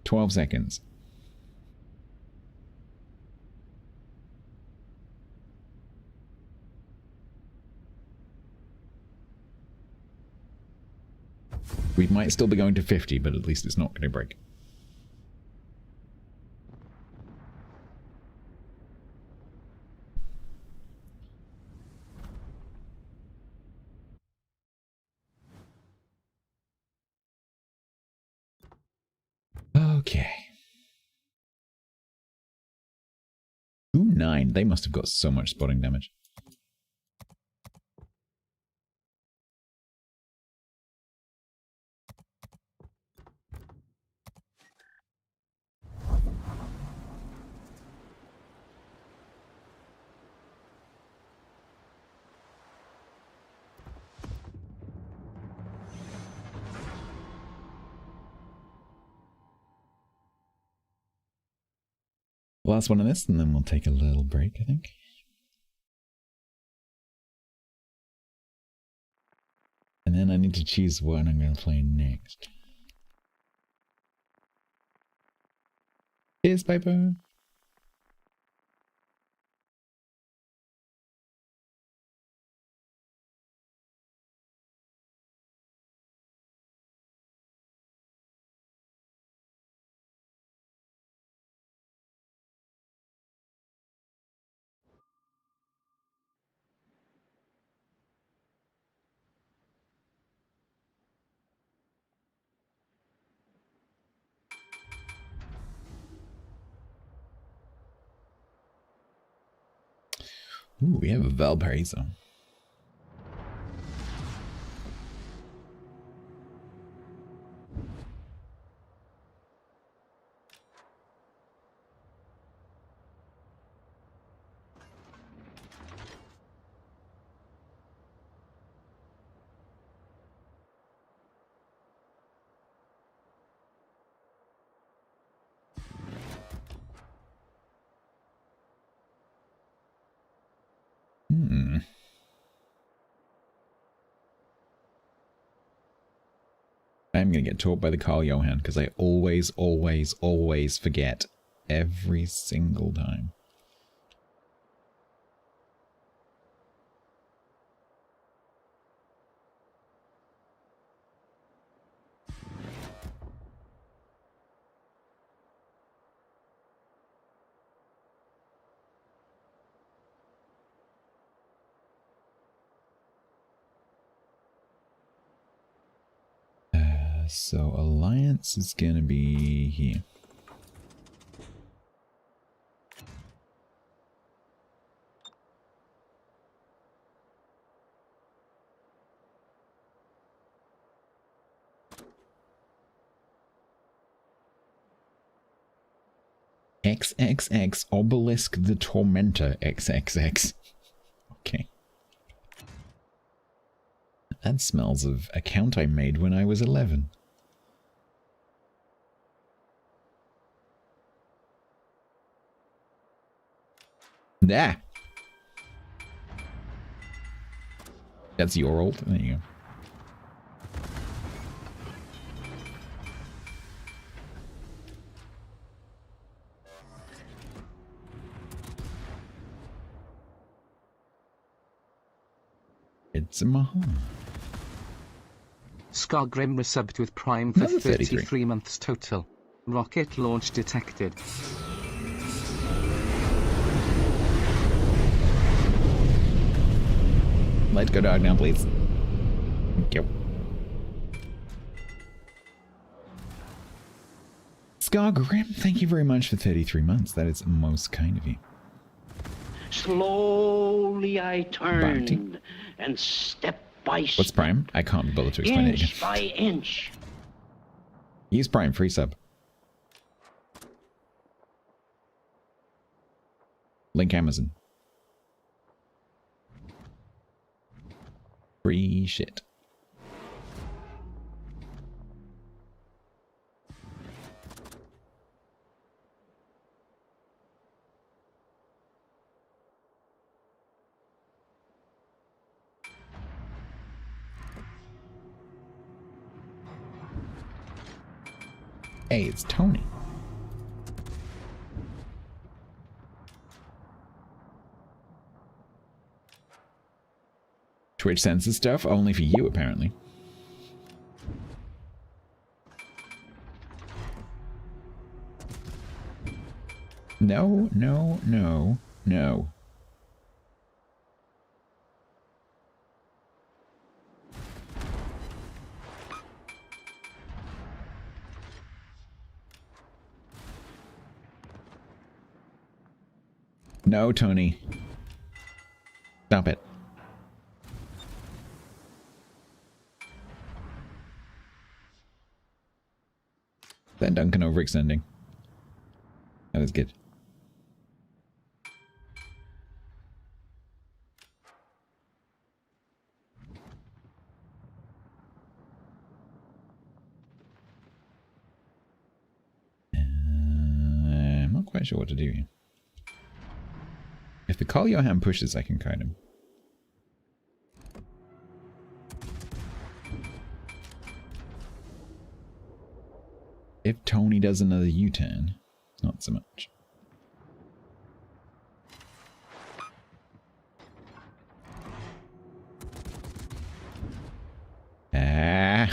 12 seconds. We might still be going to 50, but at least it's not going to break. Okay. 2-9. They must have got so much spotting damage. Last one of this, and then we'll take a little break, I think. And then I need to choose what I'm going to play next. Cheers, Piper! Ooh, we have a Valparaiso. I'm going to get taught by the Carl Johan because I always forget every single time. So Alliance is going to be here. XXX Obelisk the Tormentor XXX. Okay. That smells of account I made when I was 11. Ah! That's your old? There you go. It's a Maha. Scargrim resubbed with Prime for Another 33 months total. Rocket launch detected. Let's go dog now, please. Thank you. Scargrim, thank you very much for 33 months. That is most kind of you. Slowly I turned, Bounty. and step by step, What's Prime? I can't be bothered to explain it again. inch by inch, Use Prime, free sub. Link Amazon. Free shit. Hey, it's Tony. Twitch censors stuff only for you, apparently. No, no, no, no. No, Tony. Stop it. That Duncan overextending. That is good. I'm not quite sure what to do here. If the Carl Johan pushes, I can kite him. If Tony does another U-turn, not so much. Ah.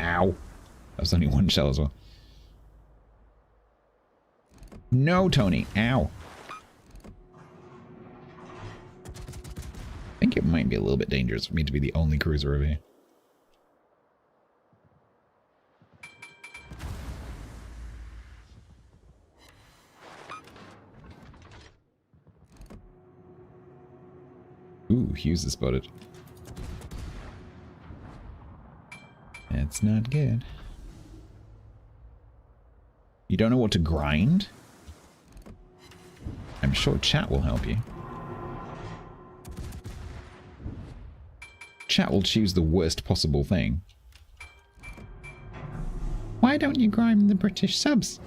Ow. That was only one shell as well. No, Tony. Ow. I think it might be a little bit dangerous for me to be the only cruiser over here. Ooh, Hughes is spotted. That's not good. You don't know what to grind? I'm sure chat will help you. Chat will choose the worst possible thing. Why don't you grind the British subs?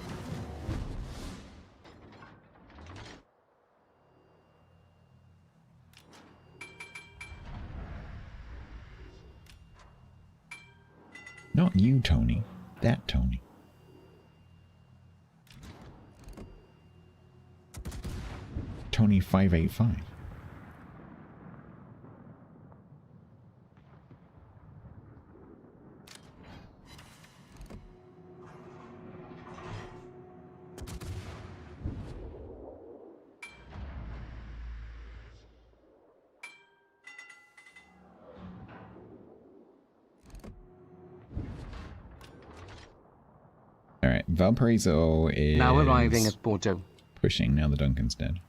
Not you, Tony. That Tony. Tony 585. Alright, Valparaiso is Now arriving at Bordeaux. pushing, now the Duncan's dead.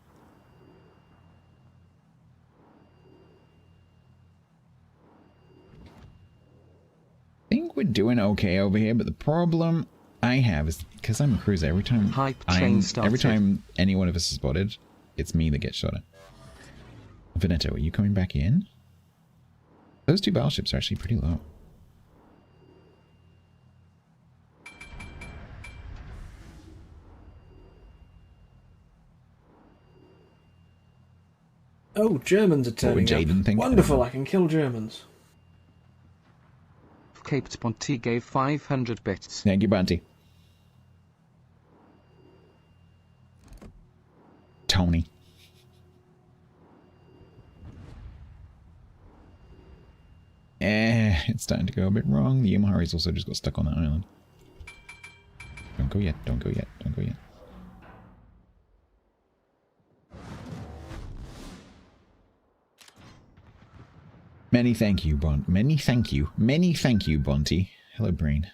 I think we're doing okay over here, but the problem I have is because I'm a cruiser, every time every time any one of us is spotted, it's me that gets shot at. Veneto, are you coming back in? Those two battleships are actually pretty low. Oh, Germans are turning What would Jaden up. think? Wonderful, I can kill Germans. Cape Bonty gave 500 bits. Thank you, Bounty. Tony. starting to go a bit wrong. The Imahari's also just got stuck on that island. Don't go yet, don't go yet, don't go yet. Many thank you, Many thank you. Many thank you, Bonty. Hello, Brain.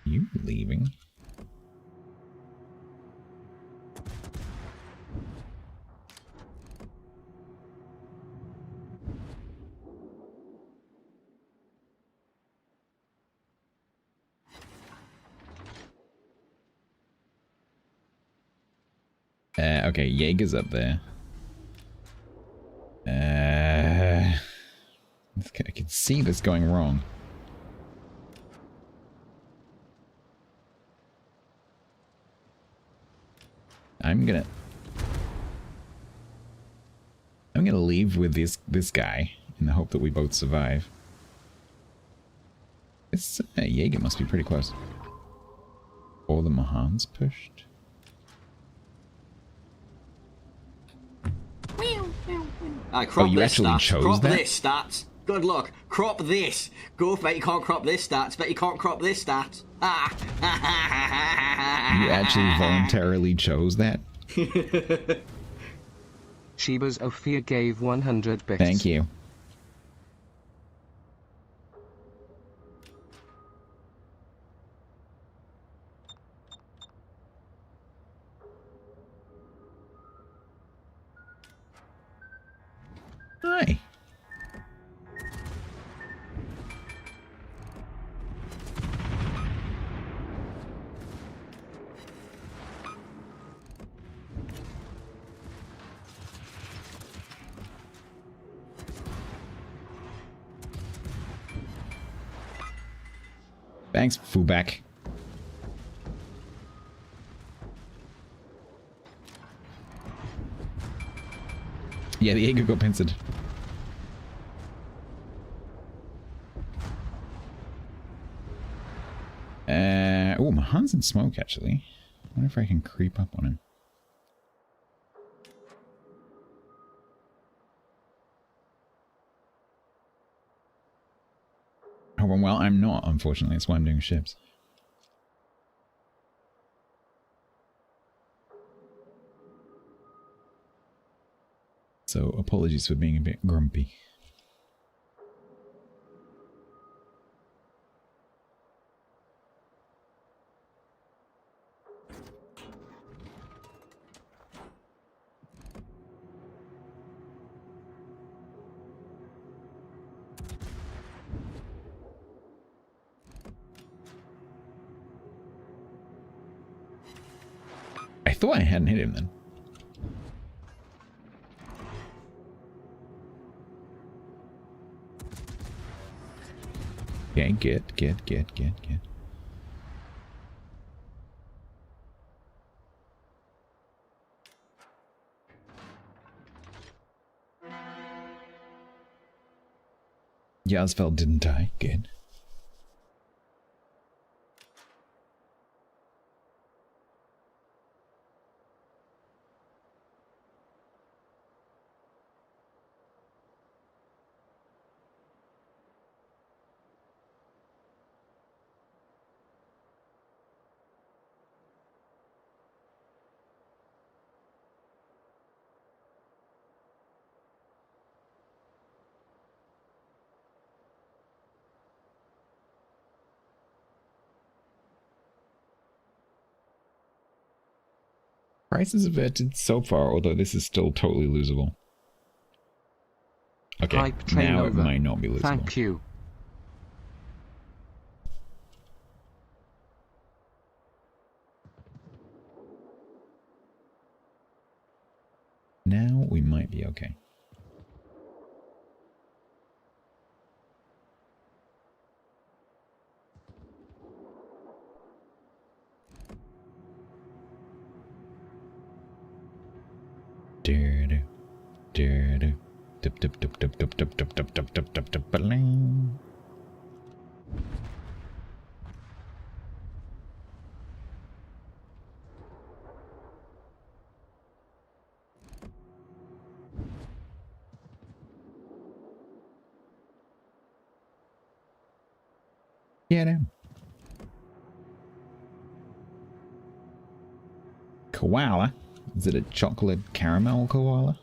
You leaving? Okay, Jaeger's up there. I can see this going wrong. I'm gonna leave with this guy in the hope that we both survive. This Jaeger must be pretty close. Or the Mahan's pushed. Crop you this, actually stats. chose crop that? This, stats. Good luck. Crop this. Go, bet you can't crop this, stats. Bet you can't crop this, stats. You actually voluntarily chose that? Sheba's Ophir gave 100 bits. Thank you. Hi. Thanks, Fuback. Yeah, the Jaeger got pincered. Oh, Mahan's in smoke, actually. I wonder if I can creep up on him. Oh, well, I'm not, unfortunately. That's why I'm doing ships. So, apologies for being a bit grumpy. I thought I hadn't hit him then. Okay, get. Yazfeld didn't die. Good. Prices averted so far, although this is still totally losable. Okay, Hype train now over. it might not be losable. Thank you. Now we might be okay. Yeah, no. Koala? Is it a chocolate caramel koala?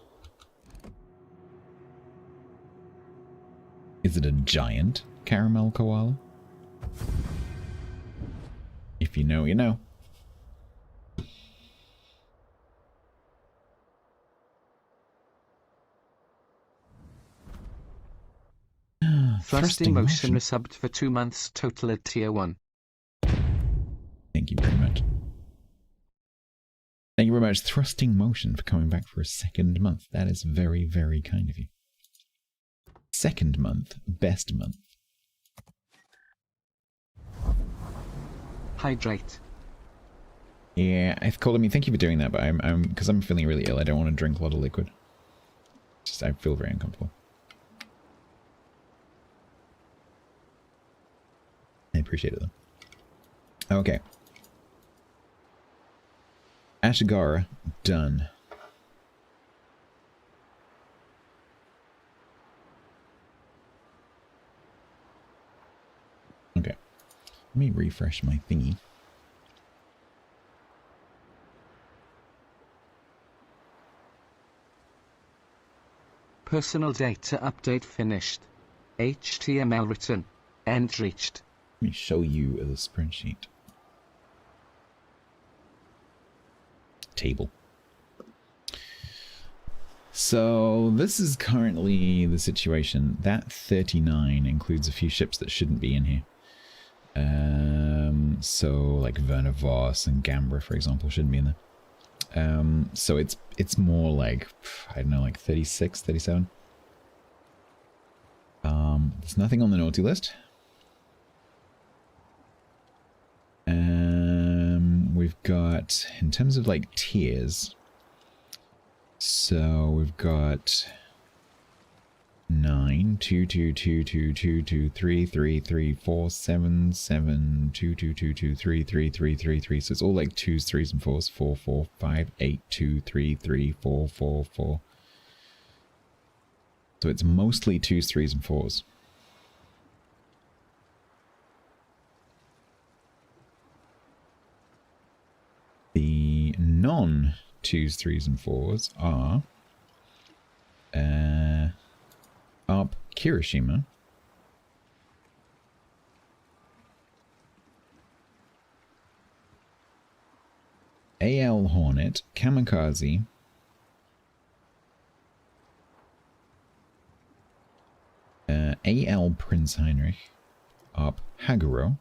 Is it a giant caramel koala? If you know, you know. Thrusting motion resubbed for 2 months total at tier 1. Thank you very much. Thank you very much, Thrusting Motion, for coming back for a second month. That is very, very kind of you. Second month, best month. Hydrate. Yeah, I've called me. Thank you for doing that, but because I'm feeling really ill. I don't want to drink a lot of liquid. Just I feel very uncomfortable. I appreciate it though. Okay. Ashigara, done. Okay. Let me refresh my thingy. Personal data update finished. HTML written. End reached. Let me show you the spreadsheet. Table. So this is currently the situation. That 39 includes a few ships that shouldn't be in here. So like Werner Voss and Gambra, for example, shouldn't be in there. So it's more like, I don't know, like 36, 37. There's nothing on the naughty list. We've got, in terms of like tiers, so we've got 9, 2, 2, 2, 2, 2, 2, 3, 3, 3, 4, 7, 7, 2, 2, 2, 2, 3, 3, 3, 3, 3. So it's all like 2s, 3s, and 4s. 4, 4, 5, 8, 2, 3, 3, 4, 4, 4. So it's mostly 2s, 3s, and 4s. The non-2s, 3s, and 4s are Up Kirishima, AL Hornet, Kamikaze, AL Prince Heinrich, Up Haguro,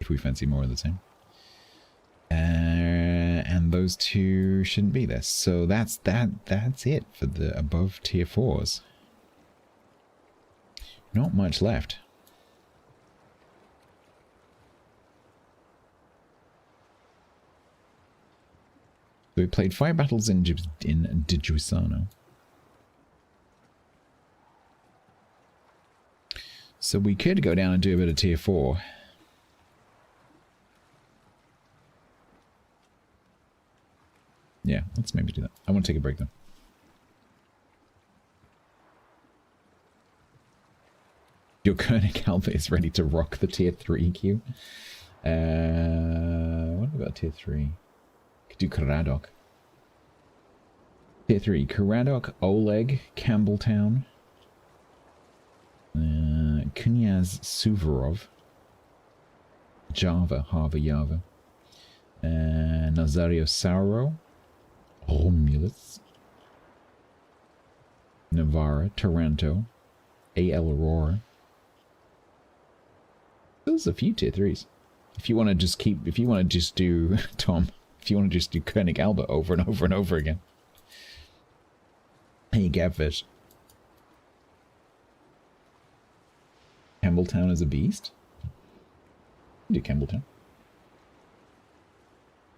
if we fancy more of the same. And those two shouldn't be there. So that's it for the above tier 4s. Not much left. So we played 5 battles in Digiusano. So we could go down and do a bit of tier 4. Yeah, let's maybe do that. I want to take a break though. Your Koenig Alpha is ready to rock the tier 3 queue. What about tier 3? Could do Karadok. Tier 3, Karadok, Oleg, Campbelltown, Knyaz Suvorov, Java, Java, Nazario Sauro, Romulus, Navarra, Taranto, AL Aurora. There's a few tier 3s. If you want to just keep, if you want to just do, Tom, if you want to just do Koenig Albert over and over and over again. Hey, Gabfish. Campbelltown is a beast? Do Campbelltown.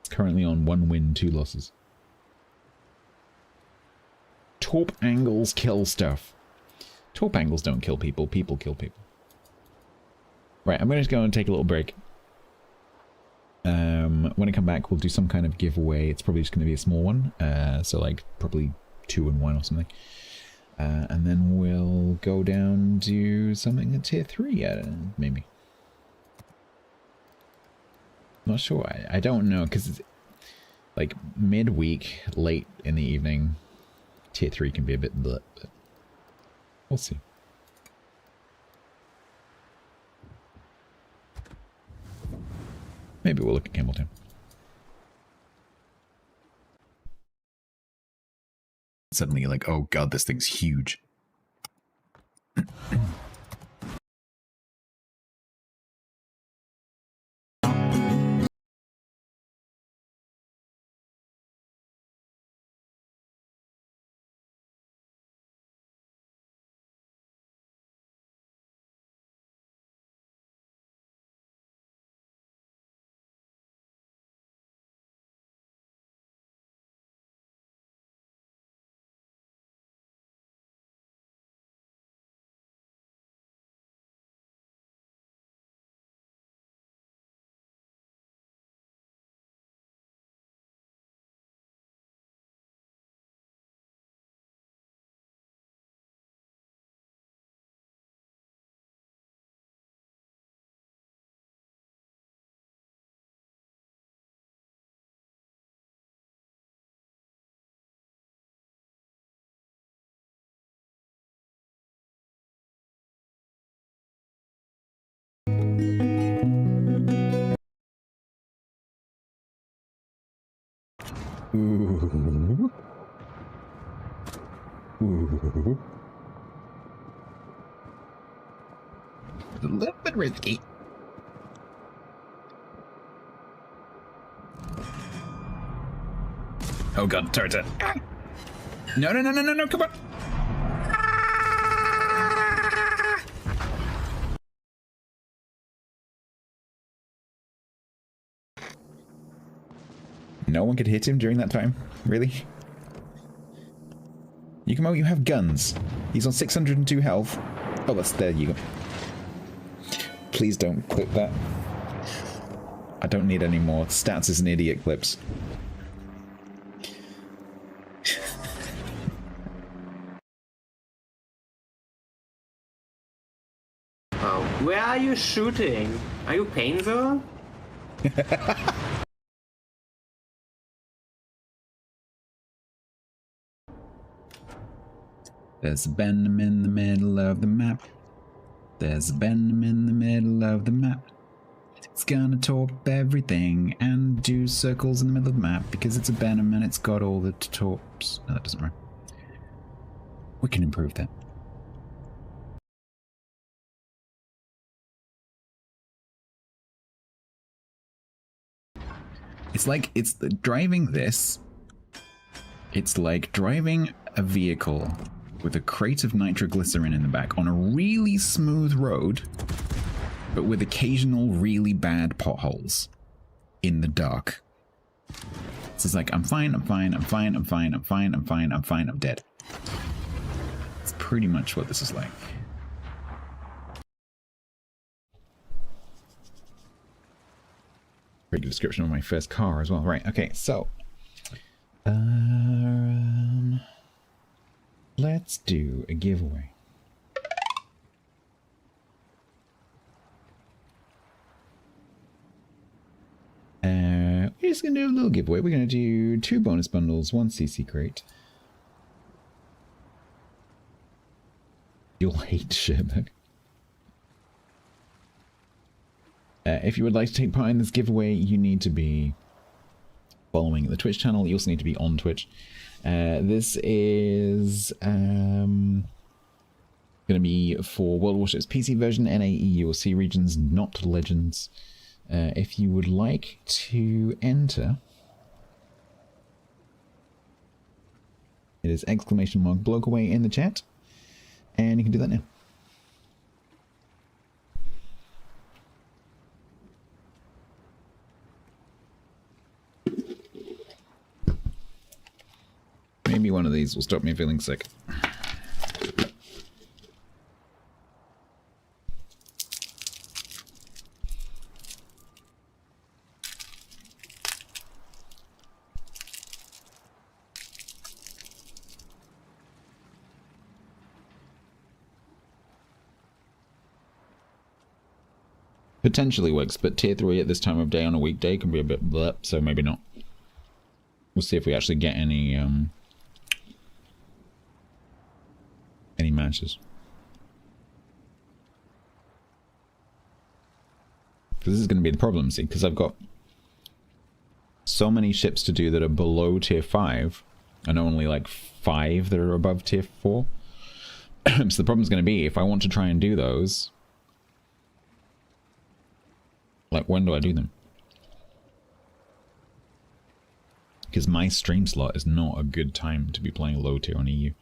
It's currently on 1 win, 2 losses. Torp angles kill stuff. Torp angles don't kill people, people kill people. Right, I'm going to go and take a little break. When I come back, we'll do some kind of giveaway. It's probably just going to be a small one. So like, probably 2 and 1 or something. And then we'll go down to something at tier 3, maybe. Not sure. I don't know, because it's like midweek, late in the evening, tier 3 can be a bit bleh, but we'll see. Maybe we'll look at Campbelltown. Suddenly you're like, oh god, this thing's huge. Ooh. Ooh. A little bit risky. Oh god, turret. No, no, no, no, no, no, come on. No one could hit him during that time? Really? Yukumo, you have guns. He's on 602 health. Oh, there you go. Please don't clip that. I don't need any more stats as an idiot clips. Where are you shooting? Are you painful? There's a Benham in the middle of the map. There's a Benham in the middle of the map. It's gonna torp everything and do circles in the middle of the map because it's a Benham and it's got all the torps. No, that doesn't work. We can improve that. It's like, driving this. It's like driving a vehicle with a crate of nitroglycerin in the back on a really smooth road, but with occasional really bad potholes in the dark. So it's like, I'm fine, I'm fine, I'm fine, I'm fine, I'm fine, I'm fine, I'm fine, I'm dead. It's pretty much what this is like. Pretty good description of my first car as well. Right, okay, so let's do a giveaway. We're just going to do a little giveaway. We're going to do 2 bonus bundles, 1 CC crate. You'll hate Sherberg. If you would like to take part in this giveaway, you need to be following the Twitch channel. You also need to be on Twitch. This is going to be for World Warships PC version, NAE or C regions, not Legends. If you would like to enter, it is !blokeaway in the chat, and you can do that now. Maybe one of these will stop me feeling sick. Potentially works, but tier 3 at this time of day on a weekday can be a bit blurp, so maybe not. We'll see if we actually get any matches. Because this is going to be the problem, see, because I've got so many ships to do that are below tier 5, and only like 5 that are above tier 4. So the problem's going to be, if I want to try and do those, like, when do I do them? Because my stream slot is not a good time to be playing low tier on EU.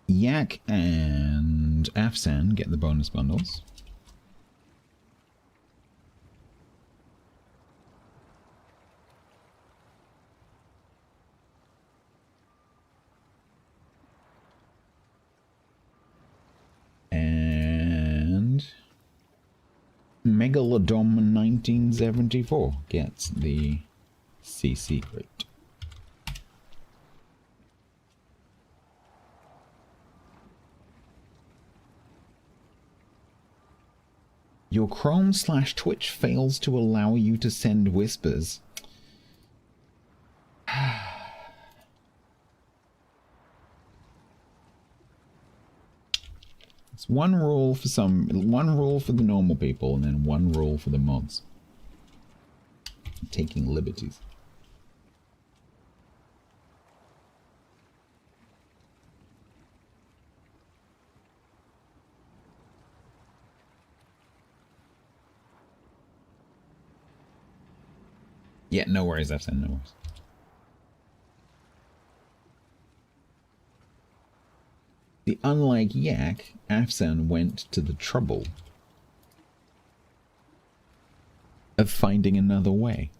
Yak and Afsan get the bonus bundles. And Megalodon 1974 gets the CC rate. Your Chrome/Twitch fails to allow you to send whispers. It's one rule for the normal people, and then one rule for the mods. I'm taking liberties. Yeah, no worries, I've said no worries. See, unlike Yak, Afsan went to the trouble of finding another way.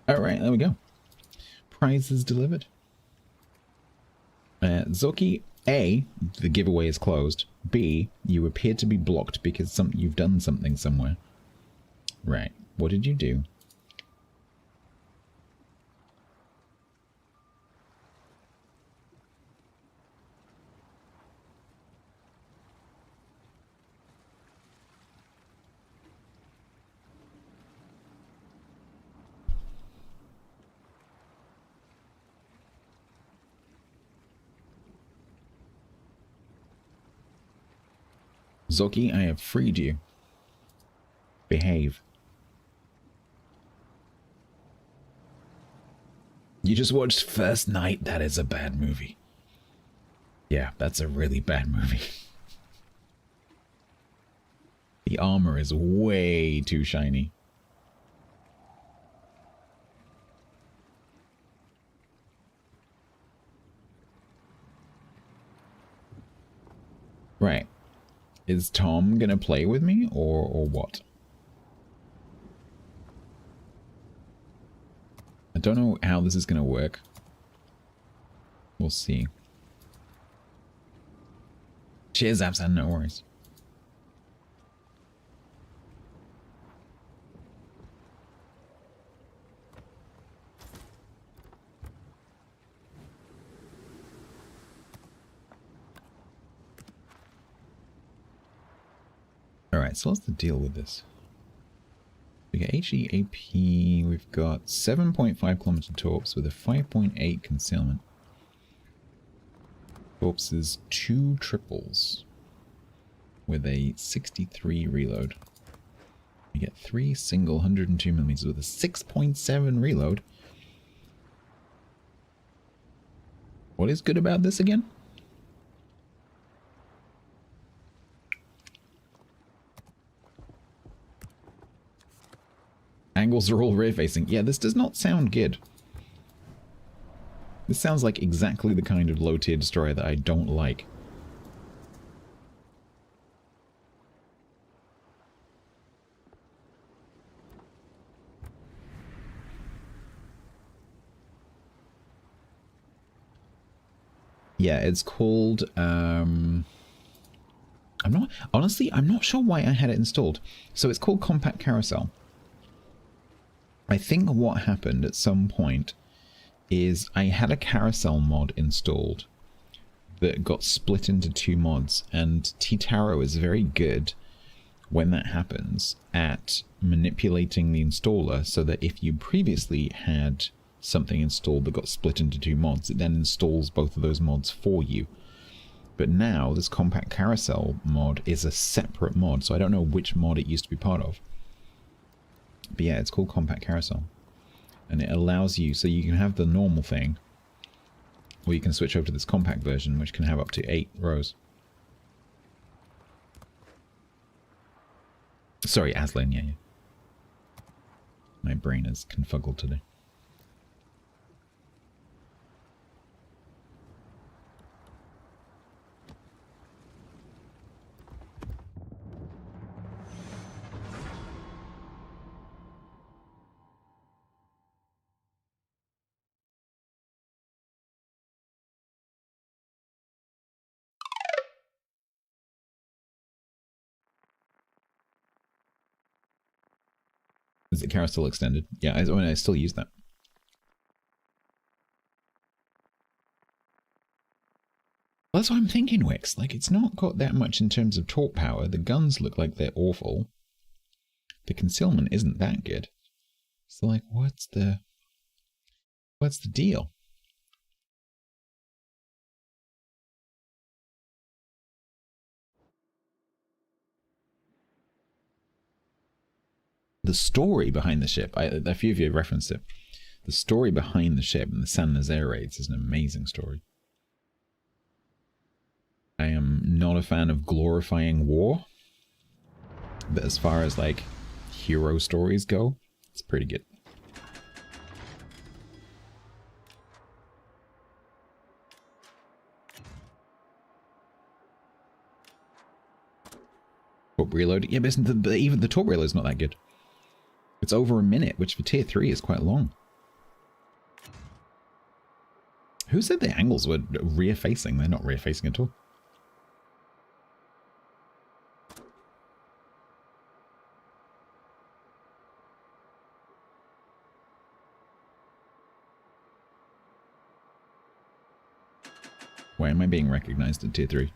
Alright, there we go. Prizes delivered. Zoki, A, the giveaway is closed. B, you appear to be blocked because you've done something somewhere. Right, what did you do? Zoki, I have freed you. Behave. You just watched First Night? That is a bad movie. Yeah, that's a really bad movie. The armor is way too shiny. Right. Is Tom gonna play with me, or what? I don't know how this is gonna work. We'll see. Cheers, Absan, no worries. Alright, so what's the deal with this? We got HEAP, we've got 7.5 kilometer torps with a 5.8 concealment. Torps is 2 triples with a 63 reload. You get 3 single 102mm with a 6.7 reload. What is good about this again? Angles are all rear facing. Yeah, this does not sound good. This sounds like exactly the kind of low-tier destroyer that I don't like. Yeah, it's called, I'm not sure why I had it installed. So it's called Compact Carousel. I think what happened at some point is I had a carousel mod installed that got split into 2 mods, and T-Taro is very good when that happens at manipulating the installer so that if you previously had something installed that got split into 2 mods, it then installs both of those mods for you. But now this Compact Carousel mod is a separate mod, so I don't know which mod it used to be part of. But yeah, it's called Compact Carousel. And it allows you, so you can have the normal thing, or you can switch over to this compact version, which can have up to 8 rows. Sorry, Aslan, yeah. My brain is confuggled today. Is it Carousel Extended? Yeah, I still use that. Well, that's what I'm thinking, Wix. Like, it's not got that much in terms of torque power. The guns look like they're awful. The concealment isn't that good. So, like, what's the deal? The story behind the ship, a few of you have referenced it. The story behind the ship and the San Nazaire raids is an amazing story. I am not a fan of glorifying war, but as far as like hero stories go, it's pretty good. Torp reload, yeah, but even the torp reload is not that good. It's over a minute, which for tier 3 is quite long. Who said the angles were rear-facing? They're not rear-facing at all. Why am I being recognized in tier 3?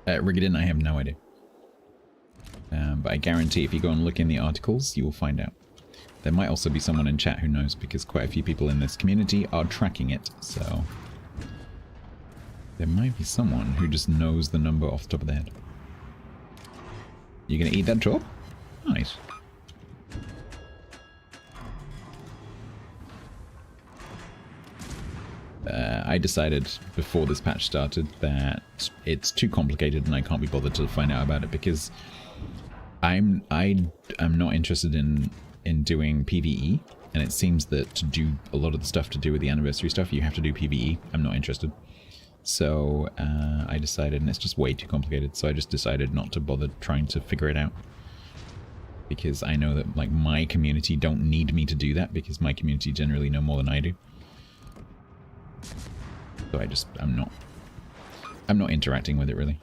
Rigadin, I have no idea. But I guarantee if you go and look in the articles, you will find out. There might also be someone in chat who knows, because quite a few people in this community are tracking it, so... There might be someone who just knows the number off the top of their head. You gonna eat that torp? Nice. I decided before this patch started that it's too complicated and I can't be bothered to find out about it, because I'm not interested in doing PvE, and it seems that to do a lot of the stuff to do with the anniversary stuff you have to do PvE. I'm not interested. So I decided, and it's just way too complicated, so I just decided not to bother trying to figure it out. Because I know that like my community don't need me to do that, because my community generally know more than I do. So I'm not interacting with it really.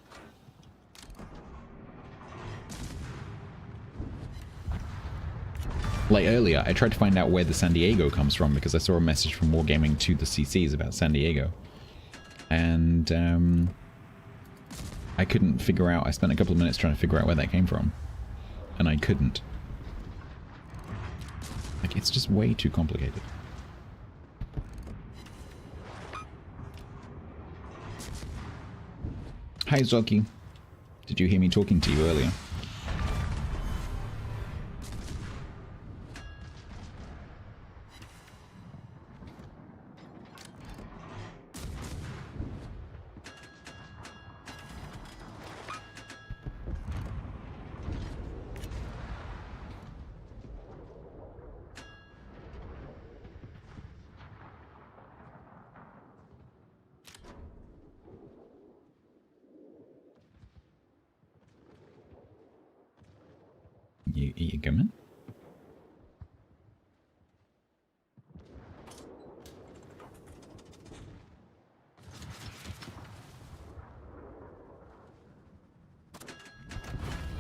Like earlier, I tried to find out where the San Diego comes from, because I saw a message from Wargaming to the CCs about San Diego. And I couldn't figure out, I spent a couple of minutes trying to figure out where that came from. And I couldn't. Like, it's just way too complicated. Hi, Zoki. Did you hear me talking to you earlier? You coming?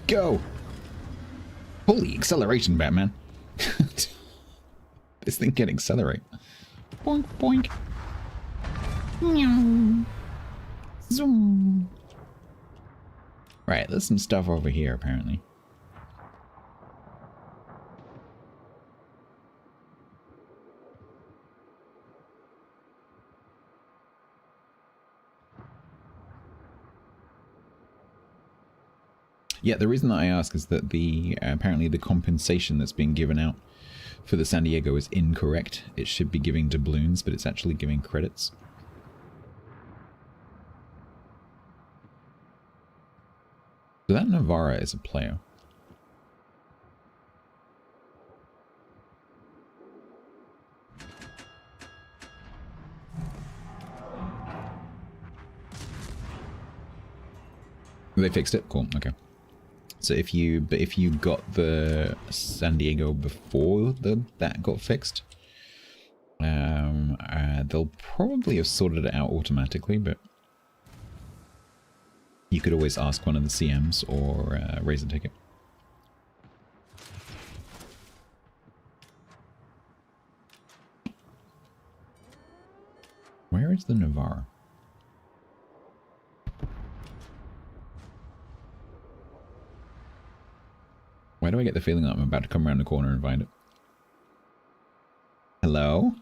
Go! Holy acceleration, Batman. This thing can accelerate. Boink, boink. Meow. Zoom. Right, there's some stuff over here, apparently. Yeah, the reason that I ask is that the apparently the compensation that's being given out for the San Diego is incorrect. It should be giving doubloons, but it's actually giving credits. So that Navarra is a player. They fixed it? Cool, okay. So if you got the San Diego before that got fixed, they'll probably have sorted it out automatically, but you could always ask one of the CMs or raise a ticket. Where is the Navarra? Why do I get the feeling that I'm about to come around the corner and find it? Hello?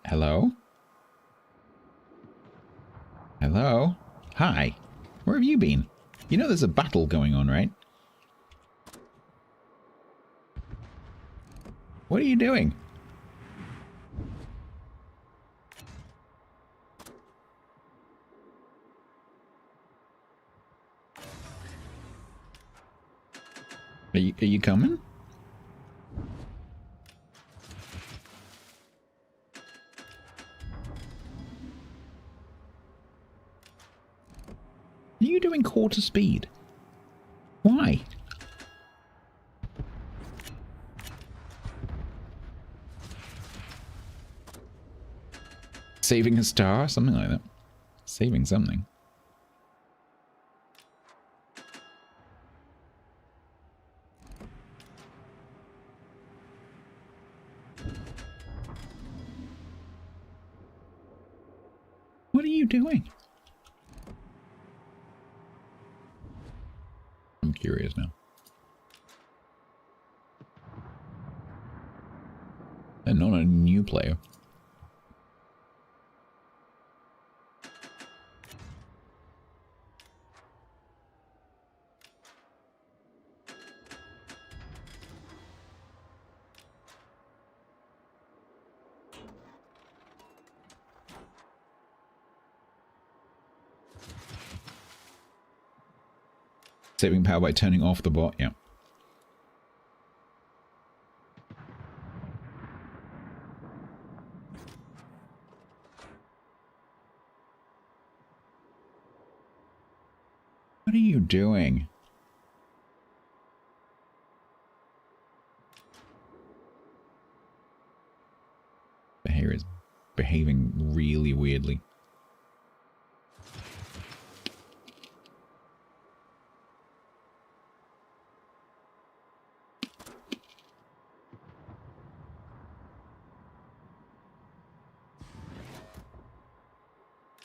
Hello? Hello? Hi. Where have you been? You know there's a battle going on, right? What are you doing? Are you coming? Are you doing quarter speed? Why? Saving a star? Something like that. Saving something. What are you doing? I'm curious now. And not a new player. Saving power by turning off the bot, yeah. What are you doing? The hair is behaving really weirdly.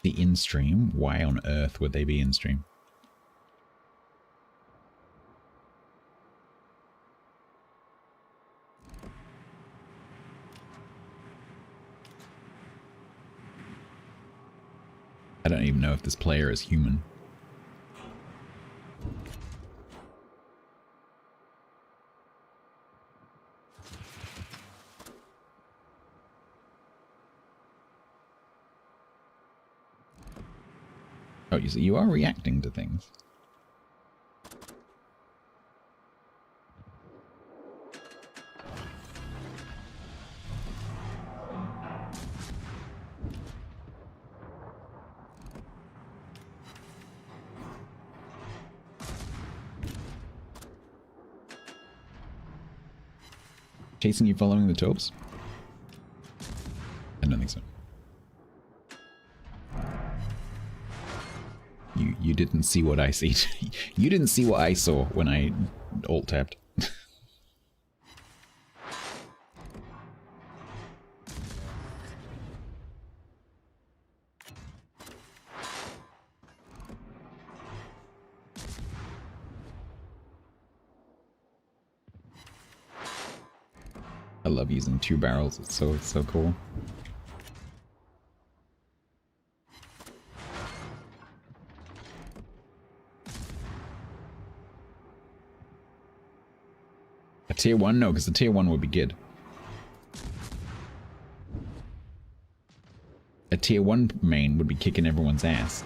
The in-stream? Why on earth would they be in-stream? I don't even know if this player is human. Oh, you are reacting to things. Chasing you following the taubes? I don't think so. You didn't see what I see. You didn't see what I saw when I alt-tabbed. I love using 2 barrels. It's so cool. A tier 1? No, because the tier 1 would be good. A tier 1 main would be kicking everyone's ass.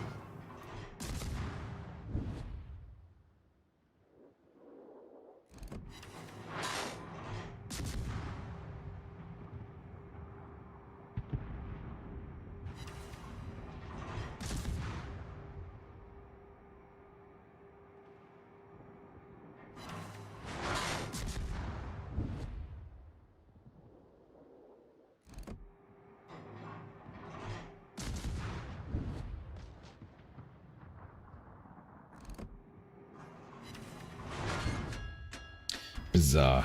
Bizarre.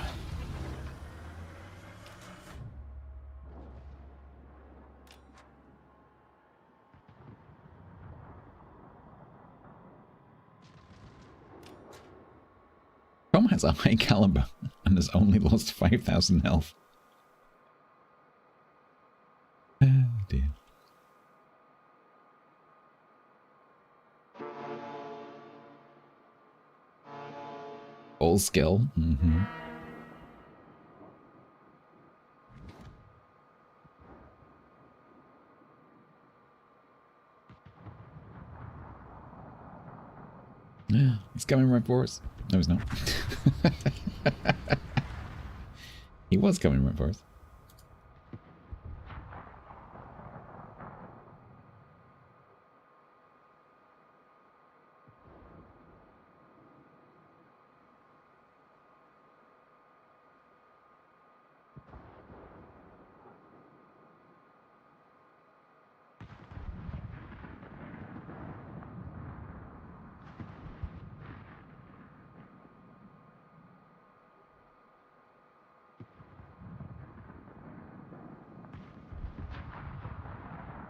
Tom has a high caliber and has only lost 5,000 health. Oh dear. All skill. Mm-hmm. Yeah, he's coming right for us. No, he's not. He was coming right for us.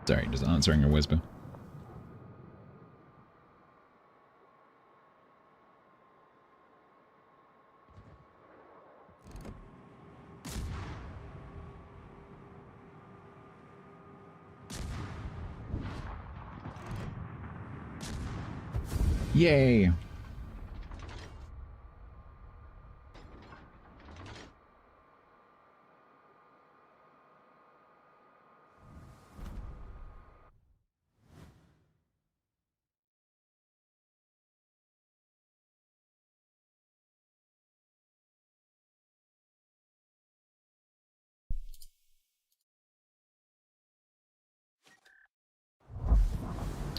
Sorry, just answering a whisper. Yay!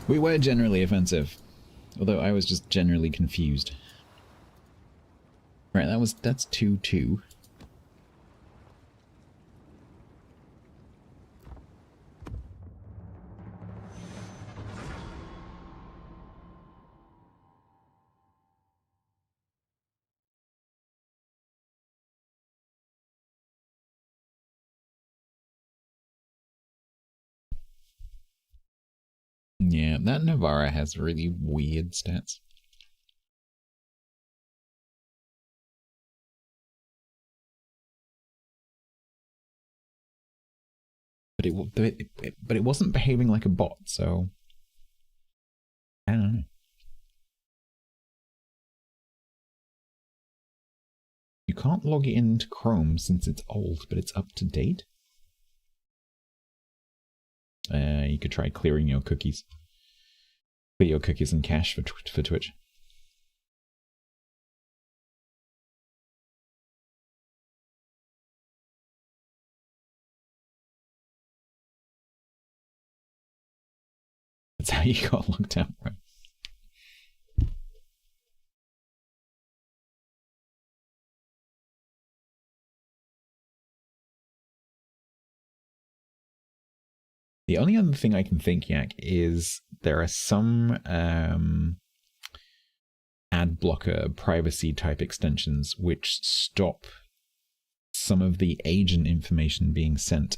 We were generally offensive, although I was just generally confused. Right, that's 2-2. Yeah, that Navarra has really weird stats. But it wasn't behaving like a bot, so I don't know. You can't log it into Chrome since it's old, but it's up to date. You could try clearing your cookies. Clear your cookies and cache for Twitch. That's how you got locked out, right? The only other thing I can think, Yak, is there are some ad blocker privacy type extensions which stop some of the agent information being sent.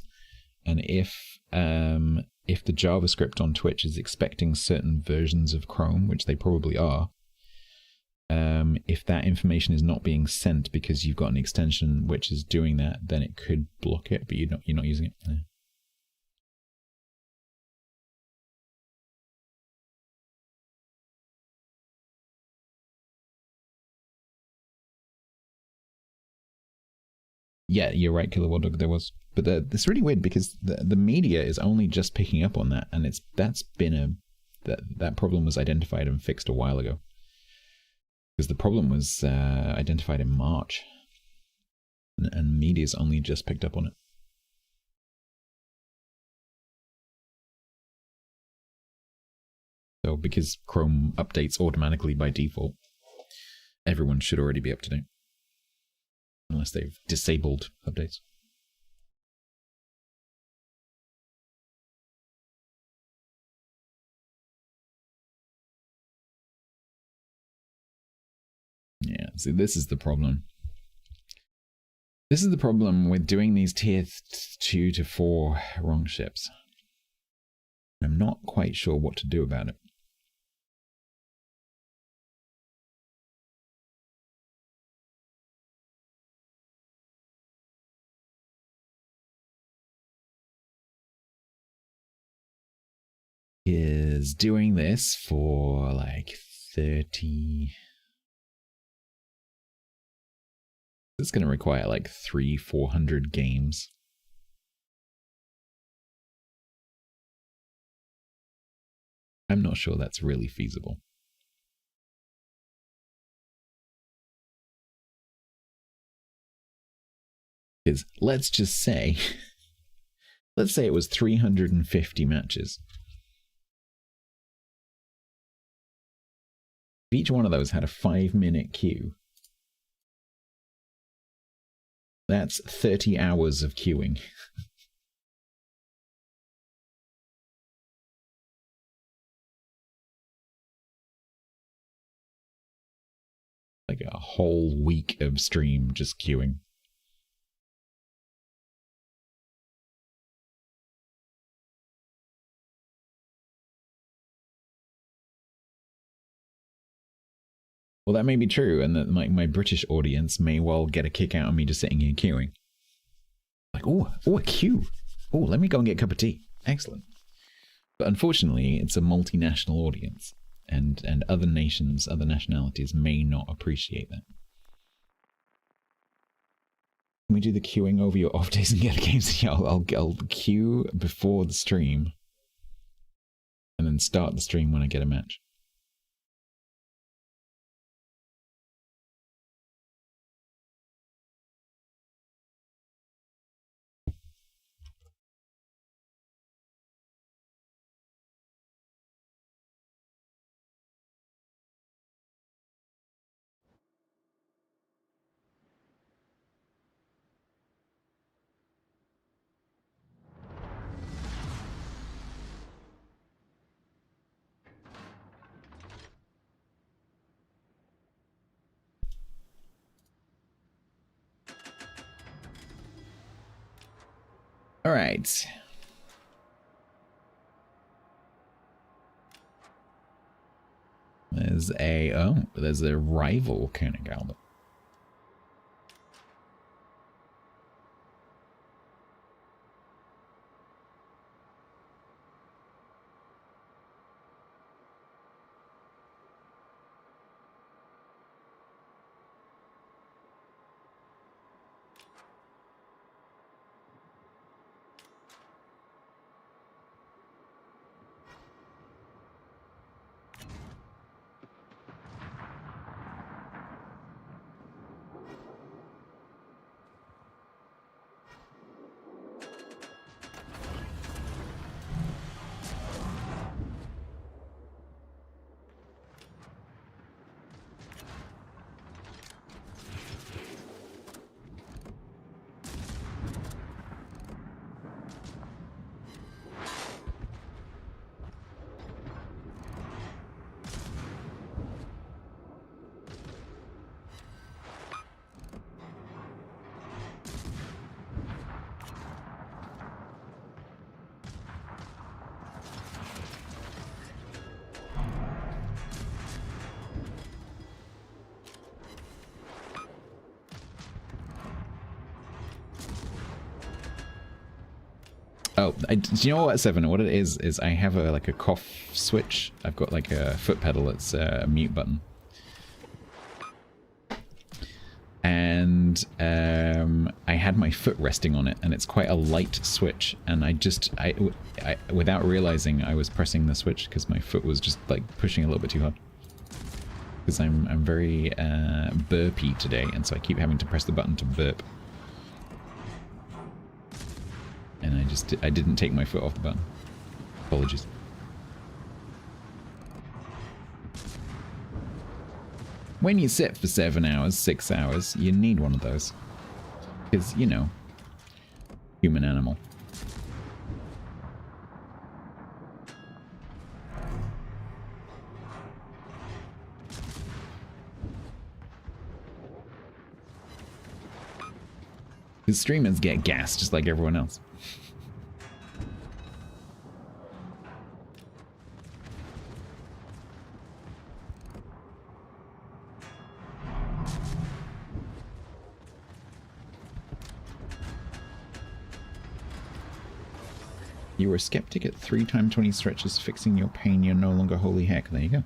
And if the JavaScript on Twitch is expecting certain versions of Chrome, which they probably are, if that information is not being sent because you've got an extension which is doing that, then it could block it, but you're not using it. Yeah. Yeah, you're right, Killer Wild Dog, there was. But it's really weird because the media is only just picking up on that, and that problem was identified and fixed a while ago. Because the problem was identified in March, and media's only just picked up on it. So because Chrome updates automatically by default, everyone should already be up to date. Unless they've disabled updates. Yeah, see, this is the problem. This is the problem with doing these tier 2 to 4 wrong ships. I'm not quite sure what to do about it. Is doing this for like 30. It's going to require like 300-400 games. I'm not sure that's really feasible. Because let's just say, let's say it was 350 matches. Each one of those had a 5-minute queue. That's 30 hours of queuing. Like a whole week of stream just queuing. Well, that may be true, and that my British audience may well get a kick out of me just sitting here queuing. Like, oh, a queue. Oh, let me go and get a cup of tea. Excellent. But unfortunately, it's a multinational audience, and other nations, other nationalities may not appreciate that. Can we do the queuing over your off days and get games? Yeah, I'll queue before the stream, and then start the stream when I get a match. All right. There's a rival Koenig Albert. Oh, do you know what, Seven? What it is I have a like a cough switch. I've got like a foot pedal. It's a mute button. And I had my foot resting on it, and it's quite a light switch. And I without realizing, I was pressing the switch because my foot was just like pushing a little bit too hard. Because I'm very burpy today, and so I keep having to press the button to burp. And I didn't take my foot off the button. Apologies. When you sit for 7 hours, 6 hours, you need one of those. Because, you know, human animal. Because streamers get gas just like everyone else. You were a skeptic at 3 times 20 stretches, fixing your pain, you're no longer holy heck. There you go.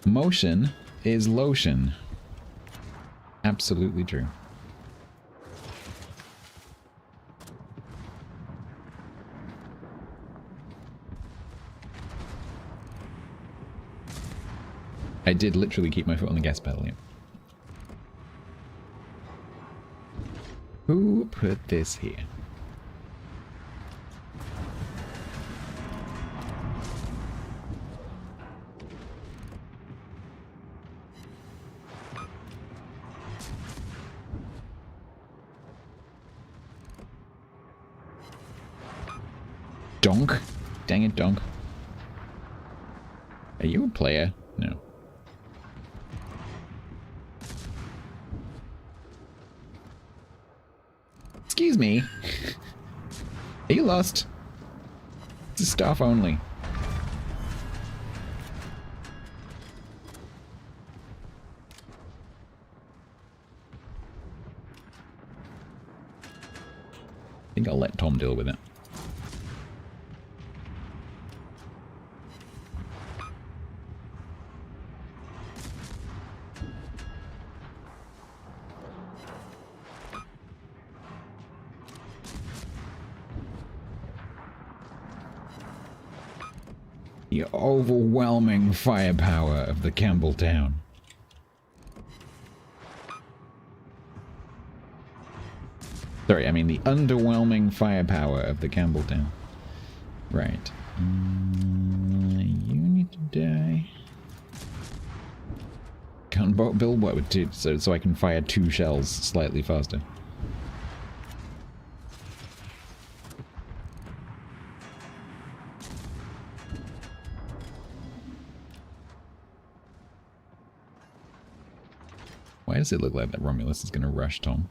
Motion is lotion. Absolutely true. I did literally keep my foot on the gas pedal, yeah. Who put this here? Donk? Dang it, Donk. Are you a player? No. Excuse me. Are you lost? This is staff only. I think I'll let Tom deal with it. The overwhelming firepower of the Campbelltown. Sorry, I mean the underwhelming firepower of the Campbelltown. Right. You need to die. Can't build what would do so I can fire 2 shells slightly faster. Why does it look like that Romulus is going to rush Tom?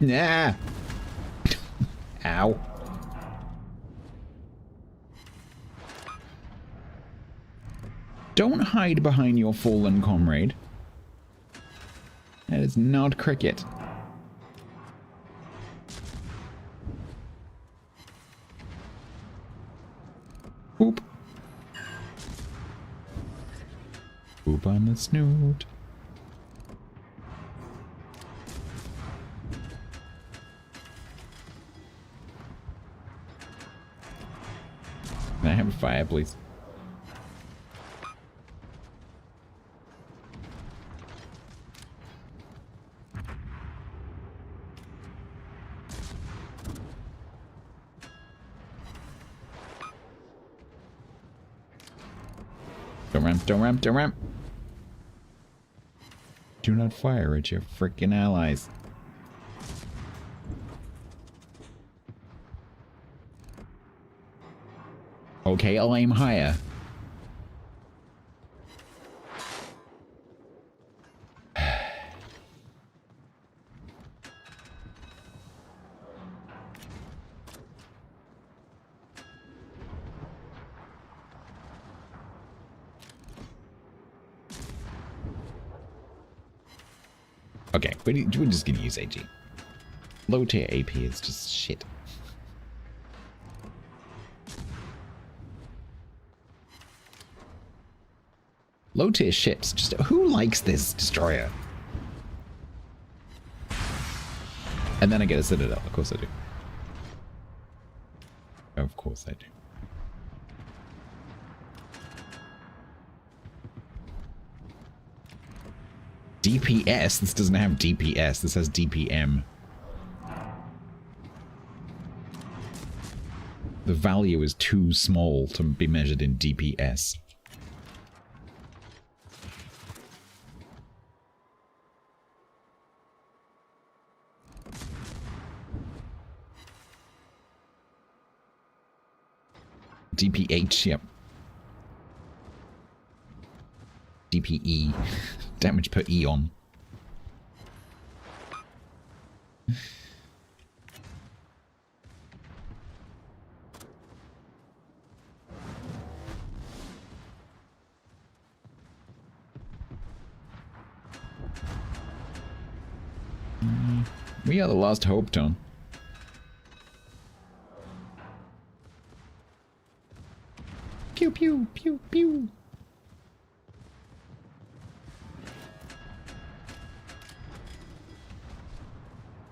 Nah. Ow. Don't hide behind your fallen comrade. That is not cricket. Boop. Boop on the snoot. Can I have a fire, please? Don't ramp, don't ramp, don't ramp. Do not fire at your freaking allies. Okay, I'll aim higher. Okay, we're just gonna use AG. Low tier AP is just shit. Low tier ships. Just who likes this destroyer? And then I get a citadel. Of course I do. Of course I do. DPS? This doesn't have DPS. This has DPM. The value is too small to be measured in DPS. DPH, yep. DPE. Damage per eon. We are the last hope, Tom. Pew pew pew pew.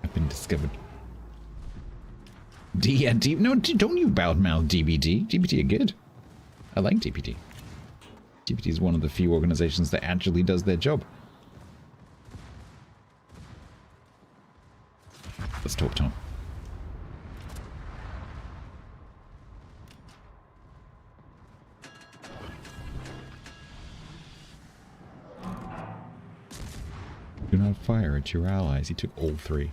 I've been discovered. No, don't you badmouth DBD. DBD are good. I like DBD. DBD is one of the few organizations that actually does their job. Let's talk, Tom. Do not fire at your allies. He took all three.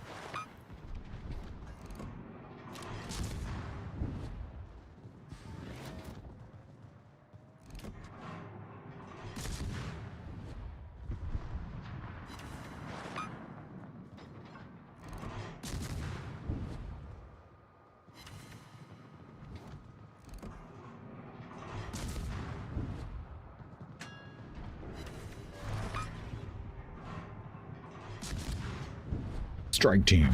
Strike team.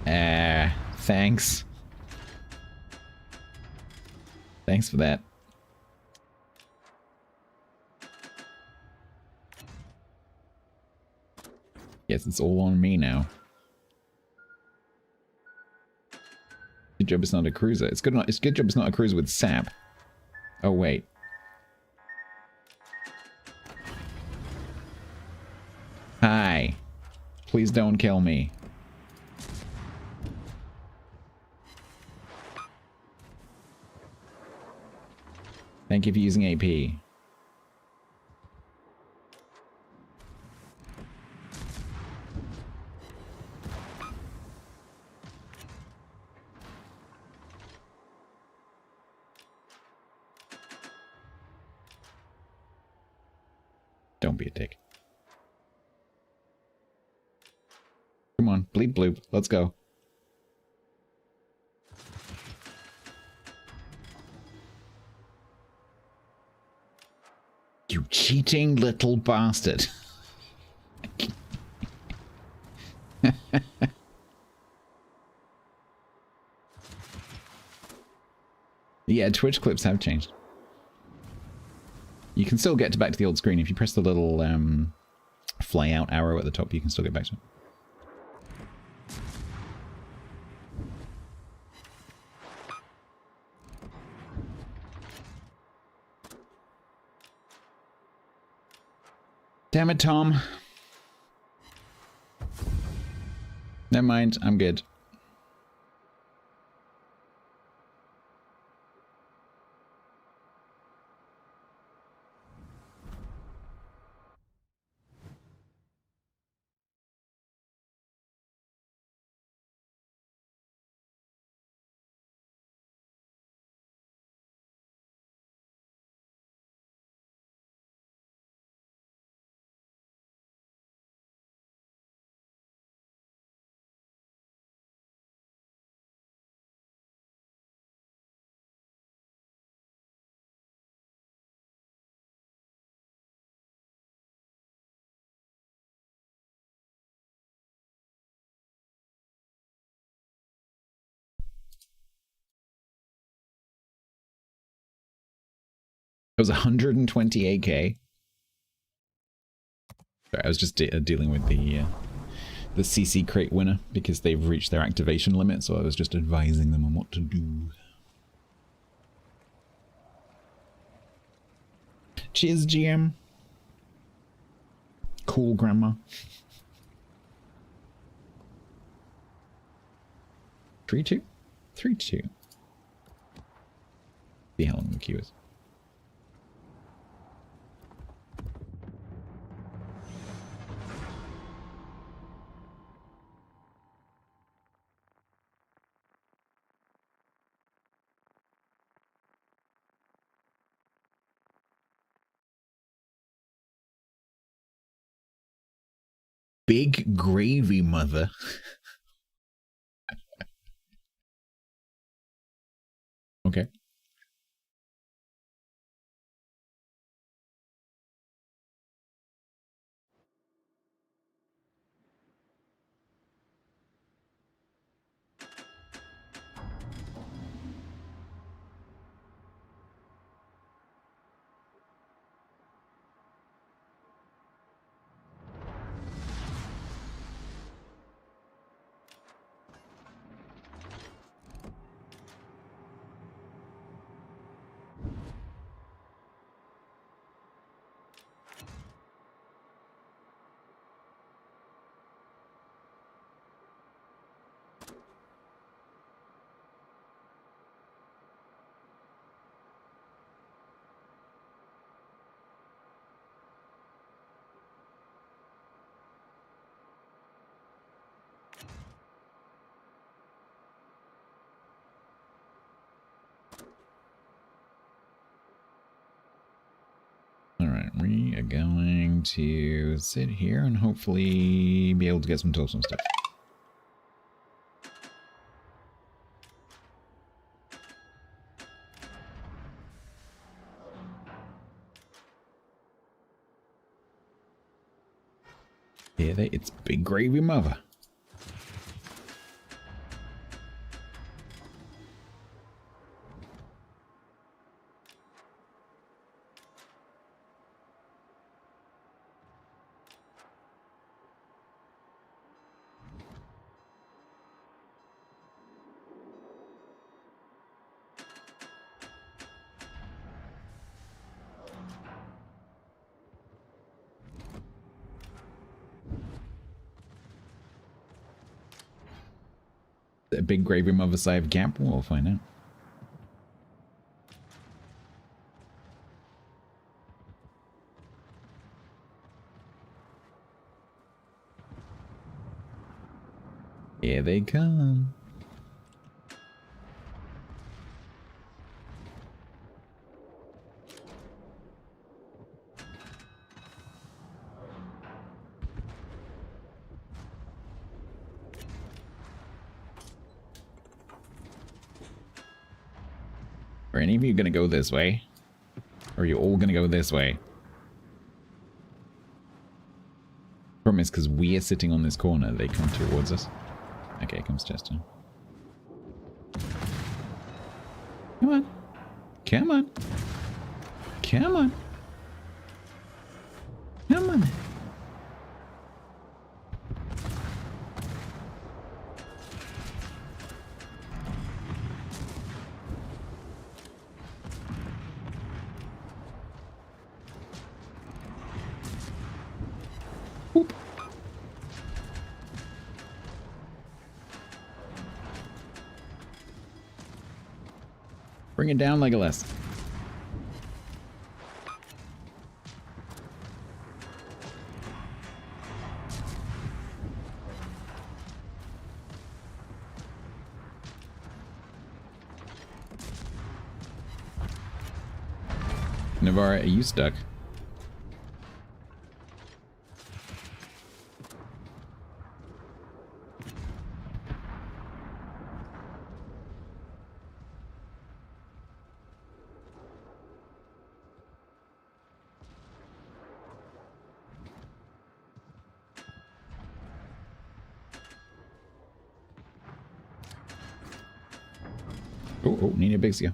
Thanks. Thanks for that. Yes, it's all on me now. Good job it's not a cruiser. It's good job it's not a cruiser with sap. Oh wait. Hi. Please don't kill me. Thank you for using AP. Don't be a dick. Come on, bleep bloop. Let's go. You cheating little bastard. Yeah, Twitch clips have changed. You can still get back to the old screen. If you press the little fly out arrow at the top, you can still get back to it. Damn it, Tom. Never mind, I'm good. It was 128k. Sorry, I was just dealing with the CC crate winner because they've reached their activation limit, so I was just advising them on what to do. Cheers, GM. Cool, Grandma. 3-2? 3-2. See how long the queue is. Big gravy, mother. Okay. Alright, we are going to sit here and hopefully be able to get some toast and stuff. Yeah, it's big gravy, mother. A big gravy mother side gap? We'll find out. Here they come. Are any of you gonna go this way? Or are you all gonna go this way? Problem is, because we are sitting on this corner, they come towards us. Okay, comes Chester. Come on. Come on. Come on. Come on. Oop. Bring it down, Legolas. Navarra, are you stuck? Oh, Nina Bixia.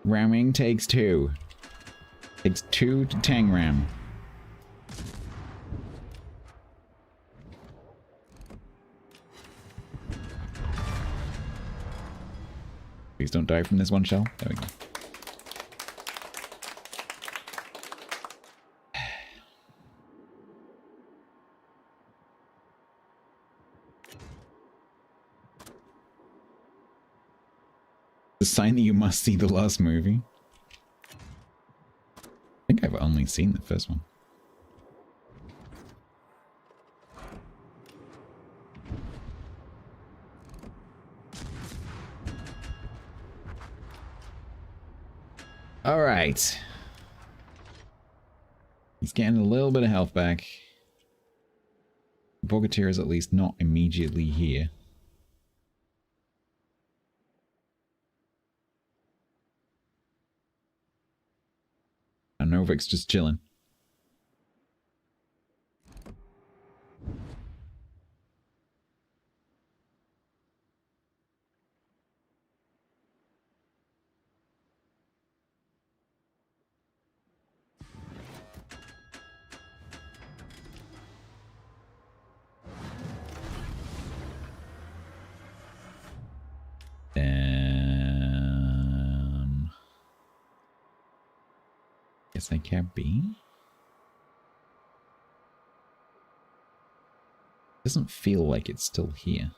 Ramming takes 2. Takes 2 to tang ram. Please don't die from this one shell. There we go. The sign that you must see the last movie. I think I've only seen the first one. All right. He's getting a little bit of health back. Bogatir is at least not immediately here. And Novik's just chilling. Guess I can't be. Doesn't feel like it's still here.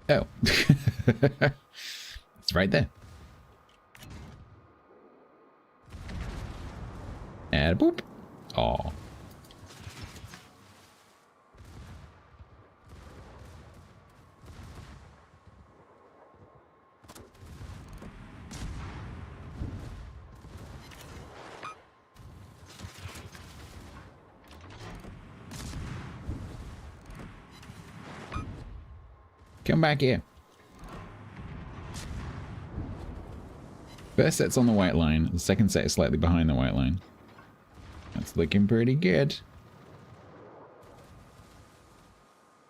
Oh. It's right there. And boop. Aw. Come back here. First set's on the white line. The second set is slightly behind the white line. That's looking pretty good.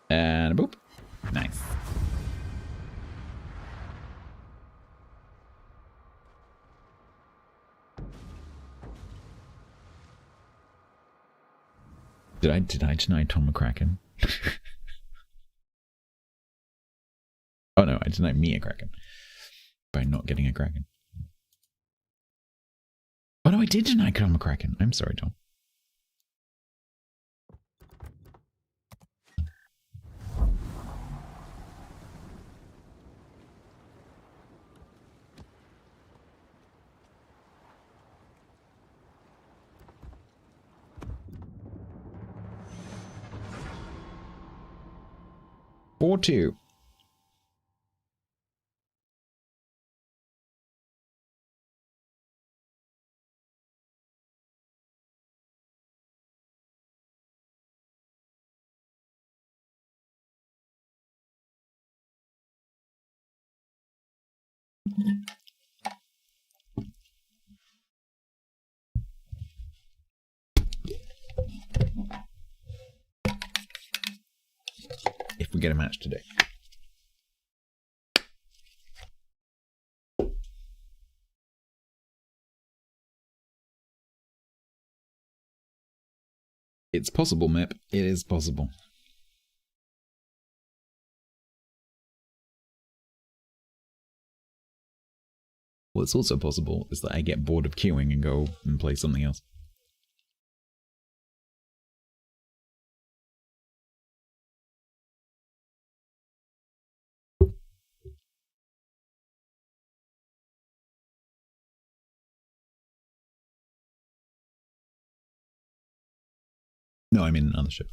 And boop. Nice. Did I deny Tom McCracken? Oh no, I denied me a Kraken. By not getting a Kraken. Oh no, I did deny Tom McCracken. I'm sorry, Tom. Four two. If we get a match today. It's possible, Mip. It is possible. What's also possible is that I get bored of queuing and go and play something else. No, I'm in another ship.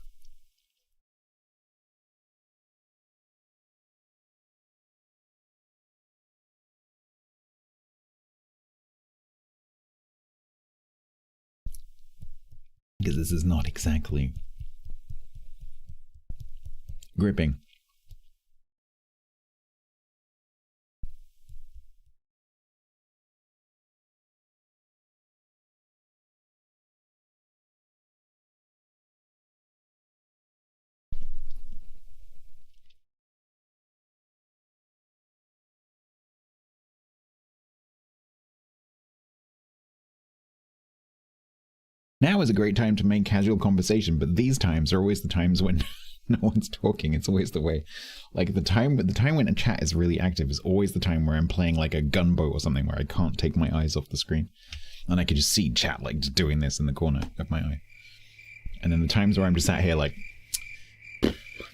because this is not exactly gripping. Now is a great time to make casual conversation, but these times are always the times when no one's talking. It's always the way. Like the time when a chat is really active is always the time where I'm playing like a gunboat or something where I can't take my eyes off the screen. And I can just see chat like just doing this in the corner of my eye. And then the times where I'm just sat here like,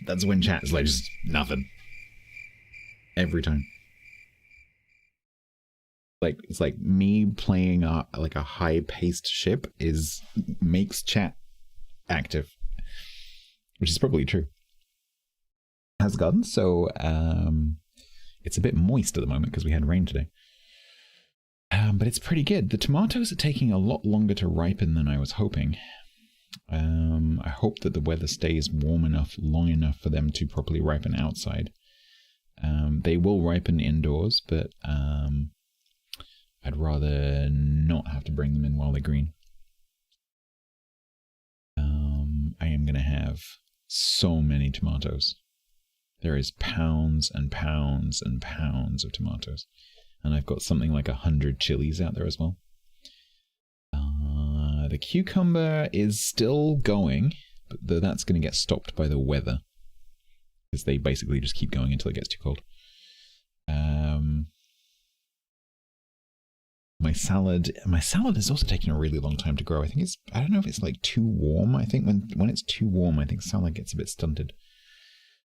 that's when chat is like just nothing. Every time. Like it's like me playing like a high-paced ship makes chat active, which is probably true. It has gotten so it's a bit moist at the moment because we had rain today, but it's pretty good. The tomatoes are taking a lot longer to ripen than I was hoping. I hope that the weather stays warm enough, long enough for them to properly ripen outside. They will ripen indoors, but I'd rather not have to bring them in while they're green. I am going to have so many tomatoes. There is pounds and pounds and pounds of tomatoes. And I've got something like 100 chilies out there as well. The cucumber is still going, but that's going to get stopped by the weather. Because they basically just keep going until it gets too cold. My salad is also taking a really long time to grow. I don't know if it's like too warm. I think when it's too warm, I think salad gets a bit stunted.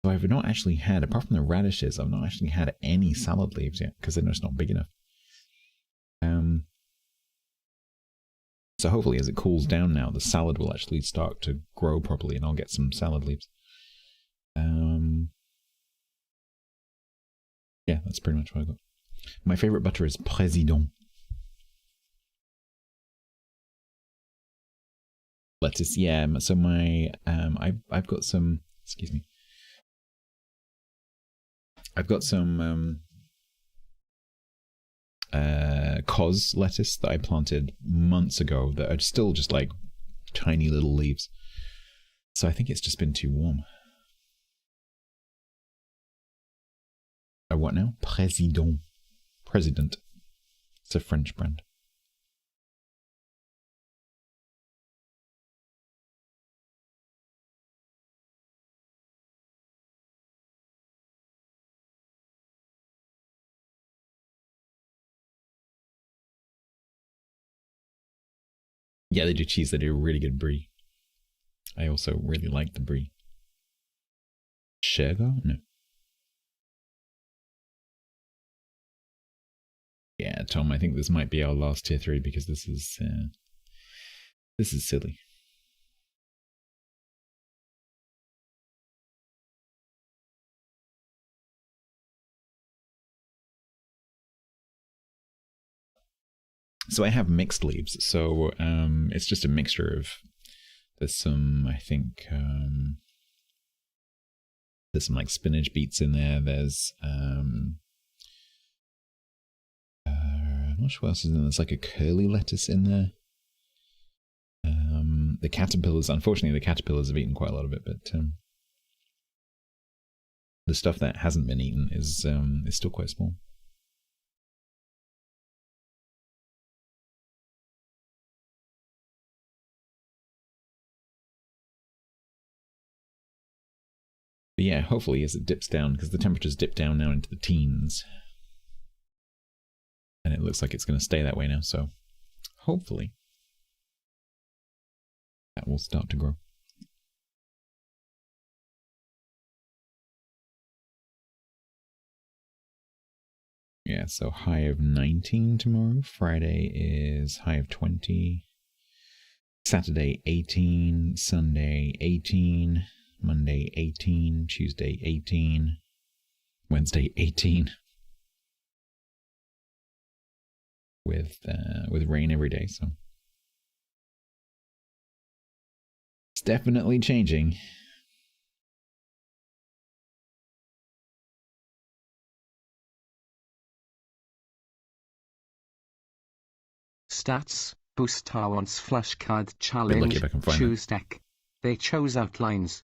So I've not actually had, apart from the radishes, I've not actually had any salad leaves yet because they're just not big enough. So hopefully as it cools down now, the salad will actually start to grow properly and I'll get some salad leaves. Yeah, that's pretty much what I got. My favorite butter is Président. Lettuce, yeah. So my I've got some. Excuse me. I've got some cos lettuce that I planted months ago that are still just like tiny little leaves. So I think it's just been too warm. What now? Président. President. It's a French brand. Yeah, they do cheese. They do a really good brie. I also really like the brie. Chergo? No. Yeah, Tom, I think this might be our last tier 3 because this is silly. So I have mixed leaves, so it's just a mixture of, there's some, I think, there's some like spinach beets in there, there's, I'm not sure what else is in there, there's like a curly lettuce in there. The caterpillars, unfortunately the caterpillars have eaten quite a lot of it, but the stuff that hasn't been eaten is still quite small. But yeah, hopefully as it dips down, because the temperatures dip down now into the teens. And it looks like it's going to stay that way now, so hopefully that will start to grow. Yeah, so high of 19 tomorrow. Friday is high of 20. Saturday 18. Sunday 18. Monday 18. Tuesday 18. Wednesday 18. With rain every day, so definitely changing. Stats, boost Tawant's flashcard Be challenge, lucky if I can find choose deck. They chose outlines.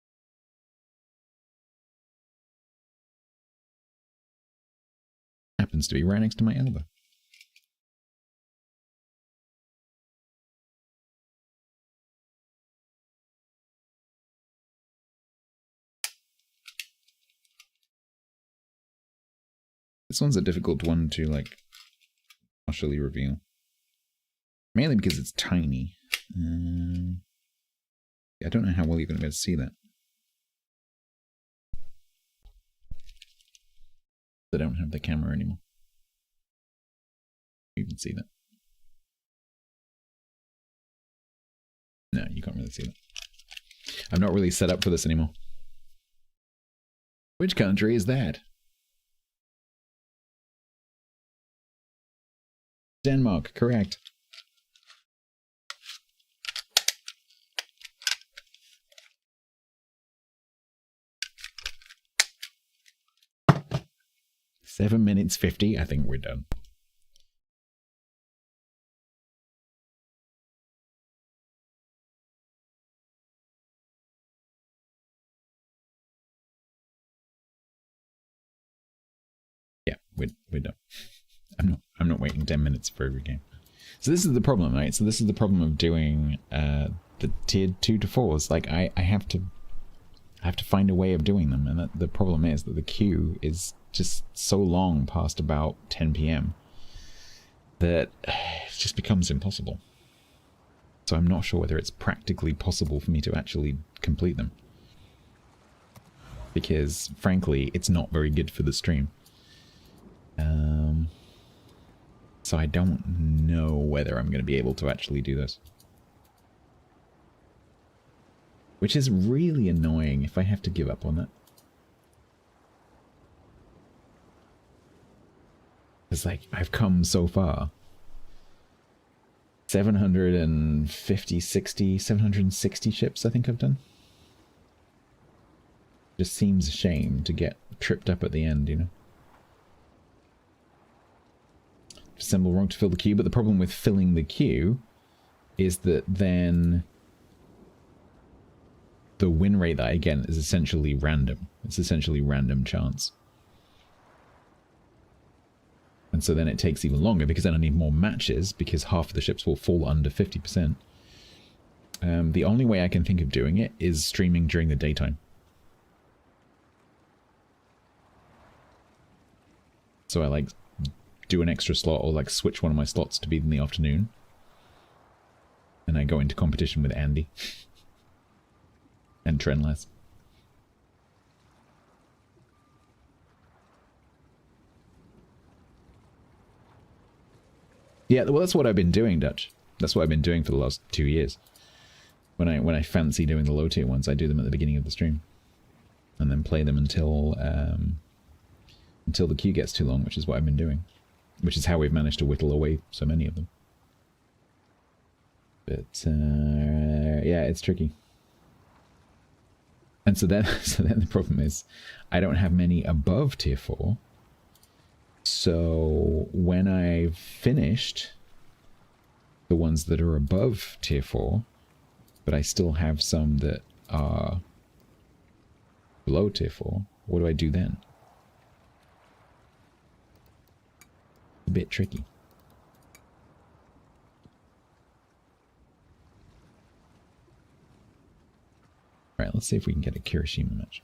Happens to be right next to my elbow. This one's a difficult one to, like, partially reveal. Mainly because it's tiny. I don't know how well you're going to be able to see that. I don't have the camera anymore. You can see that. No, you can't really see that. I'm not really set up for this anymore. Which country is that? Denmark, correct. Seven minutes 50. I think we're done. Yeah, we're done. I'm not waiting 10 minutes for every game. So this is the problem, right? So this is the problem of doing the tier 2 to 4s. Like I have to find a way of doing them, and the problem is that the queue is just so long past about 10 p.m. that it just becomes impossible. So I'm not sure whether it's practically possible for me to actually complete them. Because, frankly, it's not very good for the stream. So I don't know whether I'm going to be able to actually do this. Which is really annoying if I have to give up on that. It's like, I've come so far. 750, 60, 760 ships I think I've done. Just seems a shame to get tripped up at the end, you know. Assemble wrong to fill the queue, but the problem with filling the queue is that then the win rate that I get is essentially random. It's essentially random chance. And so then it takes even longer because then I need more matches because half of the ships will fall under 50%. The only way I can think of doing it is streaming during the daytime. So I like do an extra slot or like switch one of my slots to be in the afternoon. And I go into competition with Andy. And Trendless. Yeah, well that's what I've been doing, Dutch. That's what I've been doing for the last 2 years. When I fancy doing the low tier ones, I do them at the beginning of the stream. And then play them until the queue gets too long, which is what I've been doing. Which is how we've managed to whittle away so many of them. But yeah, it's tricky. And so then the problem is I don't have many above tier 4. So when I've finished the ones that are above tier 4, but I still have some that are below tier 4, what do I do then? A bit tricky. Alright, let's see if we can get a Kirishima match.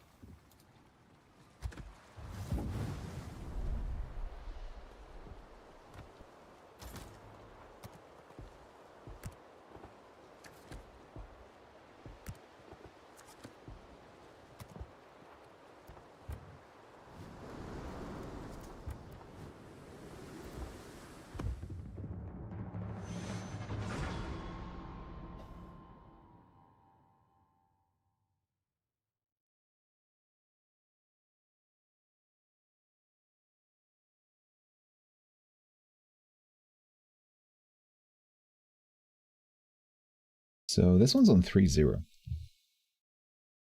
So this one's on 3-0.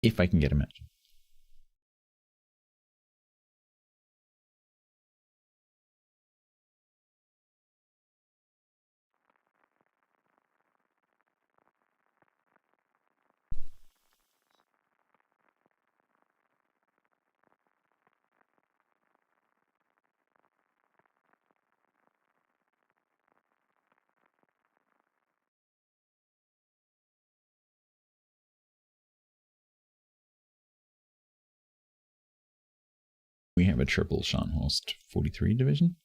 If I can get a match. We have a triple Scharnhorst 43 division.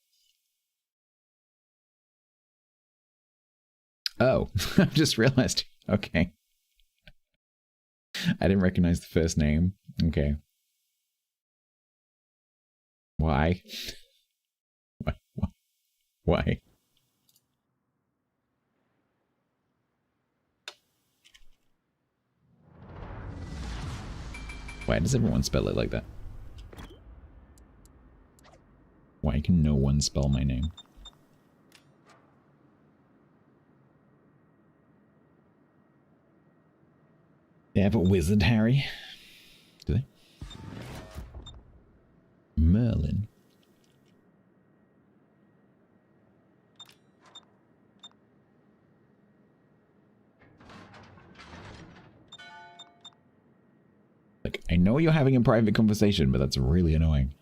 Oh, I just realized. Okay. I didn't recognize the first name. Okay. Why? Why? Why does everyone spell it like that? Why can no one spell my name? They have a wizard, Harry. Do they? Merlin. Like, I know you're having a private conversation, but that's really annoying.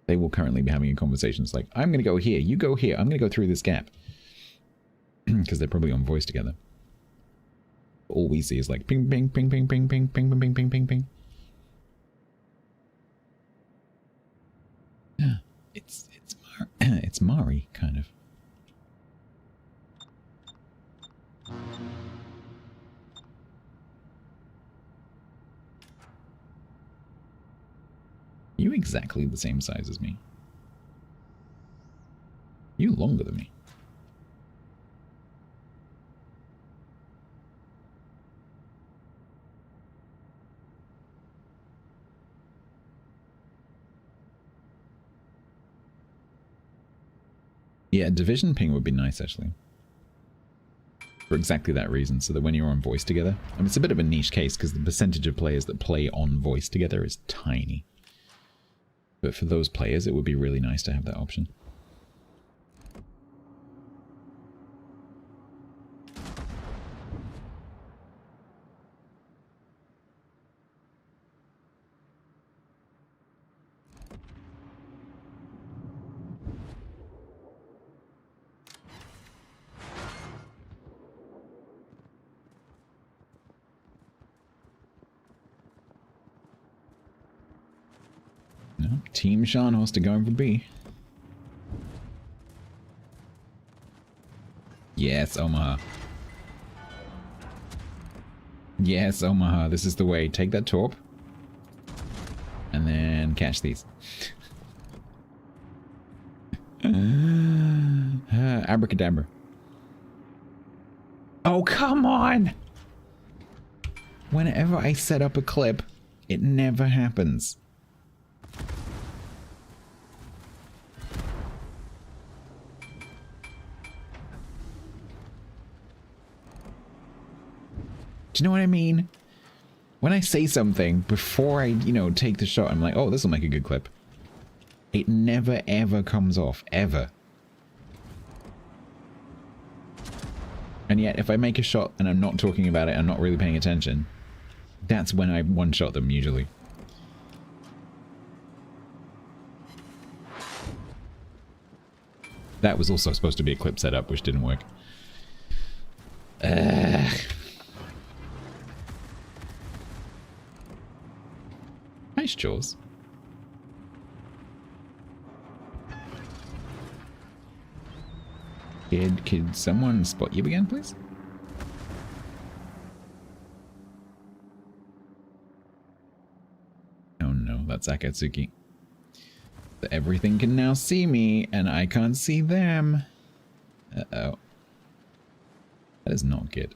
They will currently be having a conversation. It's like, I'm going to go here, you go here, I'm going to go through this gap. Because they're probably on voice together. All we see is like ping, ping, ping, ping, ping, ping, ping, ping, ping, ping, ping, ping. Yeah, it's Mari, kind of. You exactly the same size as me. You longer than me. Yeah, division ping would be nice, actually. For exactly that reason, so that when you're on voice together... I mean, it's a bit of a niche case, because the percentage of players that play on voice together is tiny. But for those players, it would be really nice to have that option. No, Team Scharnhorst are going for B. Yes, Omaha. Yes, Omaha. This is the way. Take that torp. And then catch these. Abracadabra. Oh, come on! Whenever I set up a clip, it never happens. Do you know what I mean? When I say something, before I, you know, take the shot, I'm like, oh, this will make a good clip. It never, ever comes off. Ever. And yet, if I make a shot and I'm not talking about it, I'm not really paying attention, that's when I one-shot them, usually. That was also supposed to be a clip setup, which didn't work. Nice jaws. Could someone spot you again, please? Oh no, that's Akatsuki. Everything can now see me, and I can't see them. Uh-oh. That is not good.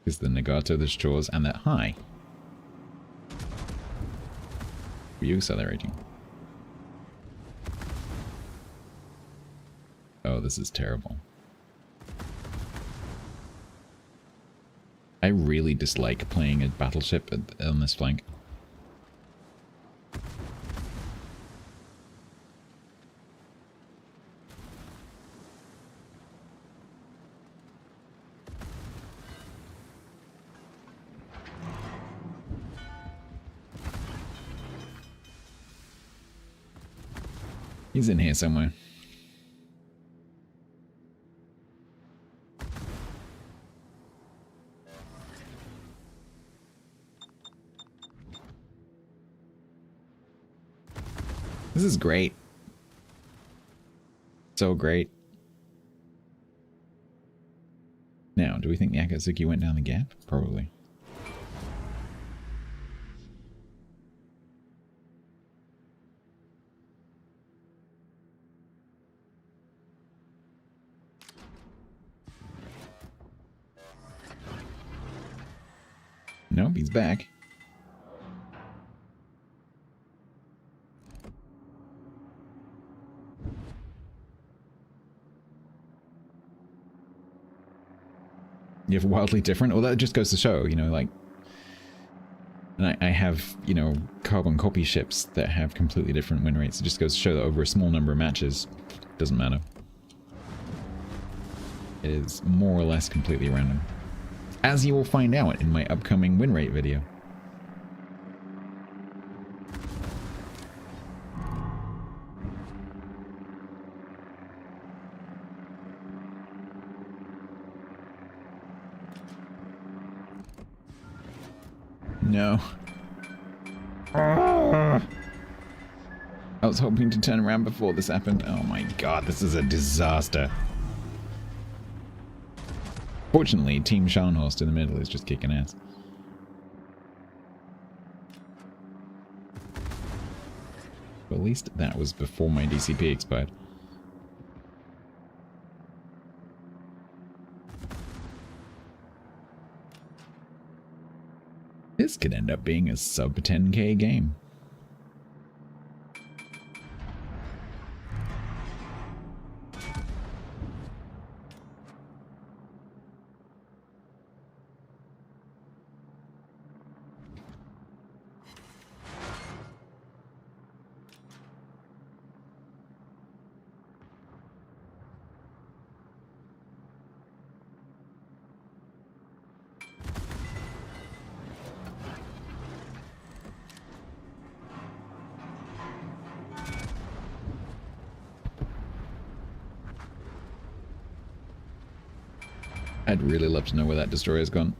Is the Nagato, the Jaws, and that high. Are you accelerating? Oh, this is terrible. I really dislike playing a battleship on this flank. He's in here somewhere. This is great. So great. Now, do we think the Akatsuki went down the gap? Probably. Nope, he's back. You have wildly different? Well, that just goes to show, you know, like... And I have, you know, carbon copy ships that have completely different win rates. It just goes to show that over a small number of matches, doesn't matter. It is more or less completely random. As you will find out in my upcoming win rate video. No. I was hoping to turn around before this happened. Oh my god, this is a disaster. Fortunately, Team Scharnhorst in the middle is just kicking ass. But at least that was before my DCP expired. This could end up being a sub 10k game. I'd really love to know where that destroyer's gone.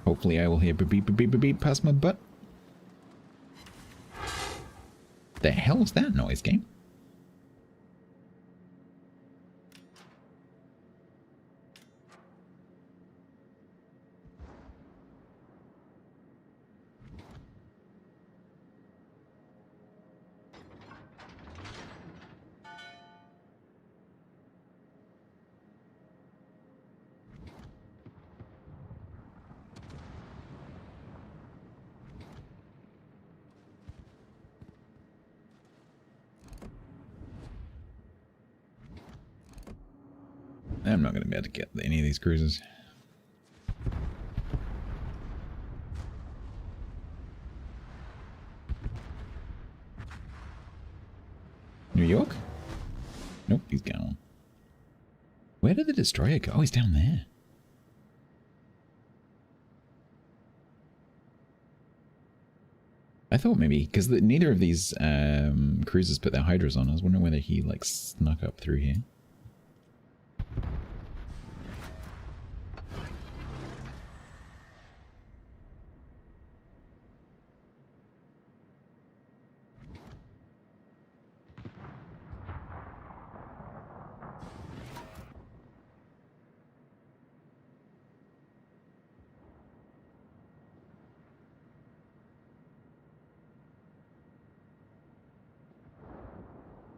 Hopefully I will hear beep beep beep beep beep past my butt. The hell is that noise, game? I'm not going to be able to get any of these cruisers. New York? Nope, he's gone. Where did the destroyer go? Oh, he's down there. I thought maybe, because neither of these cruisers put their hydras on. I was wondering whether he, like, snuck up through here.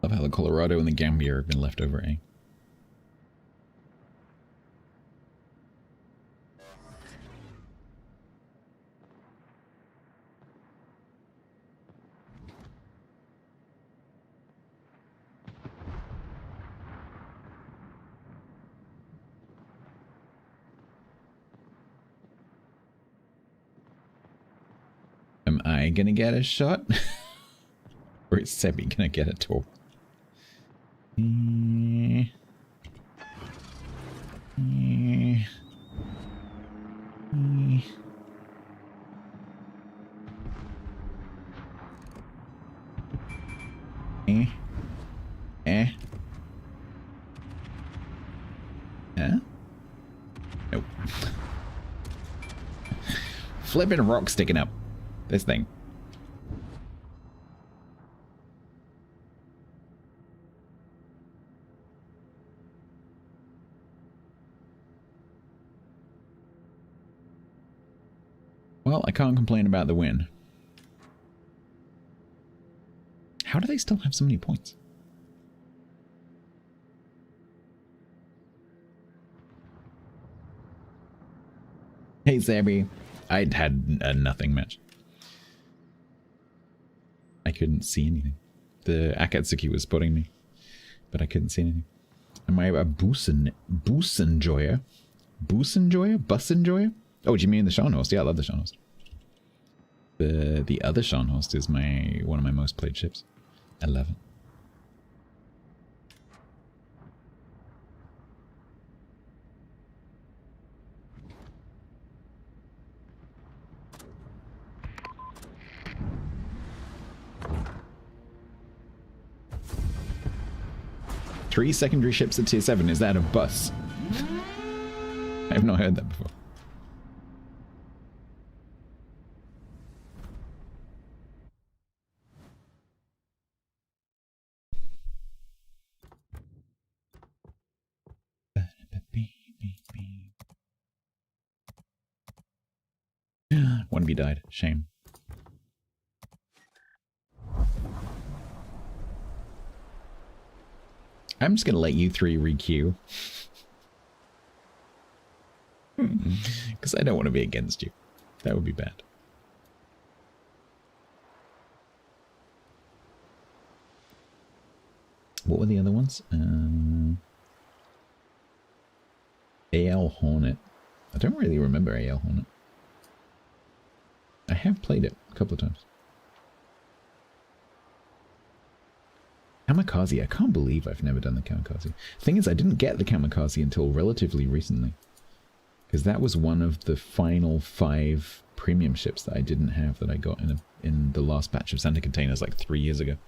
Love how the Colorado and the Gambia have been left over, eh? Am I gonna get a shot? Or is Sebi gonna get a tour? Huh? Nope. Flipping rock sticking up. This thing. Well, I can't complain about the win. How do they still have so many points? Hey, Zabby. I'd had a nothing match. I couldn't see anything. The Akatsuki was spotting me, but I couldn't see anything. Am I a bus enjoyer? Bus enjoyer? Bus enjoyer? Oh, do you mean the Scharnhorst? Yeah, I love the Scharnhorst. The other Scharnhorst is one of my most played ships. 11. Three secondary ships at tier 7. Is that a bus? I have not heard that before. One of you died. Shame. I'm just gonna let you three re-queue. Because I don't want to be against you. That would be bad. What were the other ones? AL Hornet. I don't really remember AL Hornet. I have played it a couple of times. Kamikaze. I can't believe I've never done the Kamikaze. Thing is, I didn't get the Kamikaze until relatively recently. Because that was one of the final 5 premium ships that I didn't have that I got in the last batch of Santa containers like 3 years ago.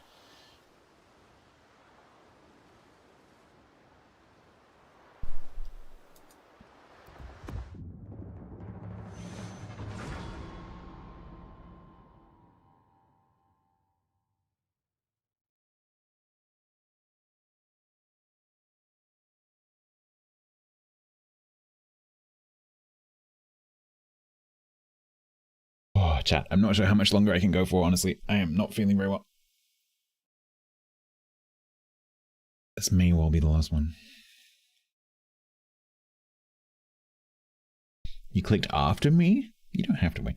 Oh, chat, I'm not sure how much longer I can go for, honestly. I am not feeling very well. This may well be the last one. You clicked after me? You don't have to wait.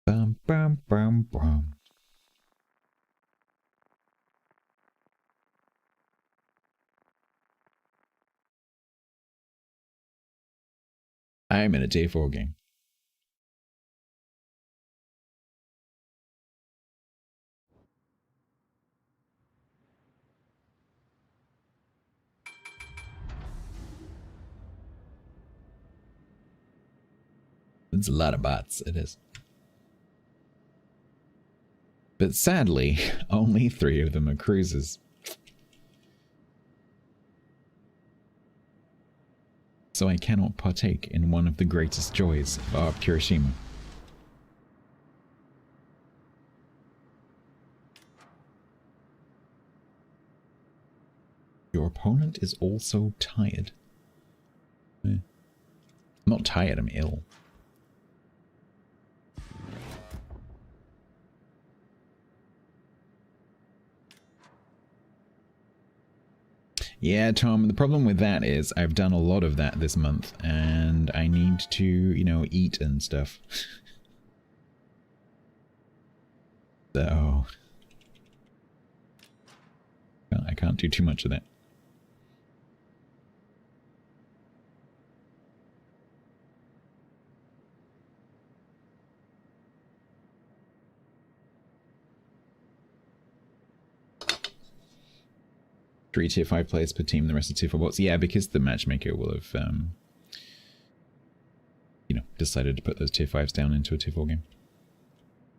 Bum, bum, bum, bum. I'm in a tier 4 game. It's a lot of bots, it is. But sadly, only 3 of them are cruisers. So I cannot partake in one of the greatest joys of our Kirishima. Your opponent is also tired. Yeah. I'm not tired, I'm ill. Yeah, Tom, the problem with that is I've done a lot of that this month, and I need to, you know, eat and stuff. So... I can't do too much of that. Three tier 5 players per team, the rest are tier 4 bots. Yeah, because the matchmaker will have, you know, decided to put those tier 5s down into a tier 4 game.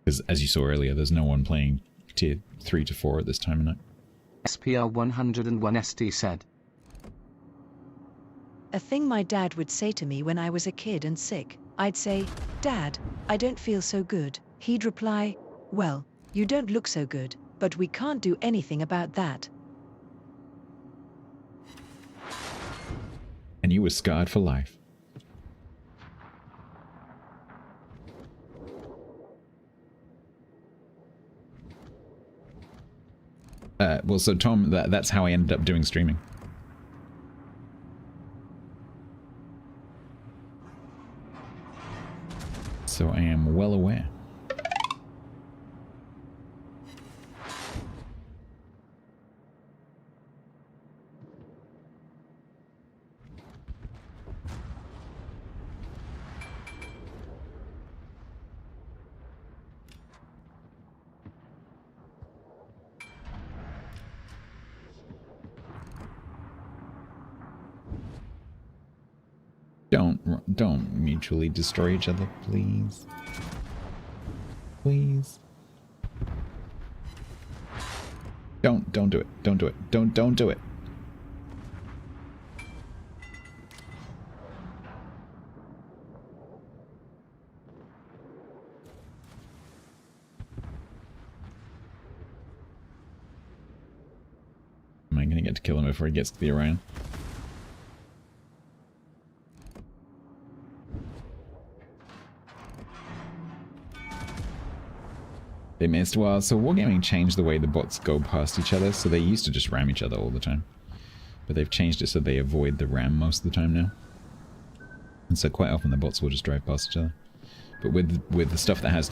Because, as you saw earlier, there's no one playing tier 3 to 4 at this time of night. SPR 101 ST said, A thing my dad would say to me when I was a kid and sick, I'd say, Dad, I don't feel so good. He'd reply, well, you don't look so good, but we can't do anything about that. And you were scarred for life. Well, so Tom, that's how I ended up doing streaming. So I am well aware. Don't mutually destroy each other, please. Please. Don't do it. Don't do it. Don't do it. Am I gonna get to kill him before he gets to the Orion? They missed. Well, so Wargaming changed the way the bots go past each other, so they used to just ram each other all the time. But they've changed it so they avoid the ram most of the time now. And so quite often the bots will just drive past each other. But with the stuff that has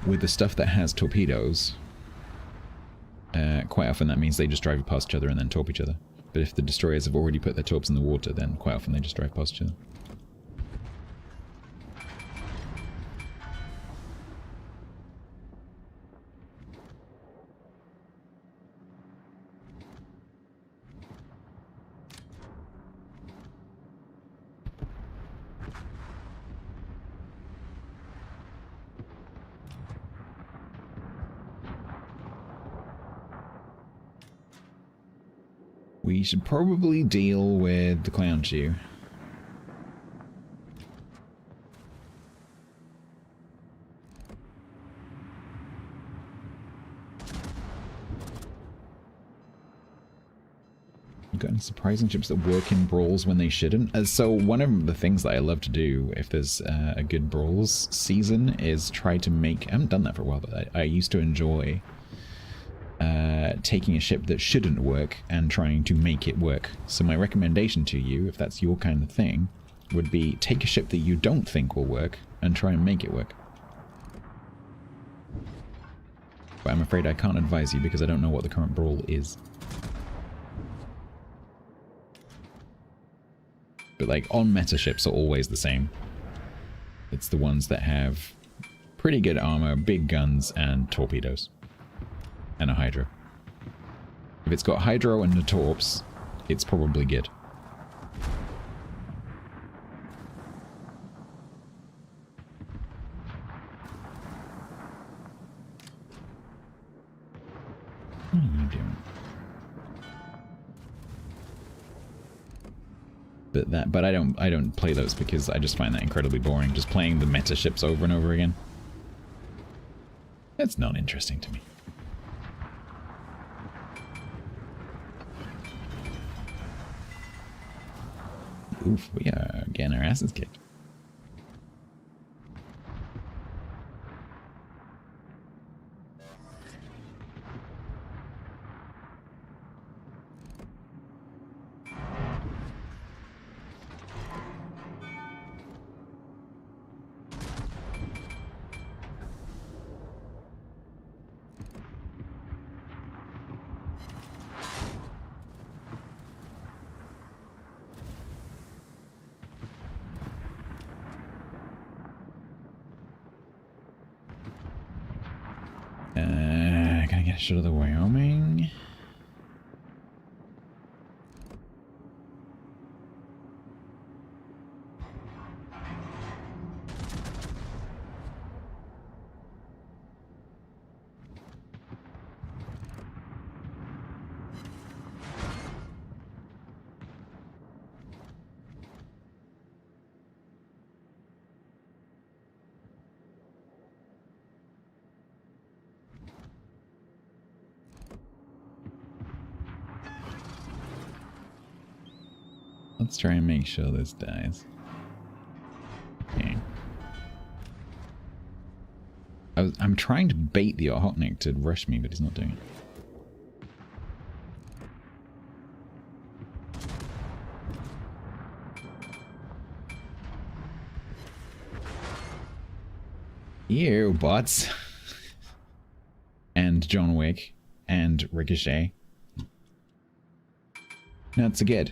with the stuff that has torpedoes, quite often that means they just drive past each other and then torp each other. But if the destroyers have already put their torps in the water, then quite often they just drive past each other. We should probably deal with the clown shoe. You got any surprising ships that work in brawls when they shouldn't? So one of the things that I love to do if there's a good brawls season is try to make... I haven't done that for a while, but I used to enjoy taking a ship that shouldn't work and trying to make it work. So my recommendation to you, if that's your kind of thing, would be take a ship that you don't think will work and try and make it work. But I'm afraid I can't advise you because I don't know what the current brawl is. But like on-meta ships are always the same. It's the ones that have pretty good armor, big guns, and torpedoes. And a hydro. If it's got hydro and the torps, it's probably good. What are you doing? But I don't play those because I just find that incredibly boring. Just playing the meta ships over and over again. That's not interesting to me. Oof, we are getting our asses kicked. Can I get a shot of the Wyoming? Let's try and make sure this dies. Okay. I'm trying to bait the Ohotnik to rush me, but he's not doing it. You bots. And John Wick. And Ricochet. Not so good.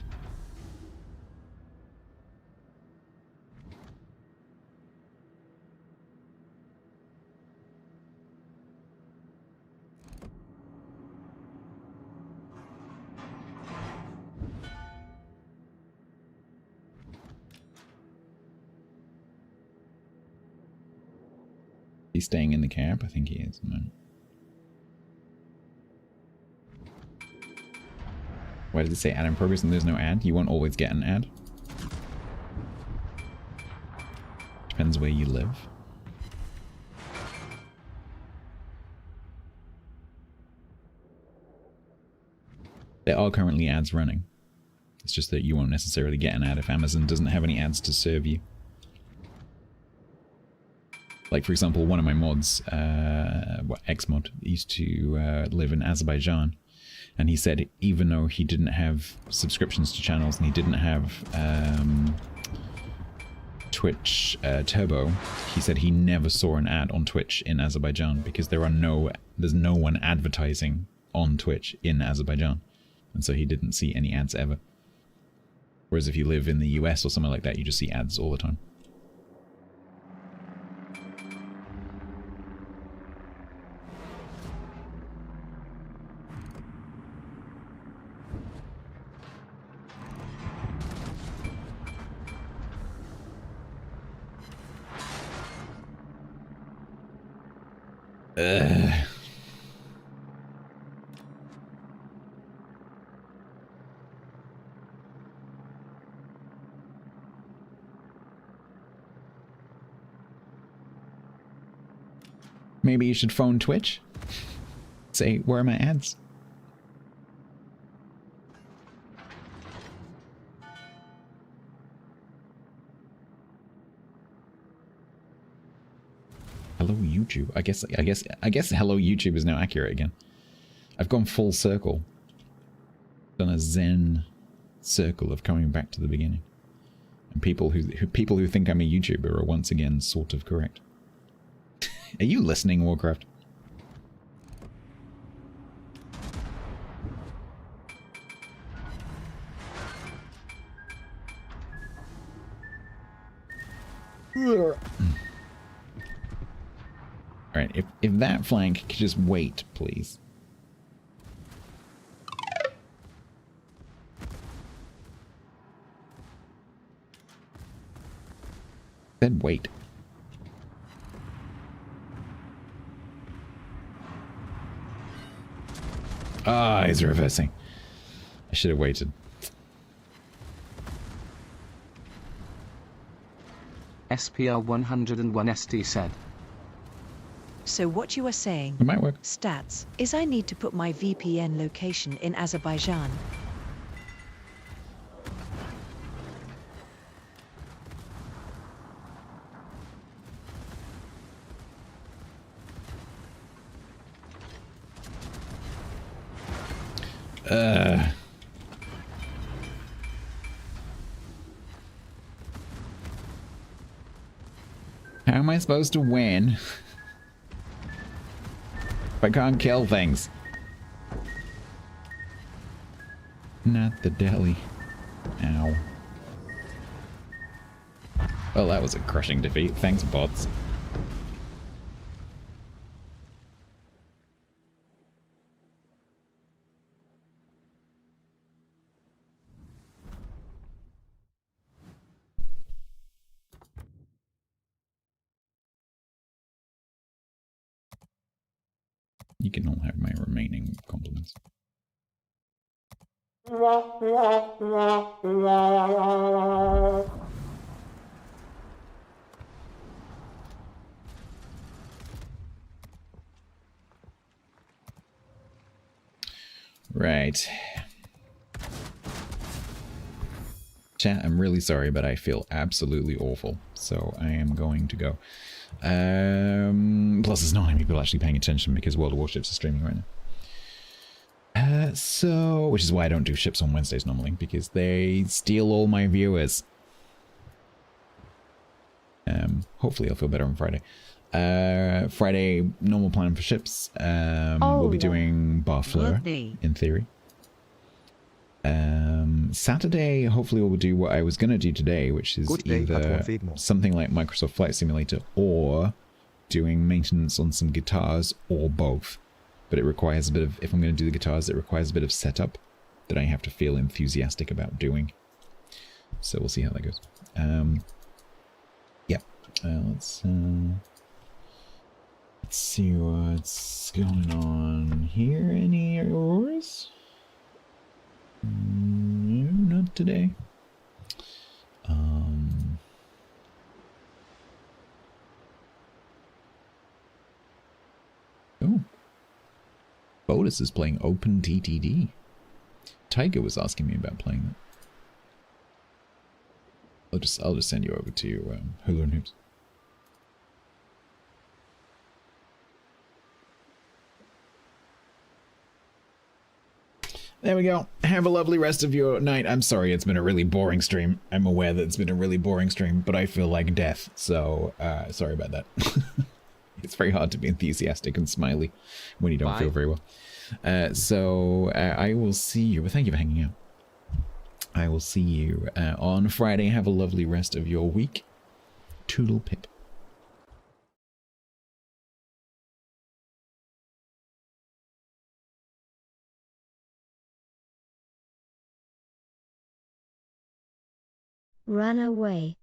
He's staying in the camp? I think he is. No. Why did it say ad in progress and there's no ad? You won't always get an ad. Depends where you live. There are currently ads running. It's just that you won't necessarily get an ad if Amazon doesn't have any ads to serve you. Like, for example, one of my mods, Xmod, used to live in Azerbaijan. And he said even though he didn't have subscriptions to channels and he didn't have Twitch Turbo, he said he never saw an ad on Twitch in Azerbaijan because there's no one advertising on Twitch in Azerbaijan. And so he didn't see any ads ever. Whereas if you live in the US or somewhere like that, you just see ads all the time. Maybe you should phone Twitch. Say, where are my ads? Hello YouTube. I guess hello YouTube is now accurate again. I've gone full circle. Done a Zen circle of coming back to the beginning. And people who think I'm a YouTuber are once again sort of correct. Are you listening, Warcraft? Alright, if that flank could just wait, please. Then wait. Ah, he's reversing. I should have waited. SPR 101 ST said. So what you are saying, it might work. Stats, is I need to put my VPN location in Azerbaijan. How am I supposed to win if I can't kill things? Not the deli. Ow. Well, that was a crushing defeat. Thanks, bots. You can all have my remaining compliments. Right. Chat, I'm really sorry, but I feel absolutely awful. So I am going to go. Plus, there's not many people actually paying attention because World of Warships is streaming right now. Which is why I don't do ships on Wednesdays normally, because they steal all my viewers. Hopefully I'll feel better on Friday. Friday, normal plan for ships. We'll be doing Barfleur, in theory. Saturday, hopefully we'll do what I was going to do today, which is either something like Microsoft Flight Simulator or doing maintenance on some guitars or both. But it requires a bit of, if I'm going to do the guitars, it requires a bit of setup that I have to feel enthusiastic about doing. So we'll see how that goes. Yeah. Let's see what's going on here. Any auroras? No, not today. Oh. Bodus is playing Open TTD. Tiger was asking me about playing that. I'll just send you over to Hulu and Hoops. There we go. Have a lovely rest of your night. I'm sorry, it's been a really boring stream. I'm aware that it's been a really boring stream, but I feel like death. So, sorry about that. It's very hard to be enthusiastic and smiley when you don't feel very well. I will see you. But thank you for hanging out. I will see you on Friday. Have a lovely rest of your week. Toodle pip. Run away.